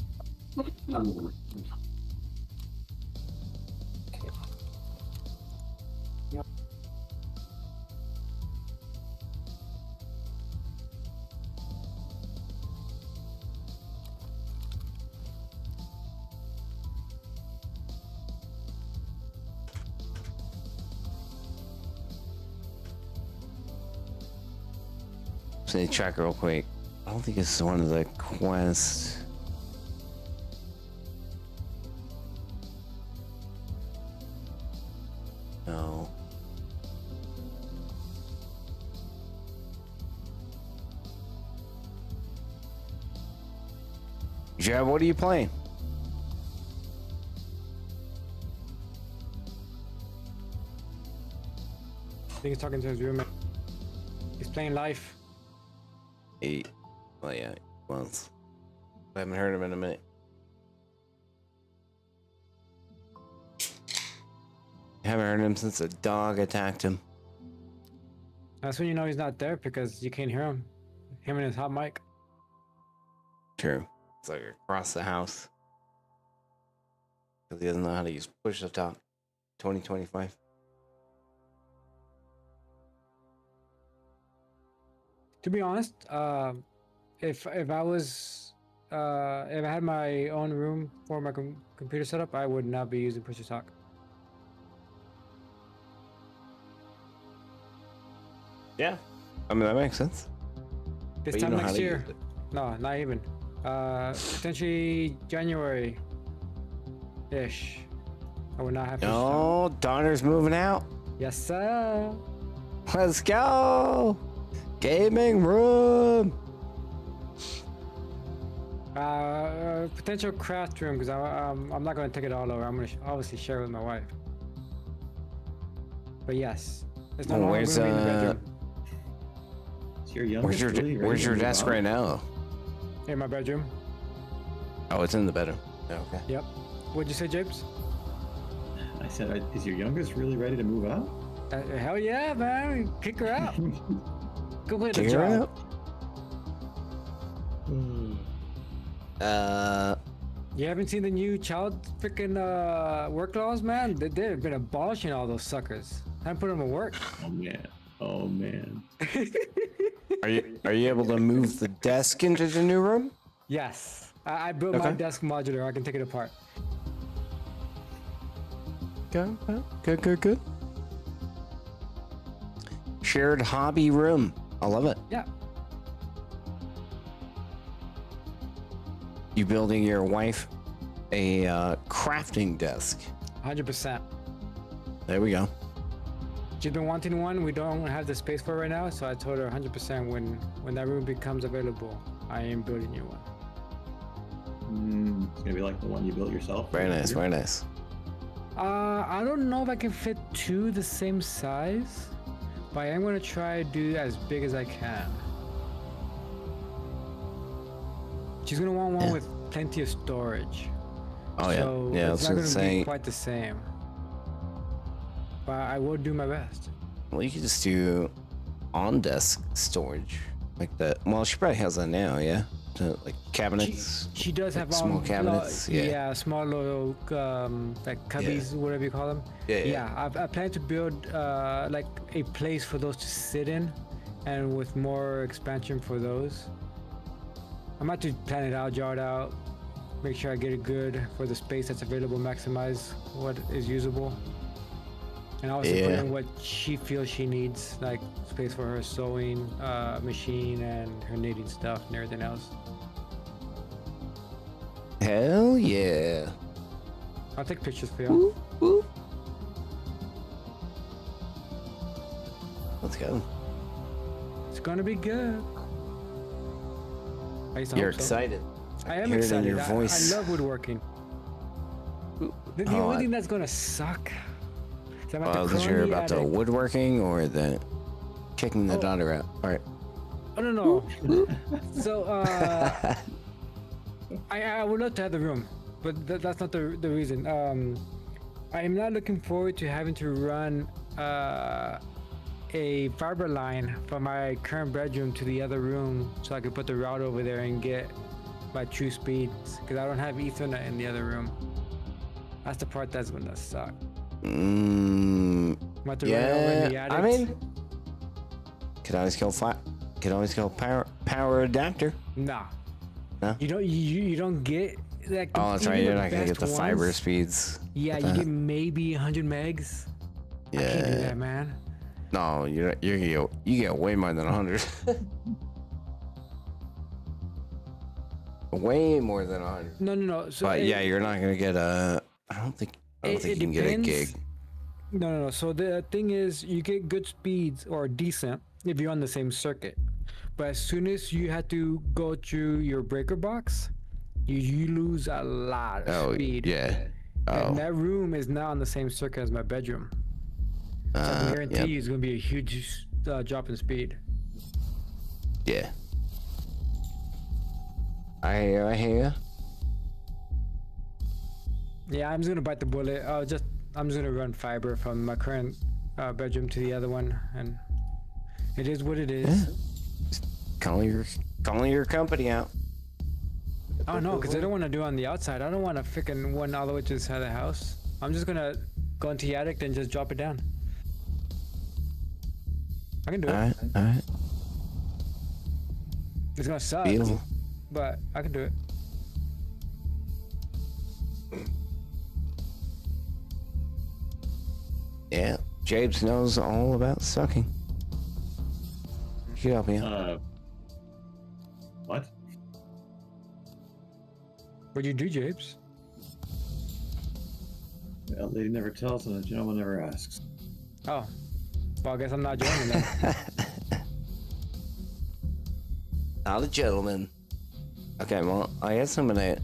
So let me check real quick. I don't think it's one of the quests. No. Jeb, what are you playing? I think he's talking to his roommate. He's playing life. 8. Well, yeah, months. I haven't heard him in a minute. Haven't heard him since a dog attacked him. That's when you know he's not there because you can't hear him. Him and his hot mic. True. It's like across the house. Because he doesn't know how to use push to talk. 2025. To be honest, if I was if I had my own room for my computer setup, I would not be using push to talk. Yeah. I mean, that makes sense. This But you time know how next to year. use it. No, not even. Potentially January ish. I would not have push to talk. No, Donner's moving out. Yes, sir. Let's go. Gaming room. Potential craft room because I'm not going to take it all over. I'm going to obviously share it with my wife. But yes, it's no longer Where's going to be in the bedroom. Is your youngest really ready where's to your move desk out? right now? In my bedroom. Oh, it's in the bedroom. Okay. Yep. What'd you say, James? I said, is your youngest really ready to move out? Hell yeah, man! Kick her out. Go play the Check her job. out. You haven't seen the new child freaking work laws, man? They've been abolishing all those suckers. Time to put them to work. Oh man. Oh man. Are you able to move the desk into the new room? Yes. I built my Okay. desk modular. I can take it apart. Good. Shared hobby room. I love it. Yeah. You building your wife a crafting desk. 100%. There we go. She's been wanting one. We don't have the space for it right now, so I told her 100% when that room becomes available, I am building you one. It's gonna be like the one you built yourself. Very nice. Very nice. I don't know if I can fit two the same size, but I am gonna try to do as big as I can. She's gonna want one Yeah. with plenty of storage. Oh yeah. So Yeah. I it's was not gonna gonna say. be quite the same. But I will do my best. Well, you could just do on desk storage like that. Well, she probably has that now. Yeah. Like cabinets. She does have small all cabinets, yeah. Yeah, small little like cubbies, whatever you call them. Yeah. I plan to build like a place for those to sit in, and with more expansion for those. I'm about to plan it out, draw it out, make sure I get it good for the space that's available, maximize what is usable, and also put Yeah. in what she feels she needs, like space for her sewing machine and her knitting stuff and everything else. Hell yeah. I'll take pictures for you. Let's go. It's gonna be good. At least I You're hope so. excited. I am Hear it in excited. your voice. I love woodworking. The Oh, only I- thing that's gonna suck. is I'm Oh, at I the wasn't sure corner about the attic. woodworking or the kicking the Oh. daughter out. All right. Oh no. So I would love to have the room, but that's not the reason. I am not looking forward to having to run a fiber line from my current bedroom to the other room so I can put the router over there and get my true speeds because I don't have Ethernet in the other room. That's the part that's gonna suck. Mm, I'm about to run it over in the yeah. attic. I mean, could always go power adapter. Nah. No? You don't get that. Oh, that's right. even You're the not gonna get best the fiber ones- speeds. Yeah, with you that. get maybe 100 megs. I can't do Yeah. that, man. No, you get way more than 100. Way more than 100. No. So But yeah, you're not gonna get a. I don't think it you can get a depends. gig. No. So the thing is, you get good speeds or decent if you're on the same circuit. But as soon as you have to go through your breaker box, you lose a lot of Oh speed. yeah. And Oh. that room is not on the same circuit as my bedroom. So I can guarantee Yep. you it's going to be a huge drop in speed. Yeah. I hear ya. Yeah, I'm just going to bite the bullet. I'm just going to run fiber from my current bedroom to the other one. And it is what it is. Yeah. Calling your company out. Oh no, because I don't want to do it on the outside. I don't want to freaking one all the way to the side of the house. I'm just gonna go into the attic and just drop it down. I can do it. All right. It's gonna suck, Beautiful. but I can do it. Yeah. Jabes knows all about sucking. Get up here. What? What'd you do, Japes? Well, they never tell us, and the gentleman never asks. Oh, well, I guess I'm not joining then. Not a gentleman. Okay, well, I guess I'm gonna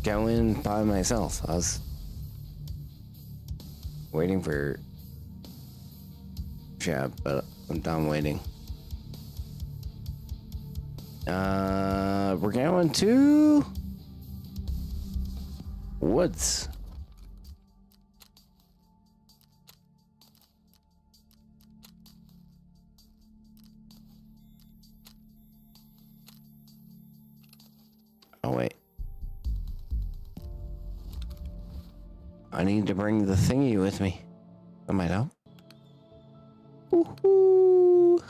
go in by myself. I was waiting for Jab, but I'm done waiting. We're going to woods. Oh wait. I need to bring the thingy with me. That might help. Woohoo!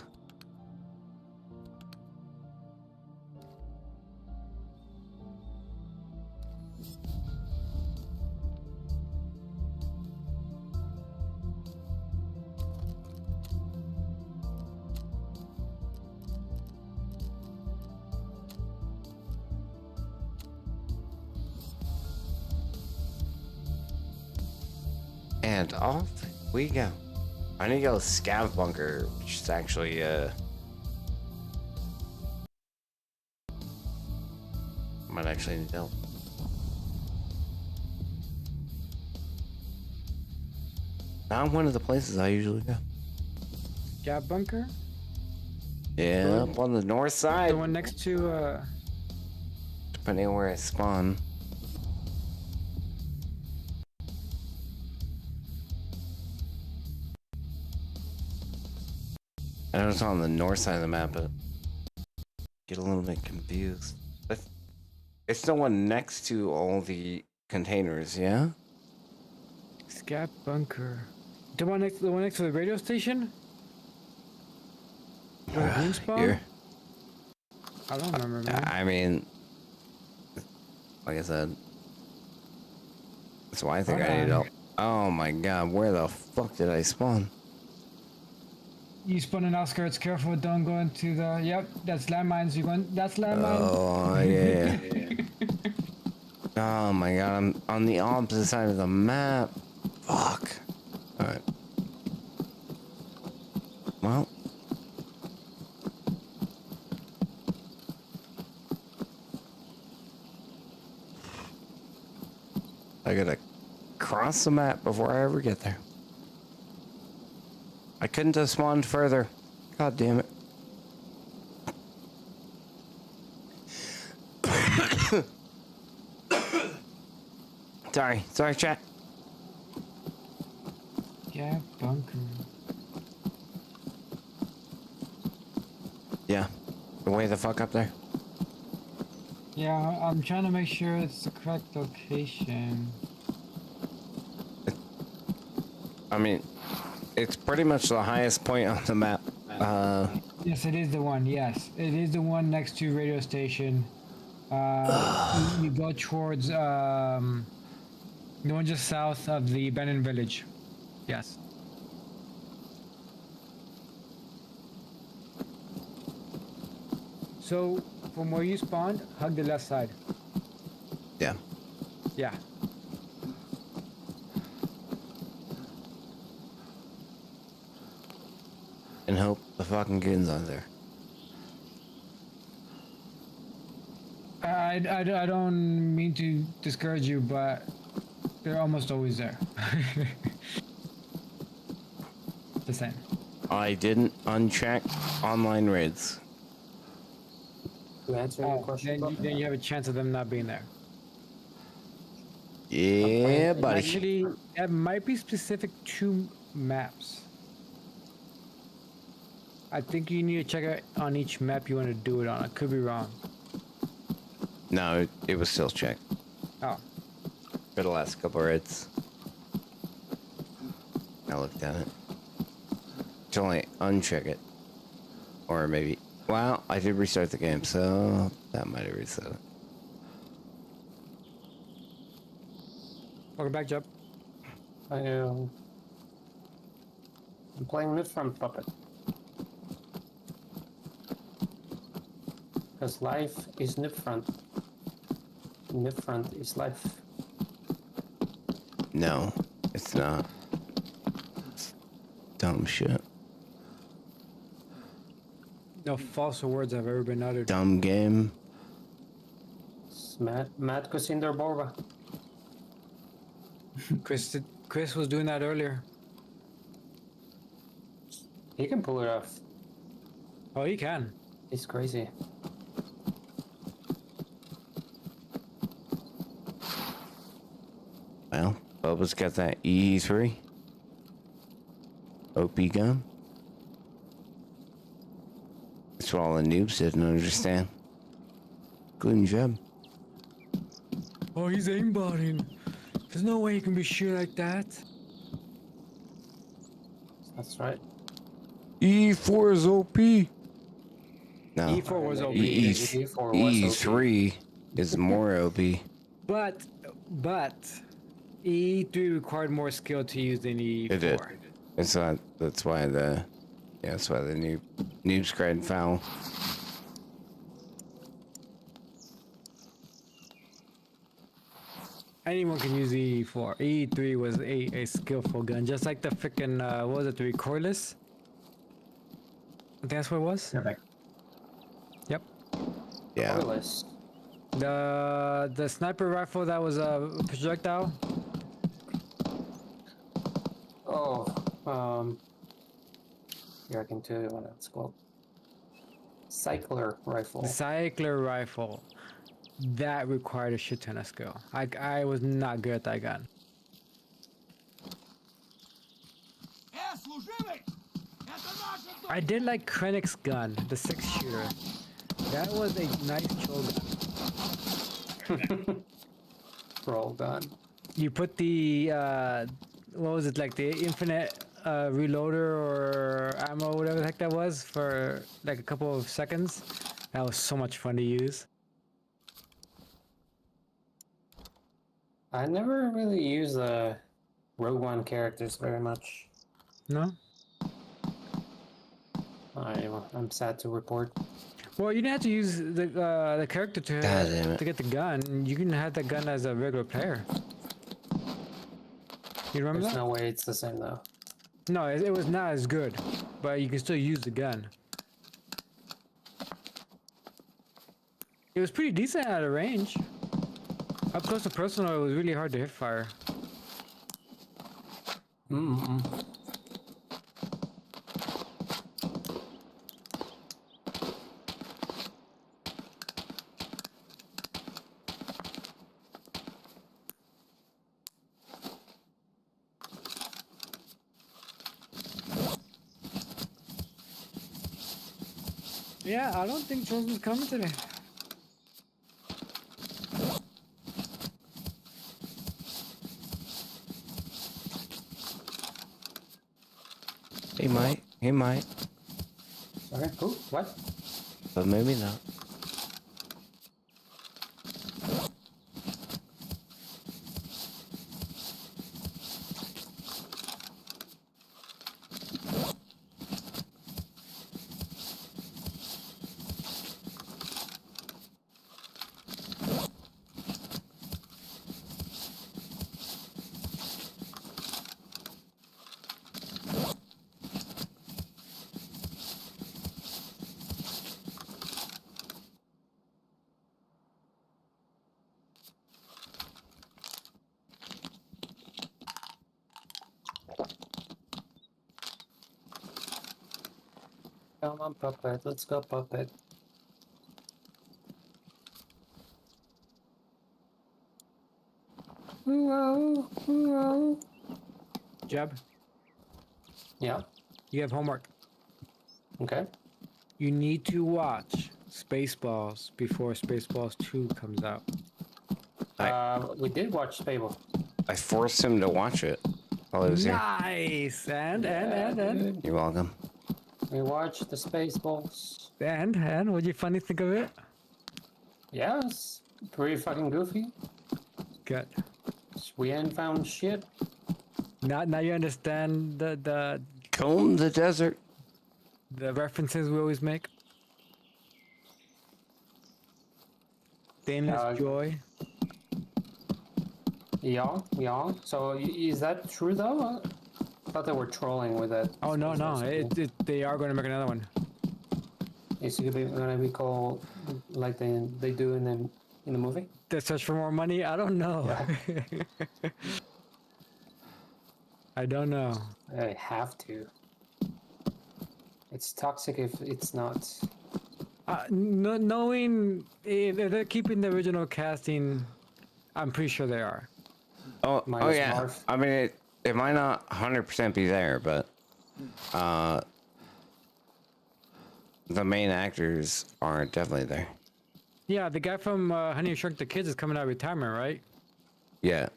And off we go. I need to go scav bunker, which is actually might actually need help. Not one of the places I usually go. Gap bunker? Yeah, up on the north side. The one next to, Depending on where I spawn. I know it's on the north side of the map, but get a little bit confused. But it's the one next to all the containers, yeah? Scap bunker. The one next to the radio station? Where the green spawn? Here. I don't remember, man. I mean, like I said, that's why I think I need help. Oh my god, where the fuck did I spawn? You spawn in outskirts. Careful, don't go into the. Yep, that's landmines. You going? That's landmine. Oh yeah. Oh my god, I'm on the opposite side of the map. Fuck. Alright. Well. I gotta cross the map before I ever get there. I couldn't have spawned further. God damn it. Sorry, chat. Yeah, bunker. Yeah, way the fuck up there. Yeah, I'm trying to make sure it's the correct location. I mean, it's pretty much the highest point on the map. Yes, it is the one. Yes, it is the one next to radio station. You go towards the one just south of the abandoned village. Yes. So from where you spawned, hug the left side. Yeah. Yeah. And hope the fucking goon's on there. I don't mean to discourage you, but they're almost always there. The same. I didn't uncheck online raids. To answer your Oh, question, then you have a chance of them not being there. Yeah, buddy. Actually, that might be specific to maps. I think you need to check out on each map you want to do it on. I could be wrong. No, it was still checked Oh, for the last couple of raids. I looked at it. To only uncheck it. Or maybe. Well, I did restart the game, so that might have reset it. welcome back, Jump. I'm playing mid-front puppet. Because life is mid-front. Mid-front is life. No, it's not. It's dumb shit. No falser words have ever been uttered. Dumb game. It's Mad Cosinder Borba. Chris was doing that earlier. He can pull it off. Oh, he can. He's crazy. Well, Bubba's got that E3 OP gun. That's what all the noobs didn't understand. Good job. Oh, he's aimbotting. There's no way he can be shooting like that. That's right. E4 is OP. No. E4 was OP. E4 was E3 is more OP. But E3 required more skill to use than E4. It did. It's not. That's why the. Yeah, that's why the noobs cried foul. Anyone can use E4. E3 was a skillful gun, just like the freaking what was it, the recoilless? I think that's what it was. Yep. Yeah. Wireless. The sniper rifle that was a projectile. Oh, here I can tell you what it's called. Cycler rifle. The cycler rifle. That required a shit ton of skill. I was not good at that gun. Служивый! Это наша I did like Krennic's gun, the 6-shooter. That was a nice troll gun. Roll gun. You put the what was it, like the infinite reloader or ammo, whatever the heck that was, for like a couple of seconds. That was so much fun to use. I never really use the Rogue One characters very much. No? I'm sad to report. Well, you didn't have to use the character God damn it. to get the gun. You can have that gun as a regular player. You remember There's that? no way it's the same though. No, it was not as good, but you can still use the gun. It was pretty decent at a range. Up close to personal, it was really hard to hit fire. Yeah, I don't think Chosen's coming today. He might. He might. Sorry, who? What? But maybe not. Come on, puppet. Let's go, puppet. Ooh, ooh. Jeb, Yeah. you have homework. Okay. You need to watch Spaceballs before Spaceballs 2 comes out. We did watch Fable. I forced him to watch it while I was here. Nice! And You're welcome. We watched the Spaceballs. what'd you funny think of it? Yes. Pretty fucking goofy. Good. We ain't found shit. Now you understand Comb the desert. the references we always make. Stainless joy. Yeah, yeah. So is that true though? I thought they were trolling with that. Oh no, they are going to make another one. Is it gonna be called like they do in the movie? They search for more money. I don't know. I don't know. I have to. It's toxic if it's not. Knowing if they're keeping the original casting, I'm pretty sure they are. Oh Minus yeah. Marv. I mean, it might not 100% be there, but the main actors are definitely there. Yeah, the guy from Honey I Shrunk the Kids is coming out of retirement, right? Yeah.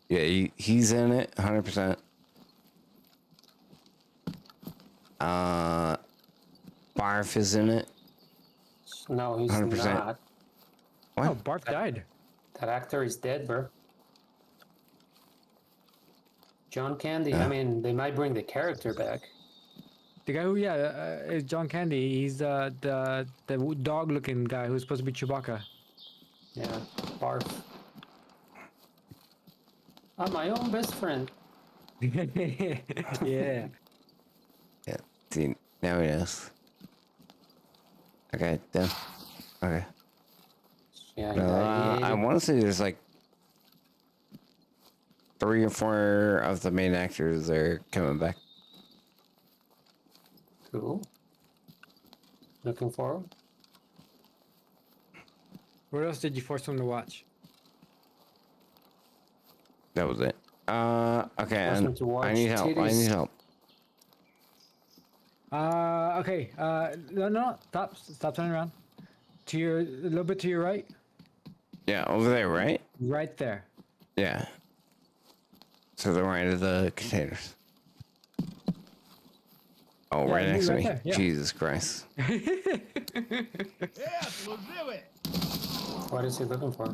Yeah, he's in it 100%. Barf is in it. No, he's 100%. not. What? Oh, Barf died. That actor is dead, bro. John Candy. I mean, they might bring the character back. The guy who, is John Candy. He's the dog-looking guy who's supposed to be Chewbacca. Yeah, Barf. I'm my own best friend. Yeah. Yeah. See, now he knows. Okay, done. Okay. Yeah, I want to say there's like 3 or 4 of the main actors are coming back. cool. Looking forward. What else did you force him to watch? That was it. Okay, Forced and him to watch I need help. I titties. need help. Okay. No. Stop turning around. A little bit to your right. Yeah, over there, right? Right there. Yeah. To the right of the containers. Oh, Yeah, right you next to right me. there, yeah. Jesus Christ. What is he looking for?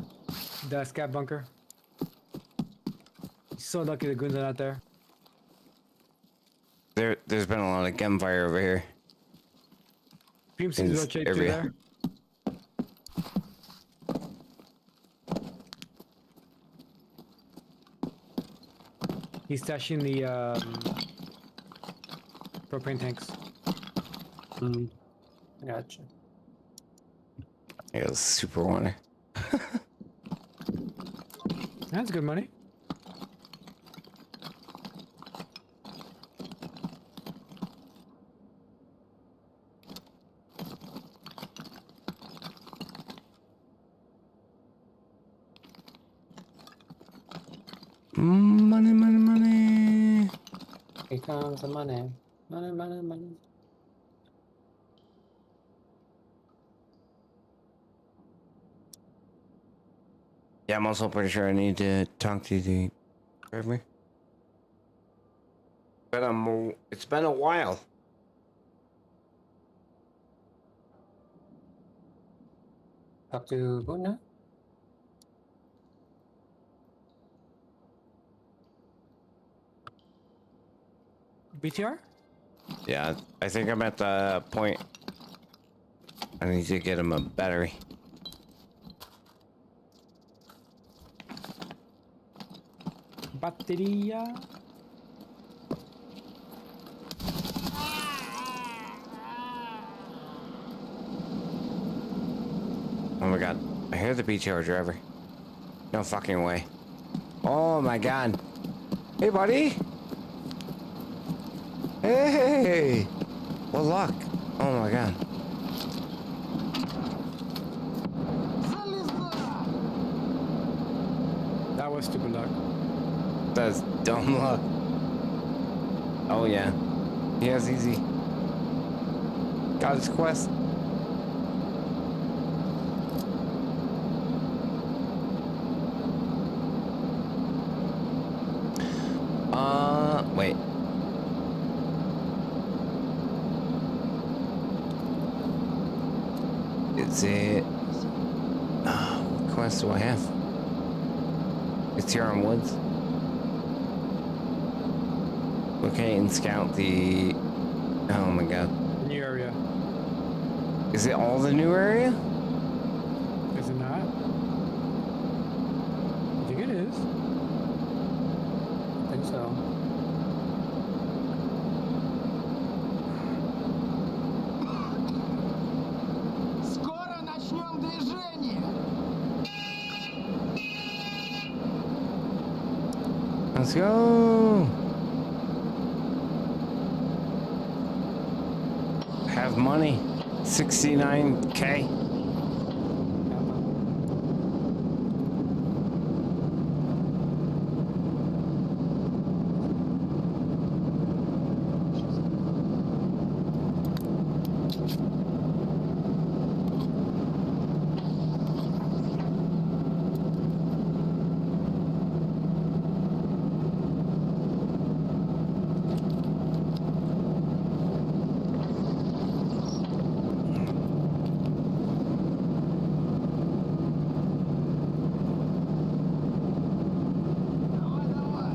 The scat bunker. So lucky the goons are not there. There's been a lot of gunfire over here. Beam seems It's rotate through area. there. He's stashing the propane tanks. Gotcha. I got a super water. That's good money. Money, money, money. Here comes the money. Money, money, money. Yeah, I'm also pretty sure I need to talk to the driver. It's been a while. Talk to who now? BTR? Yeah, I think I'm at the point. I need to get him a battery. Bateria. Oh my god. I hear the BTR driver. No fucking way. Oh my god. Hey, buddy. Hey. Well, luck. Oh my god. That was stupid luck. That's dumb luck. Oh yeah. He has easy. Got his quest. Wait. Is it? What quest do I have? It's here on Woods. Locate and scout the. Oh my god. The new area. Is it all the new area? Is it not? I think it is. I think so. Скоро начнем движение. Let's go. Have money. 69K. Давай, давай.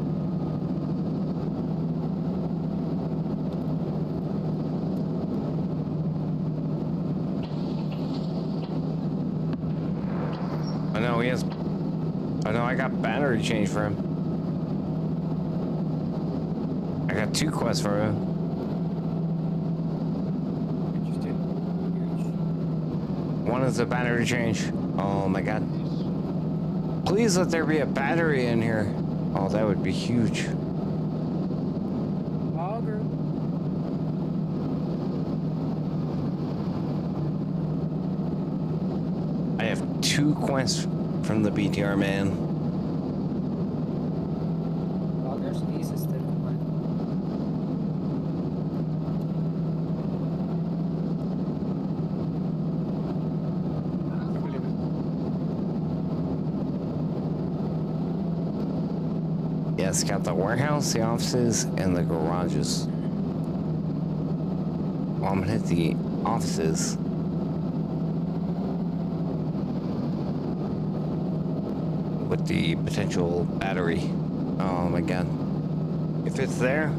I know he has. I know I got battery change for him. I got 2 quests for him. Interesting. One is a battery change. Oh my god. Please let there be a battery in here. Oh, that would be huge. All good. I have 2 quests from the BTR man. Oh, there's Lisa still in mine. I believe it. Yeah, scout the warehouse, the offices, and the garages. Well, I'm gonna hit the offices. With the potential battery. Oh my god. If it's there,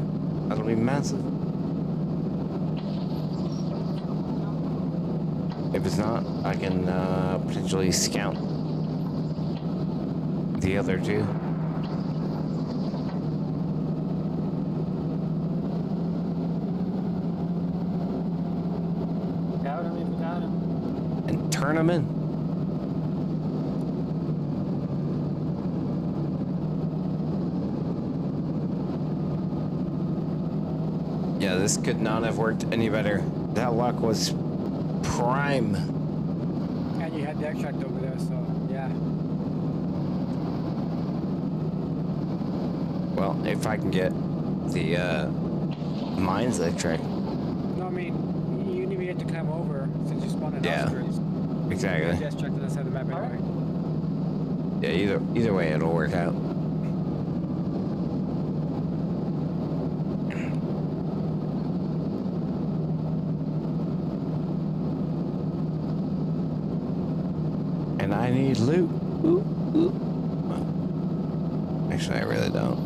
that'll be massive. If it's not, I can potentially scout the other 2. Got him if you got him. And turn them in. Yeah, this could not have worked any better. That luck was prime. And you had the extract over there, so yeah. Well, if I can get the mines extract. No, I mean, you didn't even get to climb over since you spawned in Yeah. outskirts. You Exactly. had the extract on the side of the map anyway. Yeah, either way it'll work out. And I need loot. Ooh, ooh. Actually, I really don't.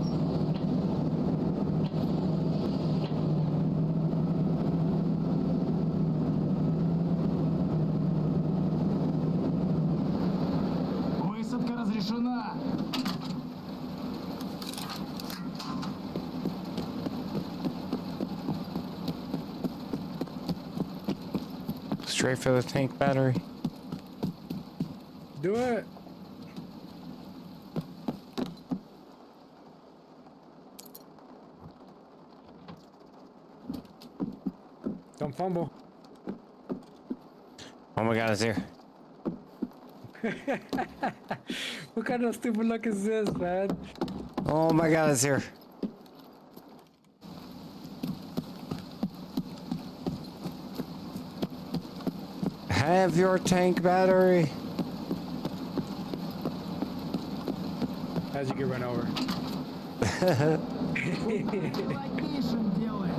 Высадка разрешена. Straight for the tank battery. Do it. Don't fumble. my god, it's here. What kind of stupid luck is this, man? Oh my god, it's here. Have your tank battery. How'd you get run over? Латишин делает.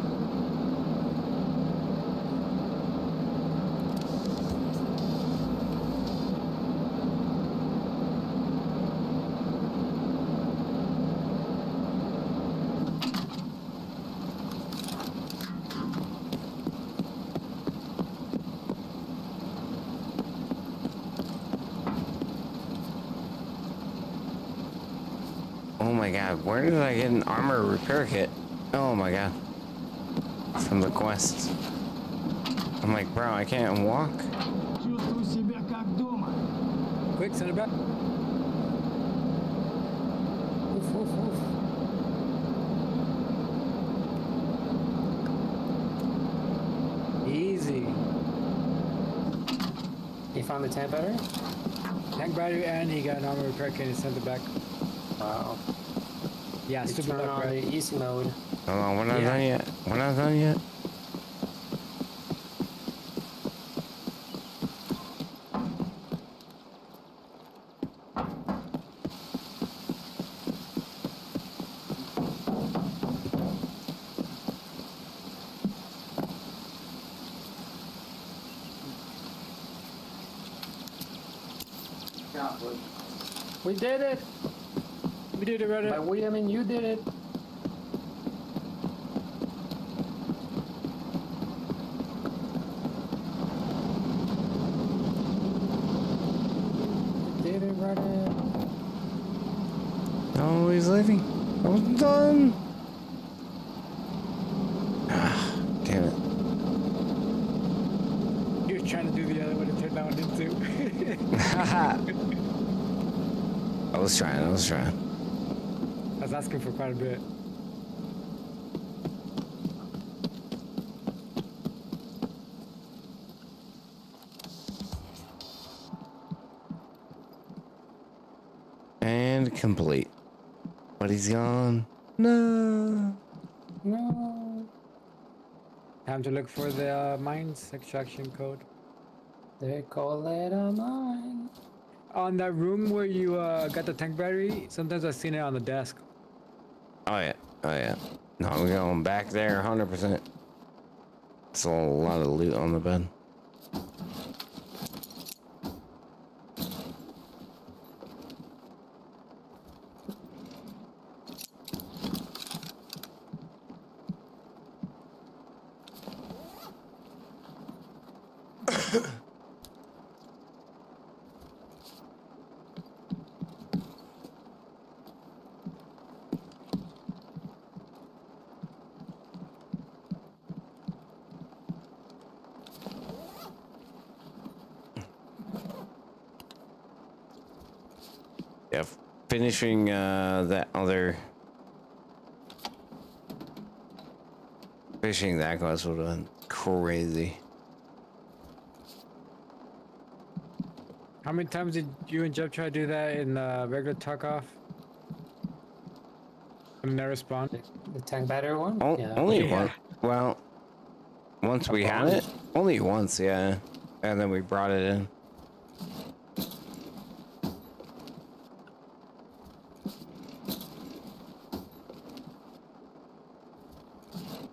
Oh my god, where did I get an armor repair kit? Oh my god. From the quest. I'm like, bro, I can't walk. Чувствую себя как дома. Quick, send it back. Woof, woof, woof. Easy. You found the tank battery? Tank battery and he got an armor repair kit and sent it back. Wow. Yeah, You stupid turn luck, on right? the easy mode. Hold on, we're not Yeah. done yet. We're not done yet. Yeah, but We did it! We did it, Reddit. By we, I mean you did it. You did it, Reddit. Oh, he's leaving. I'm done. Ah, damn it. He was trying to do the other one and turn that one into. I was trying. I was asking for quite a bit. And complete. But he's gone. No. No. Time to look for the mines extraction code. They call it a mine. On that room where you got the tank battery, sometimes I've seen it on the desk. Oh yeah. Oh yeah. No, we're going back there 100%. It's a lot of loot on the bed. Yeah, finishing that other fishing that quest would have been crazy. How many times did you and Jeff try to do that in regular Tarkov? And never spawned? The tank battery one? Only Yeah. one. Well, once we had it, only once, yeah, and then we brought it in.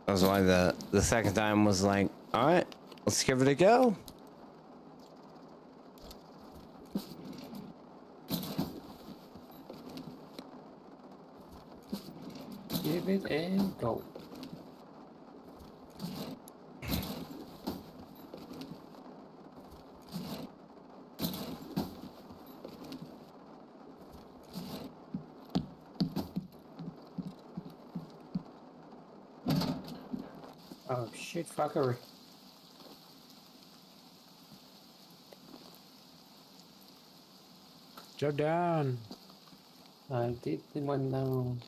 That's why the second time was like, all right, let's give it a go. Give it a go. Oh shit, fuckery. Jump down. I did the one down.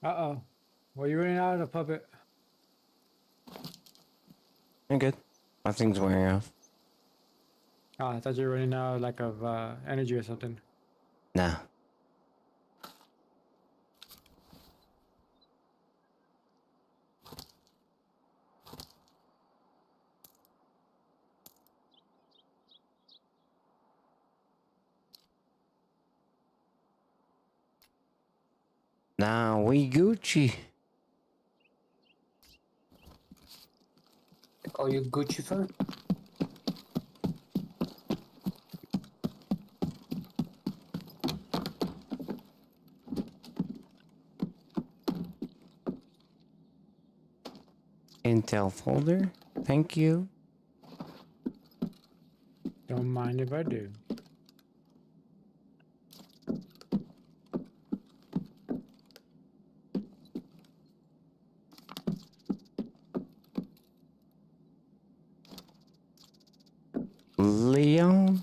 Uh-oh. Well, you running out of the puppet. I'm good. My thing's wearing off. Oh, I thought you were running out like of energy or something. Nah. Now we Gucci. They call you Gucci fur? Intel folder. Thank you. Don't mind if I do. Leon.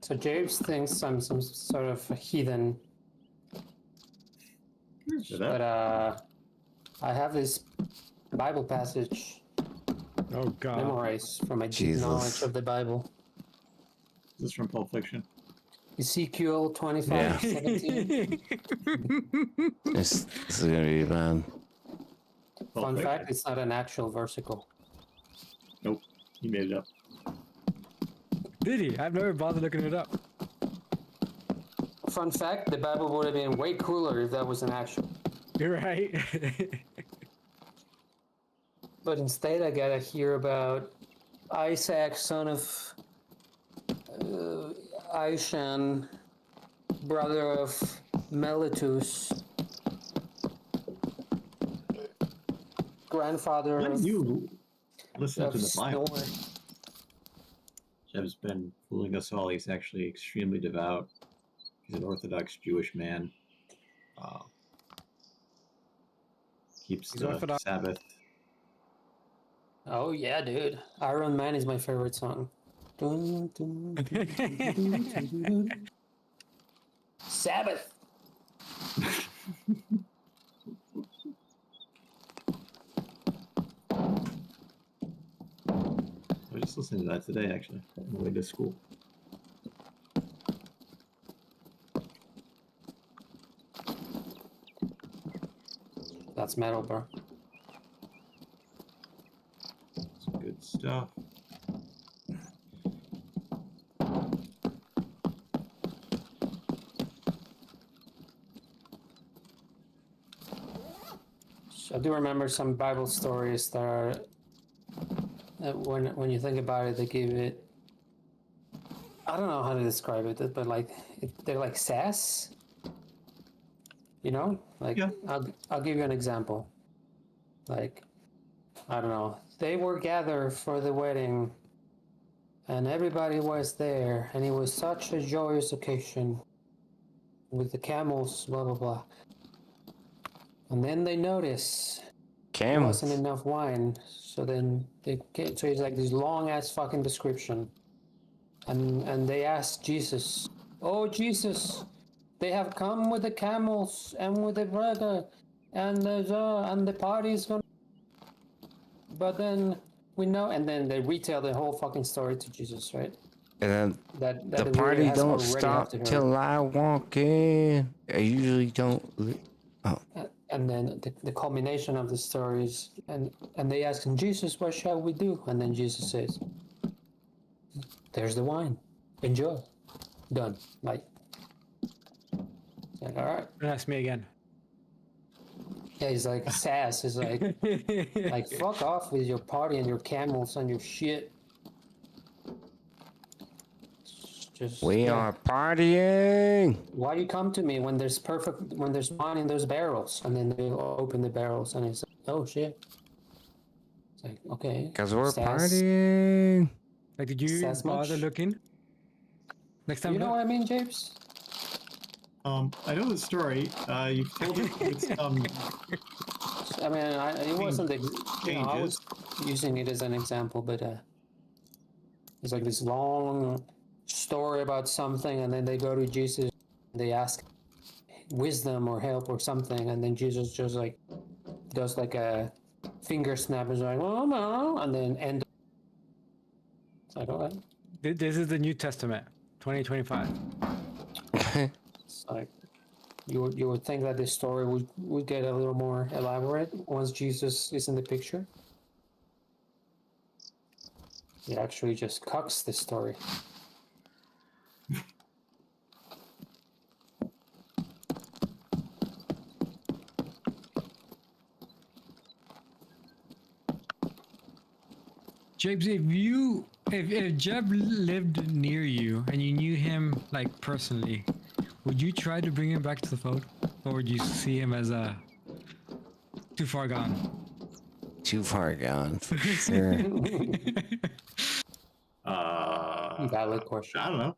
So James thinks I'm some sort of a heathen, but I have this Bible passage Oh God. memorized from my deep Jesus. knowledge of the Bible. This is from Pulp Fiction. Ezekiel 25, Yeah. 17. This is gonna be fun. Pulp Fun Fiction. fact, it's not an actual versicle. Nope, he made it up. Did he? I've never bothered looking it up. Fun fact, the Bible would have been way cooler if that was an actual. You're right. But instead, I gotta hear about Isaac, son of Aishan, brother of Melitus, grandfather When of, you listen of to the Bible, Snore. Jeb's been fooling us all. He's actually extremely devout. He's an Orthodox Jewish man. Keeps He's the Orthodox. Sabbath. Oh yeah, dude. Iron Man is my favorite song. Dun, dun, dun, dun, dun, dun, dun. Sabbath. I was just listening to that today, actually, on the way to school. That's metal, bro. Some good stuff. I do remember some Bible stories that are, when you think about it, they give it. I don't know how to describe it, but like they're like sass. You know, like Yeah. I'll give you an example. Like, I don't know. They were gathered for the wedding, and everybody was there, and it was such a joyous occasion with the camels, blah blah blah. And then they notice there Camels. wasn't enough wine, so then they get, so it's like this long ass fucking description, and they asked Jesus, "Oh Jesus, they have come with the camels and with the brother, and the party's gonna." But then we know, and then they retell the whole fucking story to Jesus, right? And then That the reader party has don't already stop have to hear. till I walk in. I usually don't. And then the culmination of the stories, and they ask him, Jesus, what shall we do? And then Jesus says, "There's the wine. Enjoy." Done. Like all right. Ask me again. Yeah, he's like sass. He's like fuck off with your party and your camels and your shit. Just We yeah. are partying. Why you come to me when there's wine in those barrels? And then they open the barrels and it's like, oh shit. It's like, okay. Because we're sass. partying. Like, did you Says bother much? looking? Next time, You know look. what I mean, James? I know the story. You've told it with some I mean, it wasn't. You know, I was changes. using it as an example, but it's like this long story about something, and then they go to Jesus, and they ask wisdom or help or something, and then Jesus just like does like a finger snap, and is like, oh no, and then end. It's like, all right. This is the New Testament, 2025. It's like you would think that this story would get a little more elaborate once Jesus is in the picture. He actually just cucks the story. James, if Jeb lived near you and you knew him like personally, would you try to bring him back to the fold, or would you see him as too far gone? Too far gone, for sure. Valid question. I don't know.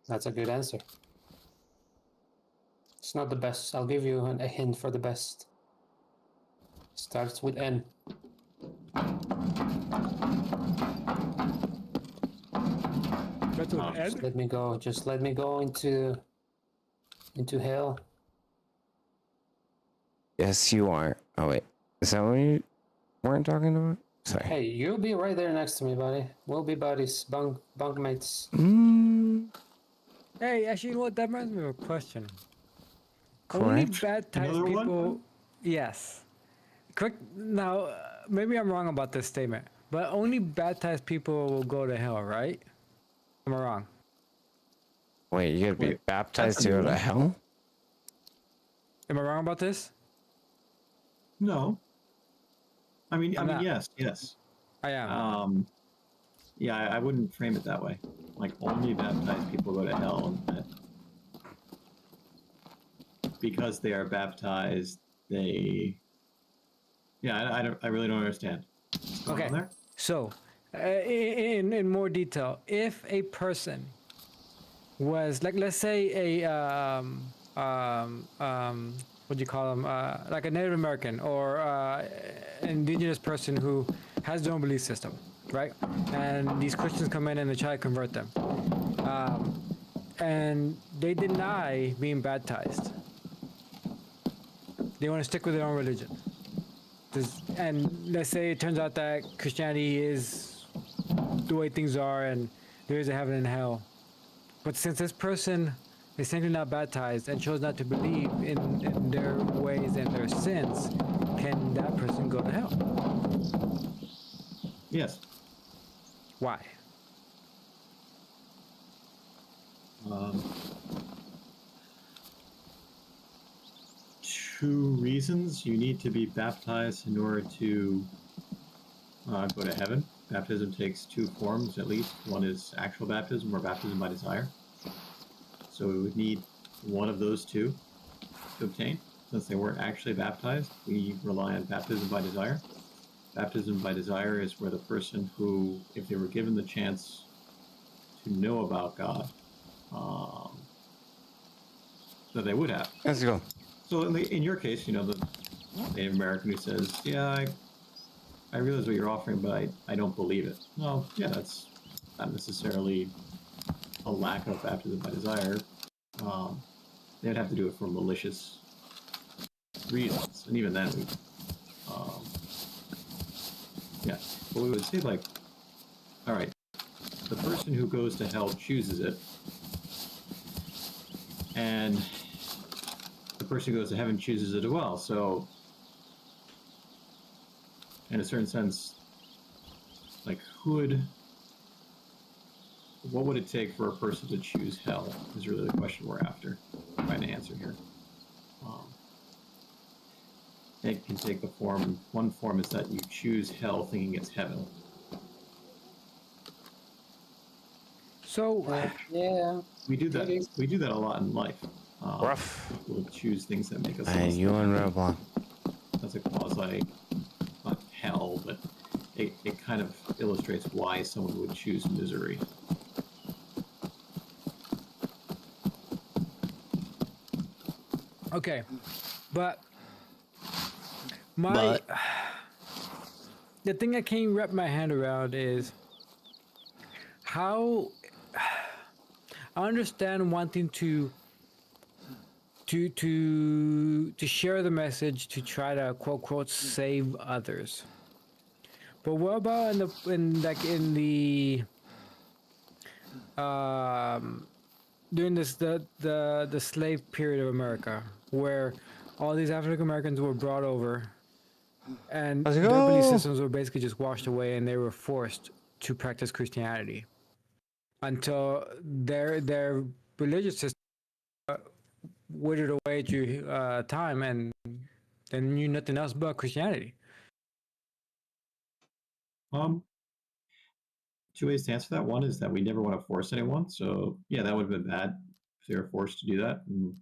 That's a good answer. It's not the best. I'll give you a hint for the best. Starts with N. That's what Just let me go. Just let me go into hell. Yes, you are. Oh, wait. Is that what you weren't talking about? Sorry. Hey, you'll be right there next to me, buddy. We'll be buddies, bunkmates. Hey, actually, you know what? That reminds me of a question. Only Correct. baptized Another one? people. Yes. Quick. Now, maybe I'm wrong about this statement, but only baptized people will go to hell, right? Am I wrong? Wait, you gotta be Wait, baptized that's to a go new to one. hell? Am I wrong about this? No. I mean, I'm not. yes. I am. Yeah, I wouldn't frame it that way. Like only baptized people go to hell, and that because they are baptized, they. Yeah, I really don't understand. What's going Okay. on there? So, in more detail, if a person was like, let's say what do you call them? Like a Native American or an indigenous person who has their own belief system, right? And these Christians come in and they try to convert them, and they deny being baptized. They want to stick with their own religion. And let's say it turns out that Christianity is the way things are and there is a heaven and hell. But since this person is simply not baptized and chose not to believe in their ways and their sins, can that person go to hell? Yes. Why? Two reasons. You need to be baptized in order to go to heaven. Baptism takes two forms at least. One is actual baptism or baptism by desire. So we would need one of those two to obtain. Since they weren't actually baptized, we rely on baptism by desire. Baptism by desire is where the person who, if they were given the chance to know about God, that they would have. Let's go. So in your case, the Native American who says, "Yeah, I realize what you're offering, but I don't believe it." Well, yeah, that's not necessarily a lack of baptism by desire. They would have to do it for malicious reasons, and even then, yeah. But we would say, like, all right, the person who goes to hell chooses it, and the person who goes to heaven chooses it as well. So, in a certain sense, like, what would it take for a person to choose hell is really the question we're after, trying to answer here. It can take the form, one form is that you choose hell thinking it's heaven. So, Yeah. We do that a lot in life. Rough. We'll choose things that make us You and Roblon. that's a quasi, not hell, but it kind of illustrates why someone would choose misery. Okay, but the thing I can't wrap my hand around is how I understand wanting to share the message to try to quote quote save others. But what about in the during the slave period of America, where all these African Americans were brought over, and Let's their belief go. systems were basically just washed away, and they were forced to practice Christianity until their religious system withered away through time, and they knew nothing else but Christianity. Two ways to answer that. One is that we never want to force anyone. So yeah, that would have been bad if they were forced to do that. And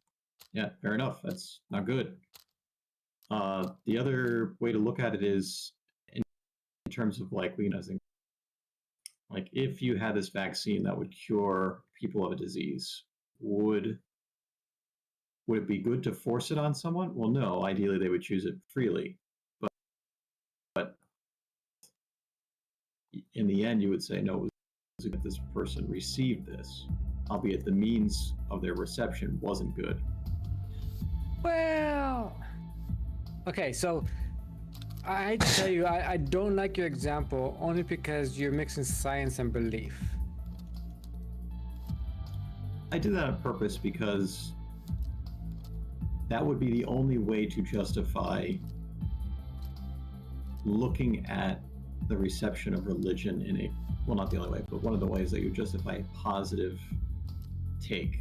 yeah, fair enough. That's not good. The other way to look at it is in terms of like weaponizing. Like if you had this vaccine that would cure people of a disease, would it be good to force it on someone? Well, no. Ideally, they would choose it freely. But in the end, you would say no. That this person received this, albeit the means of their reception wasn't good. Well, okay, so I hate to tell you, I don't like your example only because you're mixing science and belief. I did that on purpose because that would be the only way to justify looking at the reception of religion in a, well, not the only way, but one of the ways that you justify a positive take.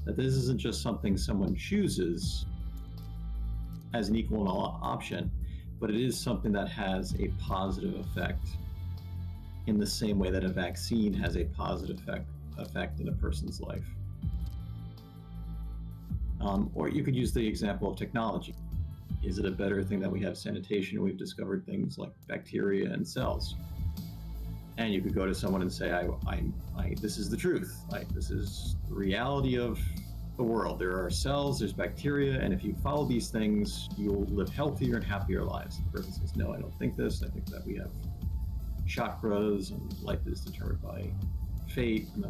That this isn't just something someone chooses as an equal and all option, but it is something that has a positive effect in the same way that a vaccine has a positive effect in a person's life. Or you could use the example of technology. Is it a better thing that we have sanitation and we've discovered things like bacteria and cells? And you could go to someone and say, this is the truth. This is the reality of the world. There are cells, there's bacteria, and if you follow these things, you'll live healthier and happier lives. The person says, no, I don't think this. I think that we have chakras and life is determined by fate. And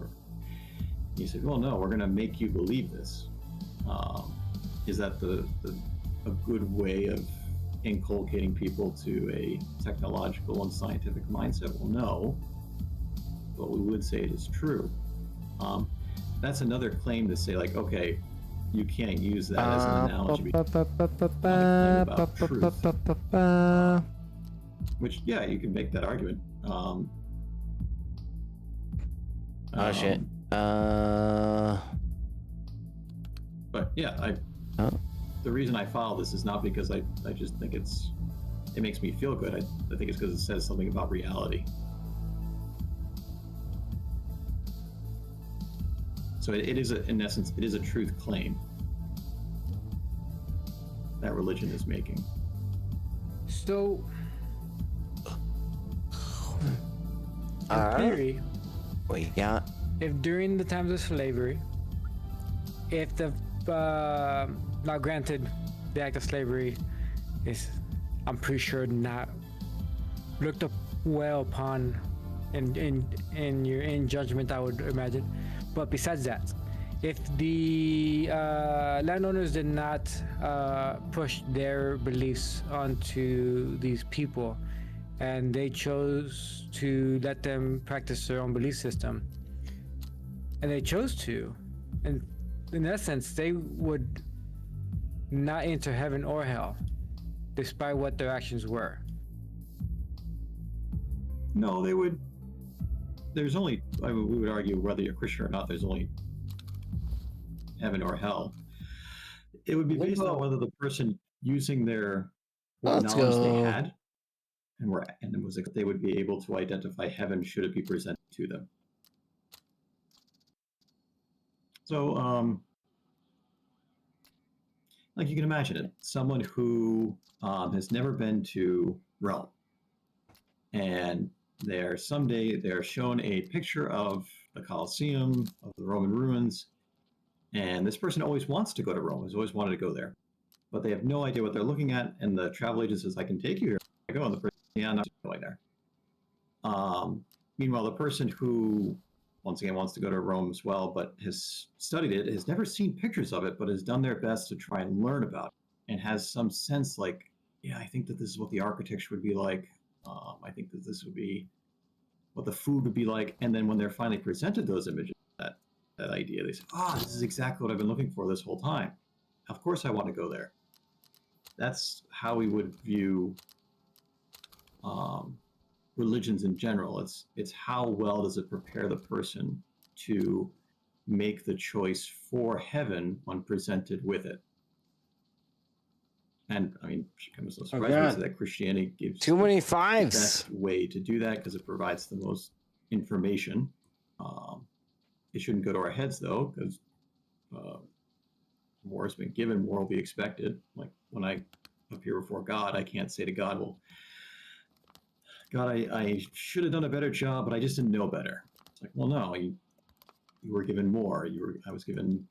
you say, well, no, we're going to make you believe this. Is that a good way of inculcating people to a technological and scientific mindset? Well, no, but we would say it is true. That's another claim to say, like, okay, you can't use that as an analogy about truth. Which, yeah, you can make that argument. Shit. But yeah, the reason I follow this is not because I just think it makes me feel good. I think it's because it says something about reality. So it is, in essence, it is a truth claim that religion is making. So, in theory, What you got? if during the times of slavery, if the now granted, the act of slavery is, I'm pretty sure, not looked up well upon in judgment, I would imagine. But besides that, if the landowners did not push their beliefs onto these people, and they chose to let them practice their own belief system, and they chose to, and in essence, they would not enter heaven or hell, despite what their actions were. No, they would. There's only, I mean, we would argue whether you're Christian or not, there's only heaven or hell. It would be based on whether the person using their knowledge they had and it was like they would be able to identify heaven should it be presented to them. So, like you can imagine it, someone who has never been to Rome, and they're shown a picture of the Colosseum, of the Roman ruins, And this person always wants to go to Rome, has always wanted to go there, but they have no idea what they're looking at. And the travel agent says, I can take you here. I go, and the person, yeah, I'm not going there. Meanwhile, the person who, once again, wants to go to Rome as well, but has studied it, has never seen pictures of it, but has done their best to try and learn about it, and has some sense like, yeah, I think that this is what the architecture would be like. I think that this would be what the food would be like. And then when they're finally presented those images, that idea, they say, this is exactly what I've been looking for this whole time. Of course I want to go there. That's how we would view religions in general. It's how well does it prepare the person to make the choice for heaven when presented with it. And I mean, she comes no surprise God. that Christianity gives Too many the fives. best way to do that because it provides the most information. It shouldn't go to our heads though, because more has been given, more will be expected. Like when I appear before God, I can't say to God, well, God, I should have done a better job, but I just didn't know better. It's like, well, no, you were given more. I was given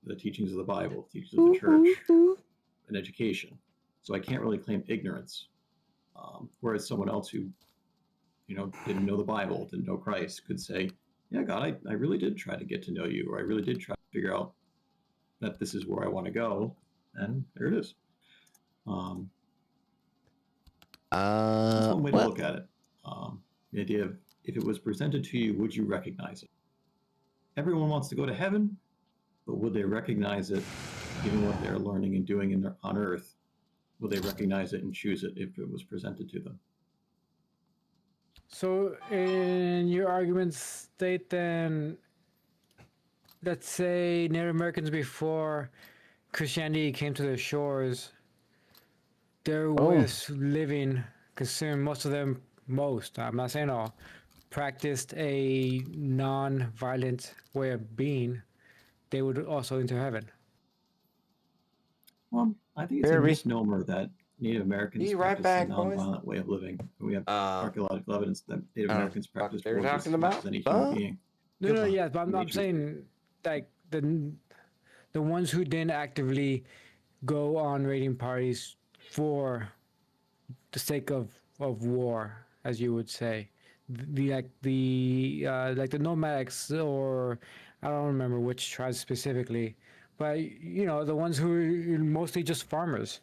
the teachings of the Bible, teachings of the church, an education. So I can't really claim ignorance. Whereas someone else who, didn't know the Bible, didn't know Christ, could say, yeah, God, I really did try to get to know you, or I really did try to figure out that this is where I want to go. And there it is. That's one way to look at it. The idea of if it was presented to you, would you recognize it? Everyone wants to go to heaven, but would they recognize it, given what they're learning and doing on earth? Would they recognize it and choose it if it was presented to them? So, in your argument state, then, let's say Native Americans before Christianity came to their shores, their way of living, consumed most of them, I'm not saying all, practiced a non-violent way of being, they would also enter heaven. Well, I think it's a misnomer that Native Americans Be right practice back, a boys. nonviolent way of living. We have archaeological evidence that Native Americans practice they're war just talking as much about? as any human being. No, yeah, but I'm Nature. saying like the ones who didn't actively go on raiding parties for the sake of war, as you would say, like the nomadics, or I don't remember which tribes specifically, but the ones who are mostly just farmers.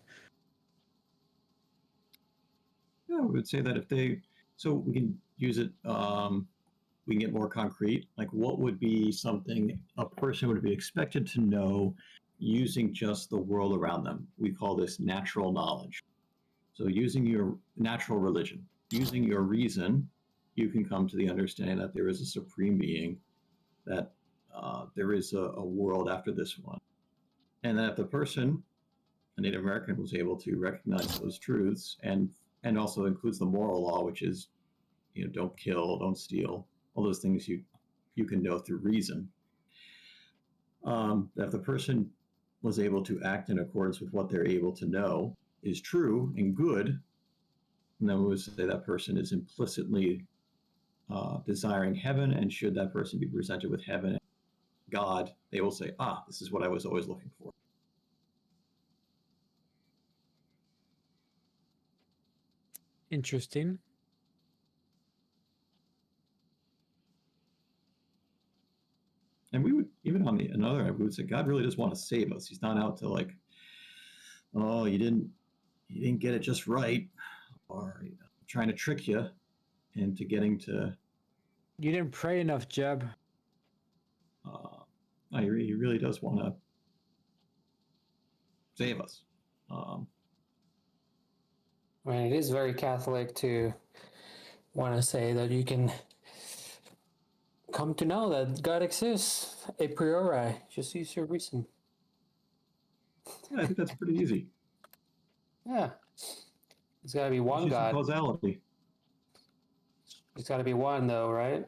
Yeah, I would say that so we can use it, we can get more concrete. Like what would be something a person would be expected to know using just the world around them? We call this natural knowledge. So using your natural religion, using your reason, you can come to the understanding that there is a supreme being, that there is a world after this one. And that if the person, a Native American, was able to recognize those truths and also includes the moral law, which is, don't kill, don't steal, all those things you can know through reason. That if the person was able to act in accordance with what they're able to know is true and good, and then we would say that person is implicitly desiring heaven, and should that person be presented with heaven and God, they will say, this is what I was always looking for. Interesting. And we would, even on another end, we would say God really does want to save us. He's not out to like, oh, you didn't get it just right, or trying to trick you into getting to. You didn't pray enough, Jeb. No, he really does want to save us. I mean, it is very Catholic to want to say that you can come to know that God exists a priori. Just use your reason. Yeah, I think that's pretty easy. Yeah. It's got to be one God. Causality. It's got to be one, though, right?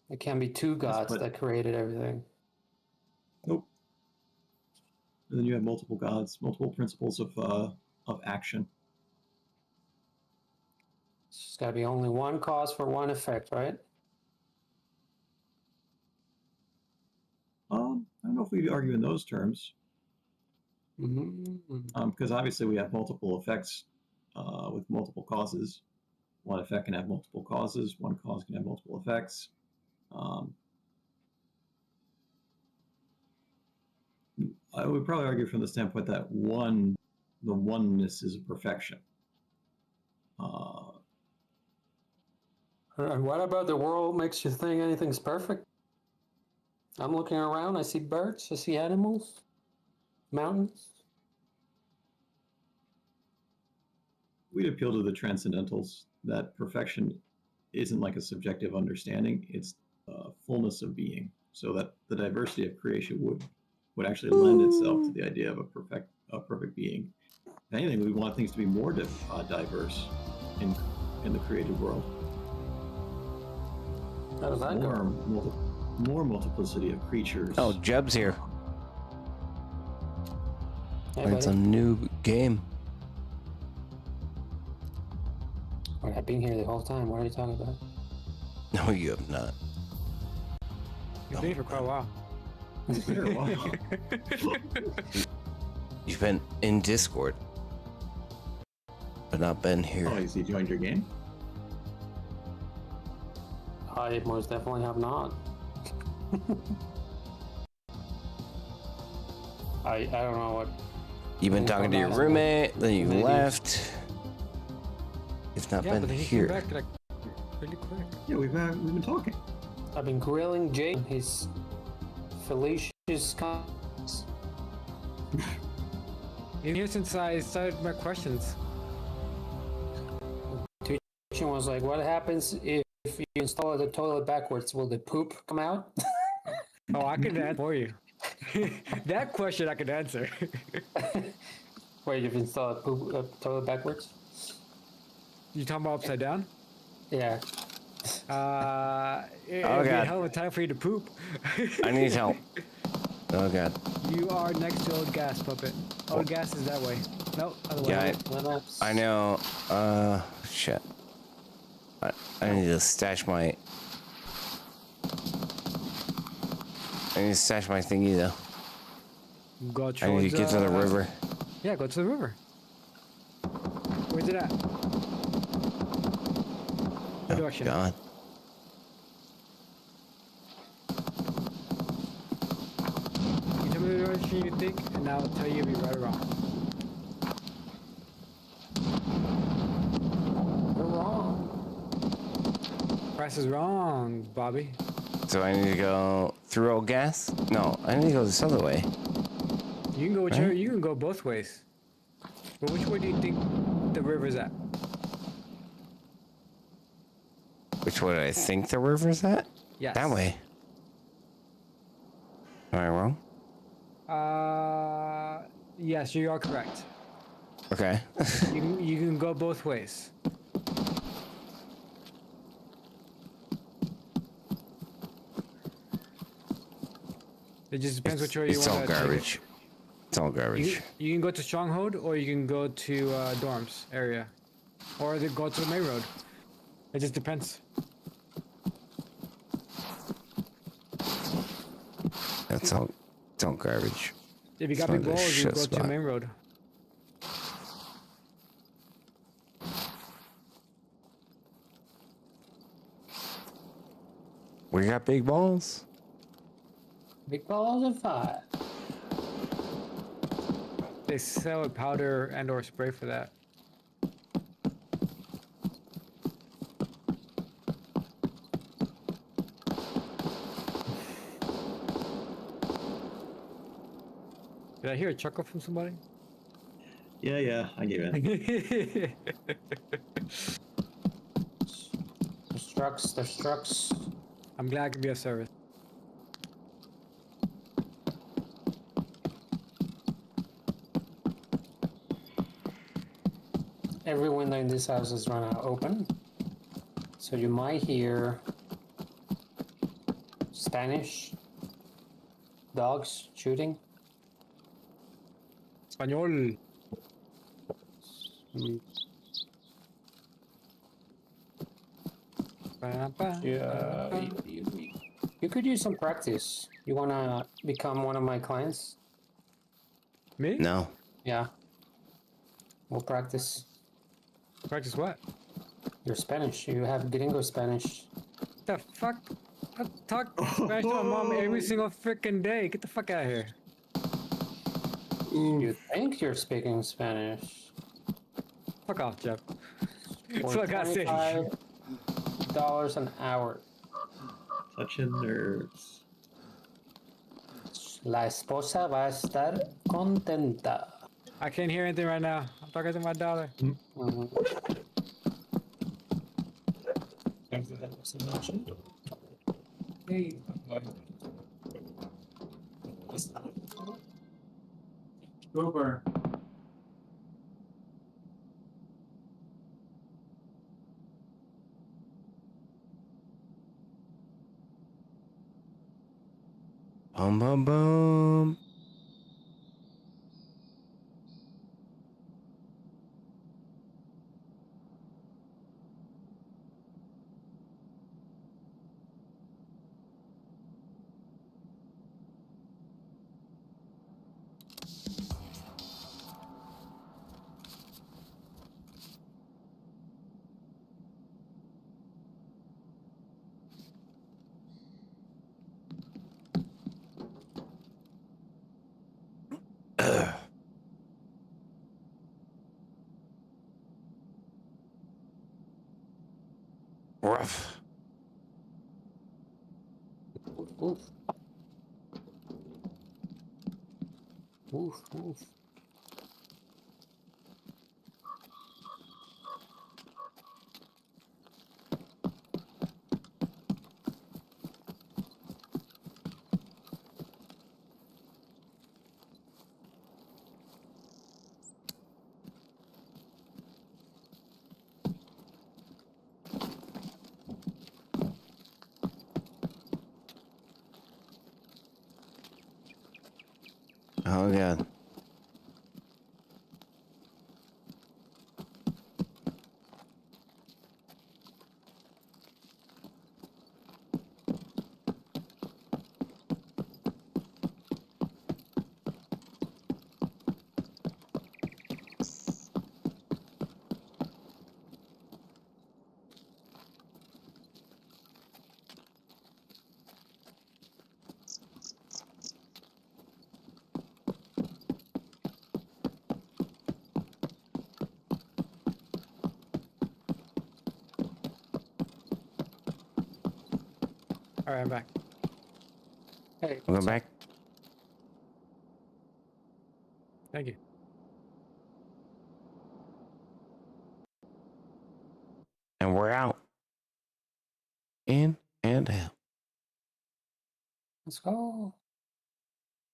It can't be two gods that created everything. Nope. And then you have multiple gods, multiple principles of action. It's got to be only one cause for one effect, right? I don't know if we argue in those terms, Mm-hmm. because obviously we have multiple effects with multiple causes. One effect can have multiple causes. One cause can have multiple effects. I would probably argue from the standpoint that the oneness is a perfection. And what about the world makes you think anything's perfect? I'm looking around, I see birds, I see animals, mountains. We'd appeal to the transcendentals that perfection isn't like a subjective understanding; it's fullness of being. So that the diversity of creation would actually lend itself to the idea of a perfect being. If anything, we want things to be more diverse in the created world. How does that go? More multiplicity of creatures. Oh, Jeb's here. Hey, Playing buddy. some new game. Well, I've been here the whole time. What are you talking about? No, you have not. You've been here for quite a while. It's been a while. You've been in Discord, but not been here. Oh, has he joined your game? I most definitely have not. I don't know what. You've been Think talking to your about it. roommate, then you Maybe. left. You've not Yeah, been but then he here. came back like really quick. Yeah, we've been talking. I've been grilling Jay on his fallacious comments. Been here since I started my questions. Question was like, what happens if you install the toilet backwards? Will the poop come out? Oh, I can answer for you. That question I could answer. Wait, you've installed a toilet backwards? You talking about upside down? Yeah. It'd Oh, be a God. hell of a time for you to poop. I need help. Oh god. You are next to Old Gas, puppet. Old Gas is that way. Nope, other way. Yeah, Linux. I know. Shit. I need to stash my. I need to stash my thingy though. Go I need towards, to get to the river. Yeah, go to the river. Where's it at? What Oh direction? god. You tell me the direction you think, and I'll tell you if you're right or wrong. You're wrong. Price is wrong, Bobby. So I need to go through old gas? No, I need to go this other way. You can go whichever. Right? You can go both ways. But which way do you think the river's at? Which way do I think the river's at? Yes. That way. Am I wrong? Yes, you are correct. Okay. You can go both ways. It just depends which way you It's want all to. garbage. It's all garbage. You can go to Stronghold, or you can go to Dorms area, or they go to the main road. It just depends. That's all. It's all garbage. If you got It's big not a balls, you shit go to the spot. main road. We got big balls. Big balls of fire. They sell a powder and/or spray for that. Did I hear a chuckle from somebody? Yeah, I gave it. There's trucks. I'm glad I could be of service. Every window in this house is run out open. So you might hear Spanish dogs shooting. Español. Yeah. You could use some practice. You wanna become one of my clients? Me? No. Yeah. We'll practice Practice what? your Spanish. You have gringo Spanish. The fuck? I talk Spanish to my mom every single freaking day. Get the fuck out of here. You think you're speaking Spanish? Fuck off, Jeff. For So I gotta say. $25 an hour. Touching nerves. La esposa va a estar contenta. I can't hear anything right now. I'm talking to my daughter. Mhm. Uber. Bum bum bum. Rough. Oof. Oof, oof. Oh god. All right, I'm back. Hey, We'll go back. Thank you. And we're out. In and out. let's go.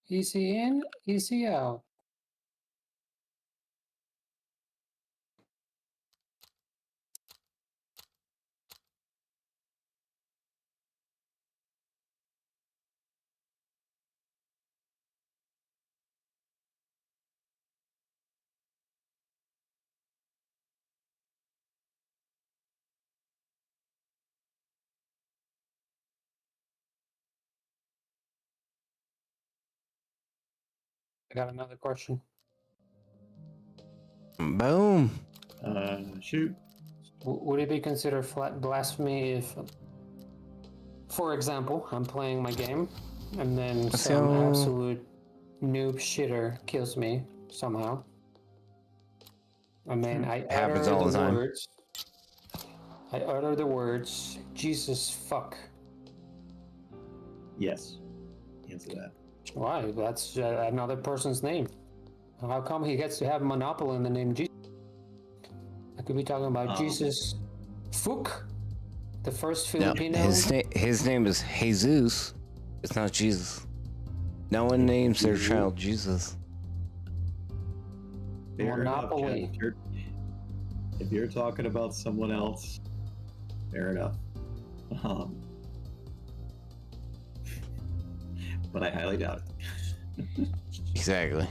Easy in, easy out. I got another question. Boom. Shoot. Would it be considered flat blasphemy if, for example, I'm playing my game and then some So- absolute noob shitter kills me somehow? I mean, I Happens utter all the time. words. I utter the words, Jesus fuck. Yes. Answer that. Why? That's another person's name. How come he gets to have monopoly in the name Jesus? I could be talking about Jesus Fuck, the first No, Filipino. his name is Jesus. It's not Jesus. No one names their child Jesus. Fair enough, Monopoly. Chad. If you're talking about someone else, fair enough. But I highly doubt it. Exactly.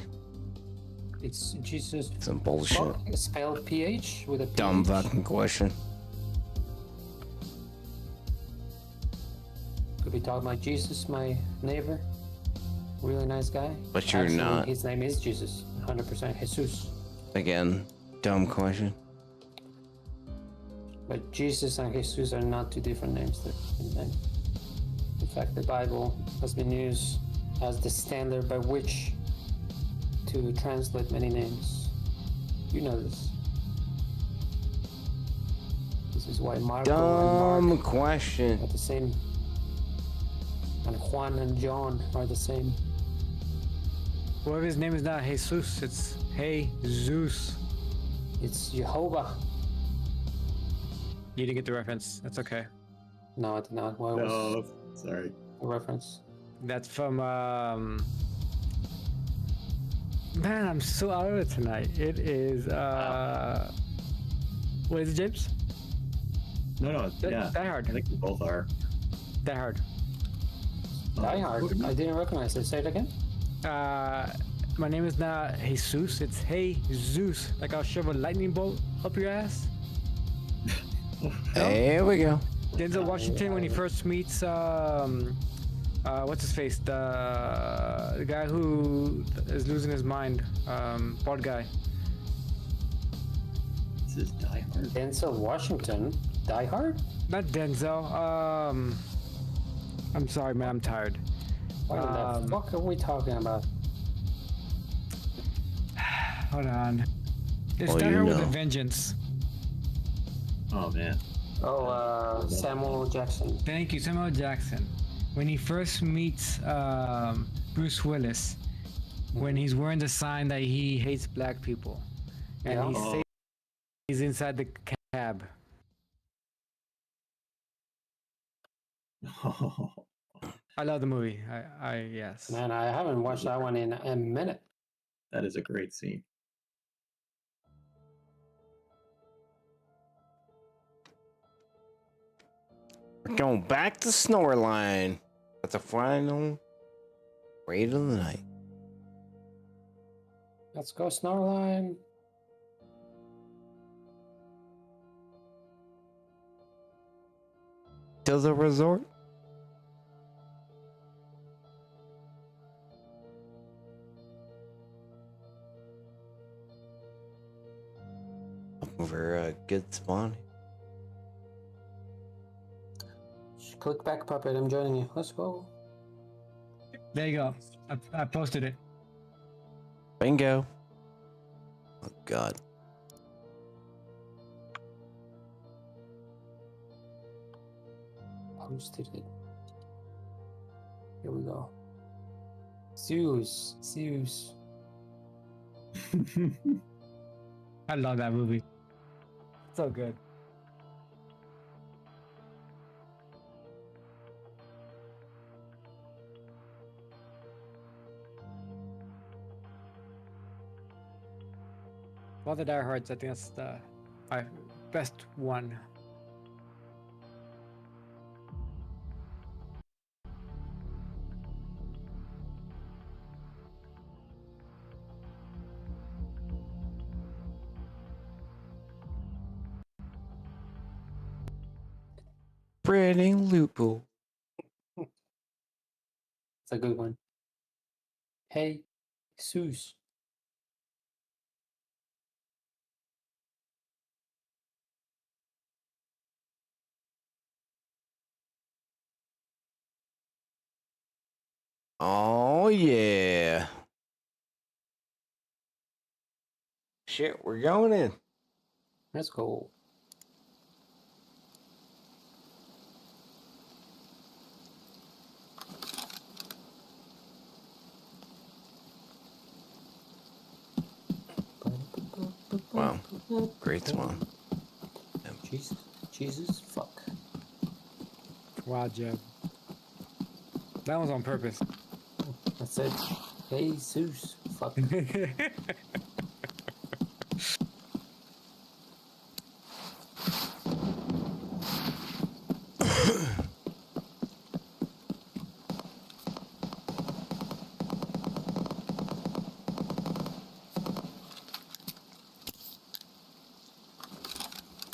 It's Jesus Some bullshit. Fuck, spelled PH with a Dumb PH. fucking question. Could be talking about Jesus, my neighbor. Really nice guy. But you're Actually, not. His name is Jesus. 100% Jesus. Again, dumb question. But Jesus and Jesus are not two different names. They're the same name. In fact, the Bible has been used as the standard by which to translate many names. You know this. This is why Marco and Dumb Mark question. are the same. And Juan and John are the same. Well, if his name is not Jesus, it's Hey Zeus. It's Jehovah. You didn't get the reference. That's okay. No, I did not. What was No, sorry. the reference? That's from Man, I'm so out of it tonight. It is what is it, James? No, yeah. Die Hard. I think we both are. Die Hard. Die Hard. I didn't recognize it. Say it again. My name is not Jesus, it's Hey Zeus. Like I'll shove a lightning bolt up your ass. There we go. Denzel Washington when he first meets what's his face? The guy who is losing his mind. Bald guy. This is Die Hard. Denzel Washington. Die Hard? Not Denzel. I'm sorry, man, I'm tired. What the fuck are we talking about? Hold on. It's Oh, Die you Hard with a know. Vengeance. Oh man. Oh, Samuel Jackson. Thank you, Samuel Jackson. When he first meets Bruce Willis, when he's wearing the sign that he hates black people, and Yeah. he's inside the cab. I love the movie. Yes. Man, I haven't watched that one in a minute. That is a great scene. We're going back to Snorline. That's a final raid of the night. Let's go, Snorline. To the resort. For a good spawn. Click back, puppet. I'm joining you. Let's go. There you go. I posted it. Bingo. Oh god. Posted it. Here we go. Zeus. I love that movie. So good. Of all the Die Hards, I think that's my best one. Spreading loophole. It's a good one. Hey, Zeus. Oh yeah. Shit, we're going in. Let's go. Wow. Great spawn. Jesus, fuck. Wow, Jeb. That was on purpose. That's it. Hey, Zeus, fuck.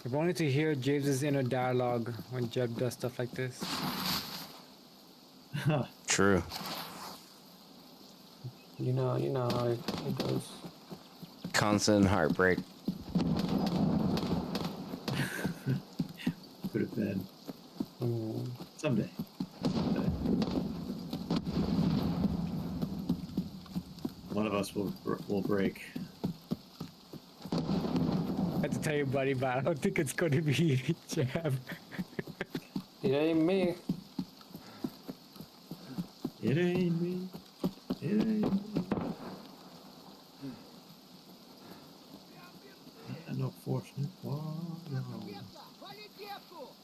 If only to hear James's inner dialogue when Jeb does stuff like this. True. You know how it goes. Constant heartbreak. Could have been Mm. someday. One of us will break. I have to tell you, buddy, but I don't think it's going to be Jab. It ain't me. It ain't me. It ain't me. I know fortunate one. Вали девку!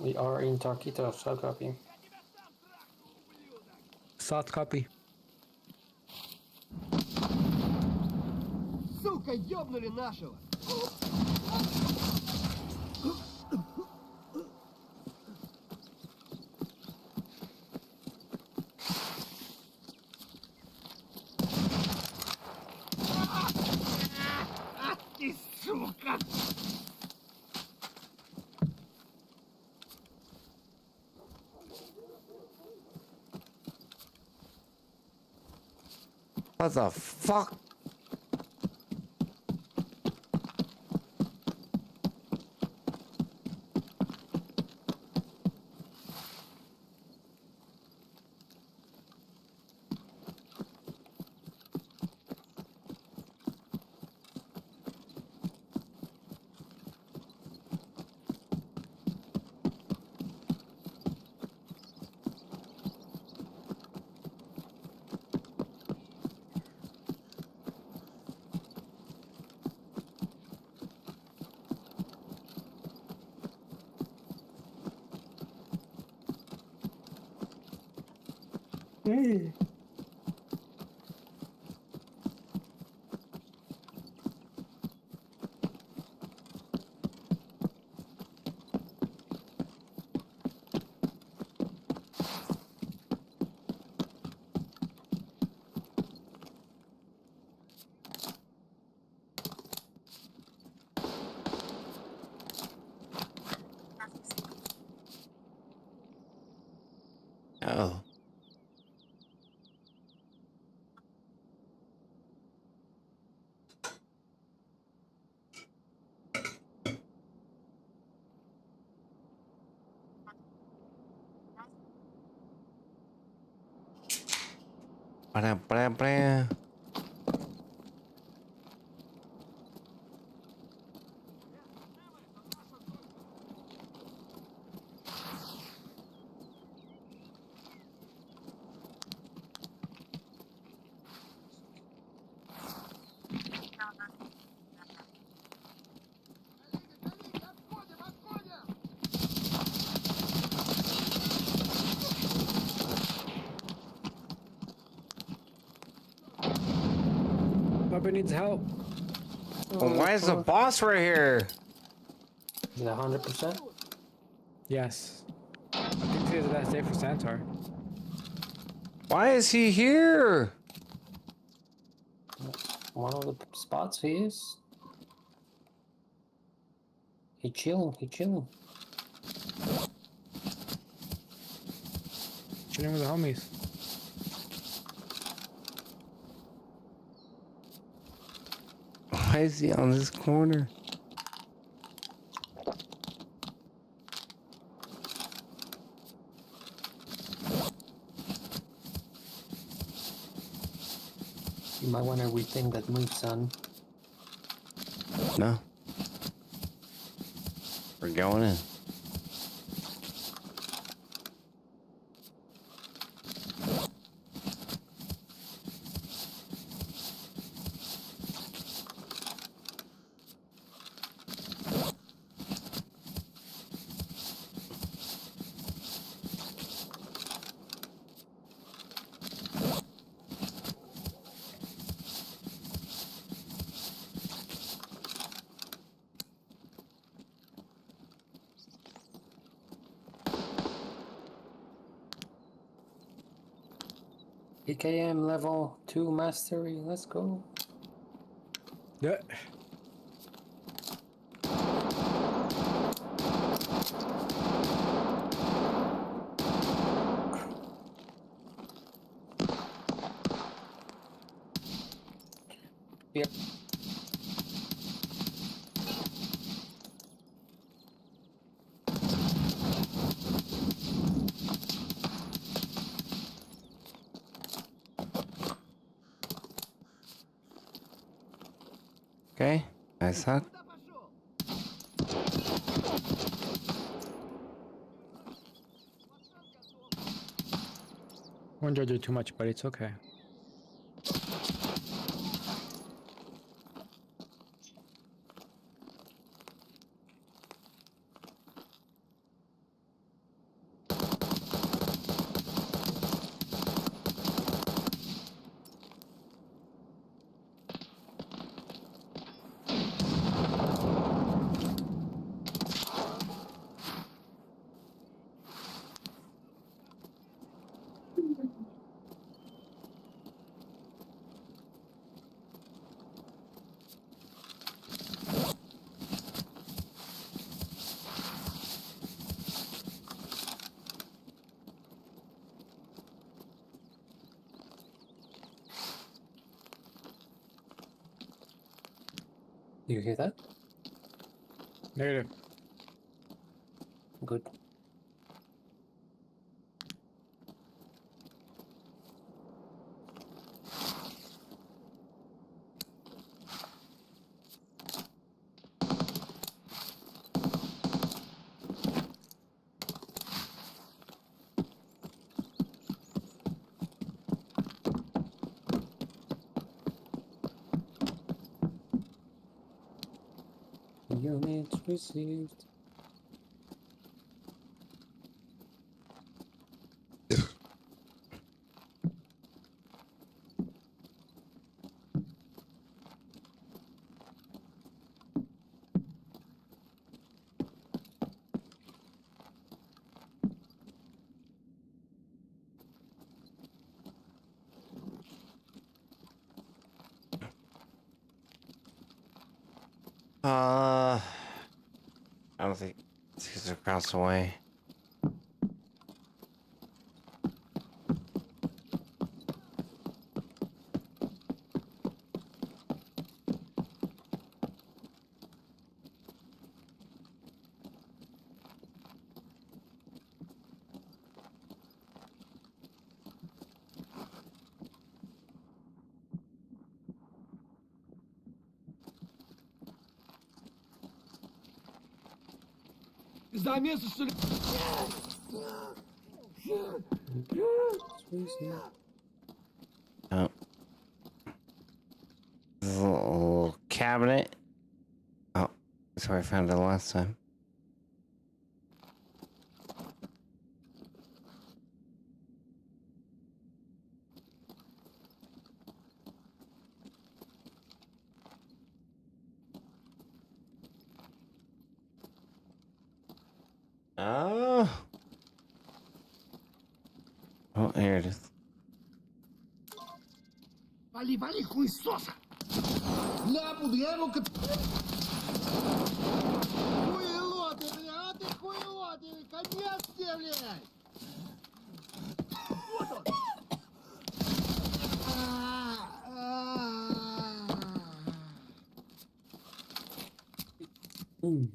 We are in Taquito, so copy. Soft copy. Сука, ёбнули нашего! Ах ты, сука! What the fuck? Oh. Blah, blah, blah. Отходим, отходим! Bubba needs help. Well, why is the boss right here? Is it 100%? Yes. I think today's the last day for Santar. Why is he here? One of the spots he is. He chilling, he chilling. Chilling with the homies. Why is he on this corner? You might want to rethink that move, son. No. We're going in. PKM level 2 mastery, let's go. Yeah. Here. Okay, nice hug. Куда пошел? Won't judge you too much, but it's okay. Do you hear that? Negative. Good. Unit received. I don't think these are across the way. За место, что ли? Oh. There's a little cabinet. Oh, that's where I found it last time. Oh. Oh, here it is. Вали, вали, хуесоса! Ля, подъемо като... Хуело ты, бля, а ты хуело ты, конец тебе, блядь! Вот он!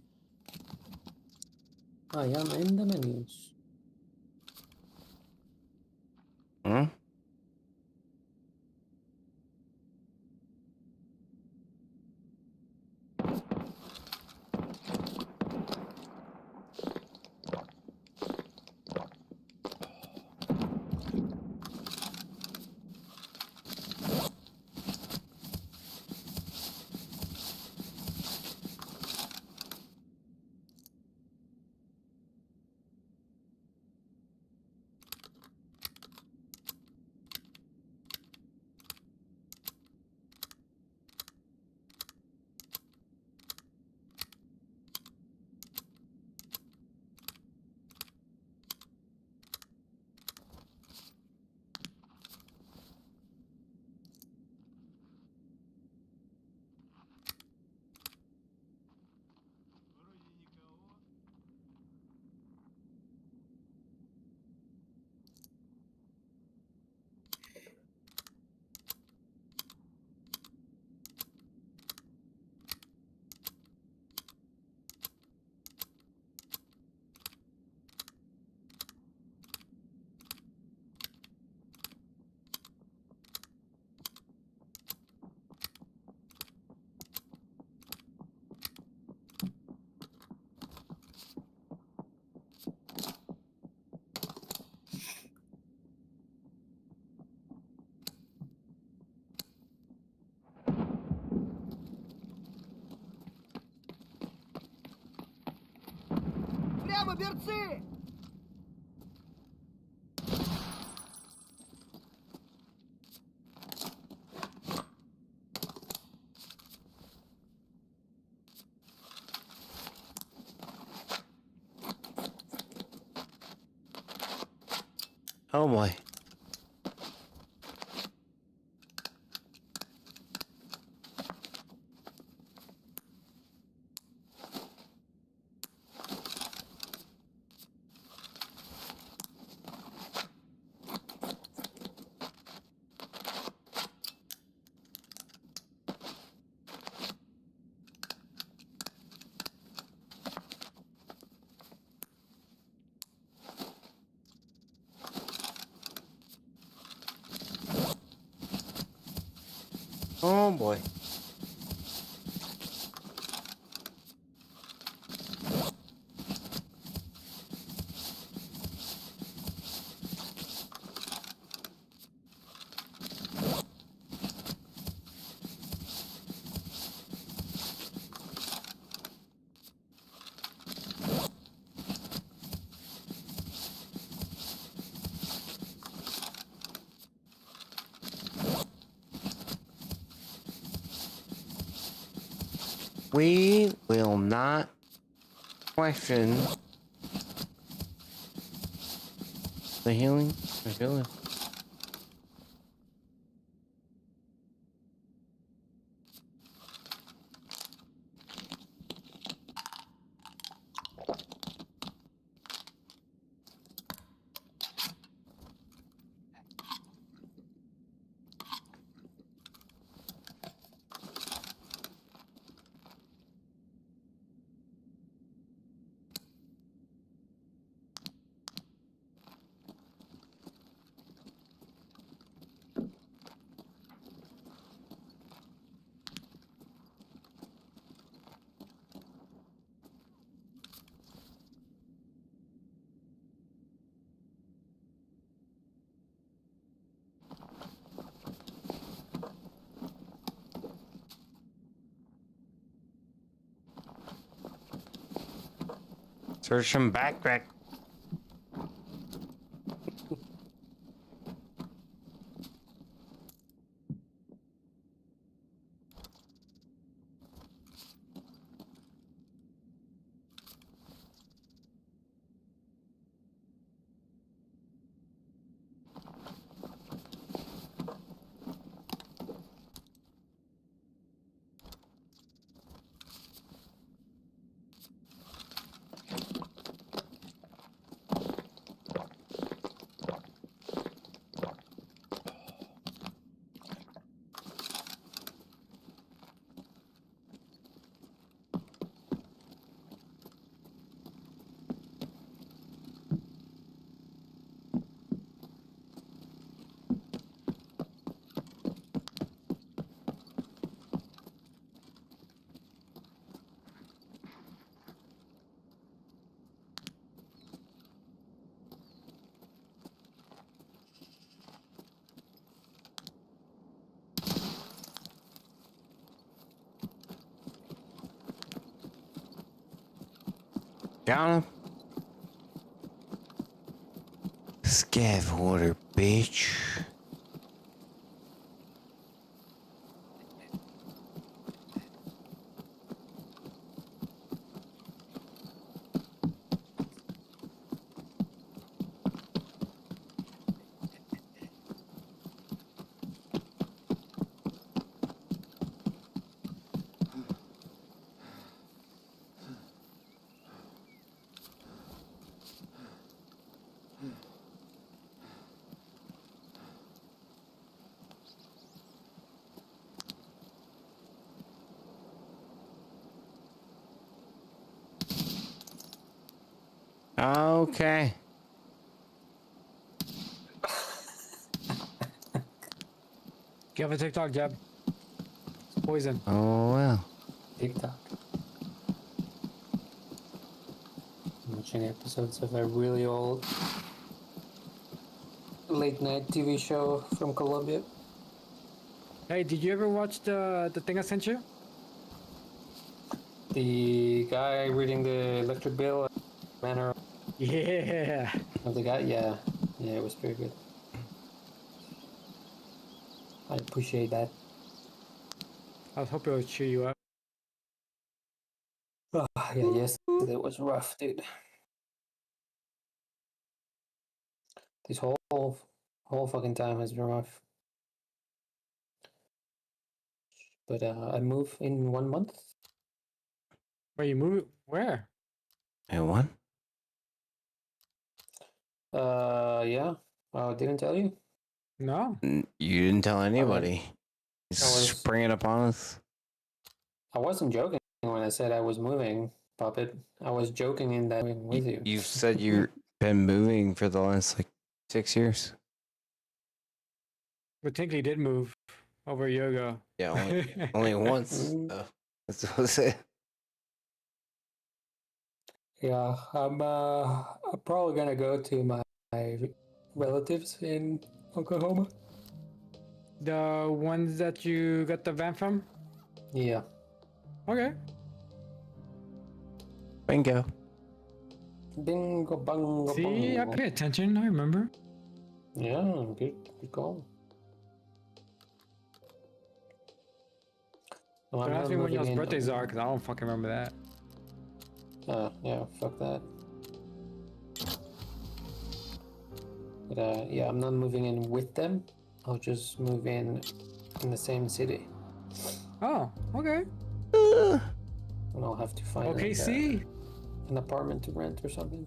I am in the menus. Hmm? Берцы! Oh boy. Oh boy. We will not question the healing ability. Search some backpack. Down. Scav water, bitch. Okay. You have a TikTok, Jeb. It's poison. Oh well. TikTok. I'm watching episodes of a really old late night TV show from Colombia. Hey, did you ever watch the thing I sent you? The guy reading the electric bill, manner Yeah. Of the guy, yeah, it was pretty good. I appreciate that. I was hoping it would cheer you up. Yeah, yesterday was rough, dude. This whole fucking time has been rough. But I move in 1 month. Wait, you move? Where? And what? Yeah. Oh, didn't tell you. No. You didn't tell anybody. You I was- spring it up on us. I wasn't joking when I said I was moving, Puppet. I was joking in that I'm with you. You've said you've been moving for the last like 6 years. But Tinkley did move over a year ago. Yeah, only once. Mm. That's what I said. Yeah, I'm probably gonna go to my relatives in Oklahoma. The ones that you got the van from? Yeah. Okay. Bingo. Bingo bongo See, I bongo. pay attention. I remember. Yeah, good call. Well, Don't I'm ask not me when y'all's moving in- birthdays are, because I don't fucking remember that. Yeah, fuck that. But yeah, I'm not moving in with them. I'll just move in the same city, Oh, okay. and I'll have to find Okay, like, see? an apartment to rent or something.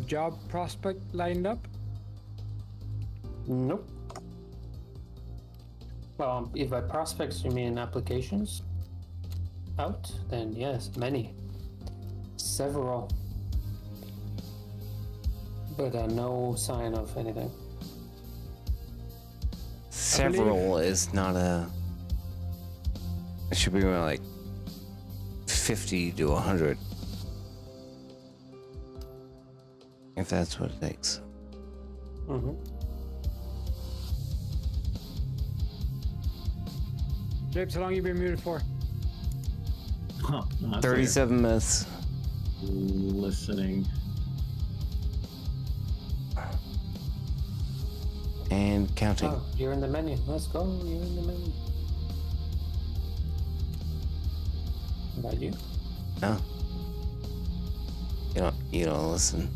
Job prospect lined up? Nope. Well, if by prospects you mean applications out, then yes, many. Several. But no sign of anything. Several is not a. It should be around like 50 to 100. If that's what it takes. Mm-hmm. Japes, how long you been muted for? Huh, no, that's 37 minutes. like listening. And counting. Oh, you're in the menu. Let's go. You're in the menu. How about you? No. You don't listen.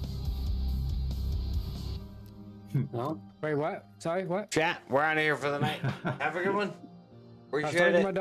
No? Wait, what? Sorry, what? Chat, we're out of here for the night. Have a good one. I was Appreciate talking to it. my dog.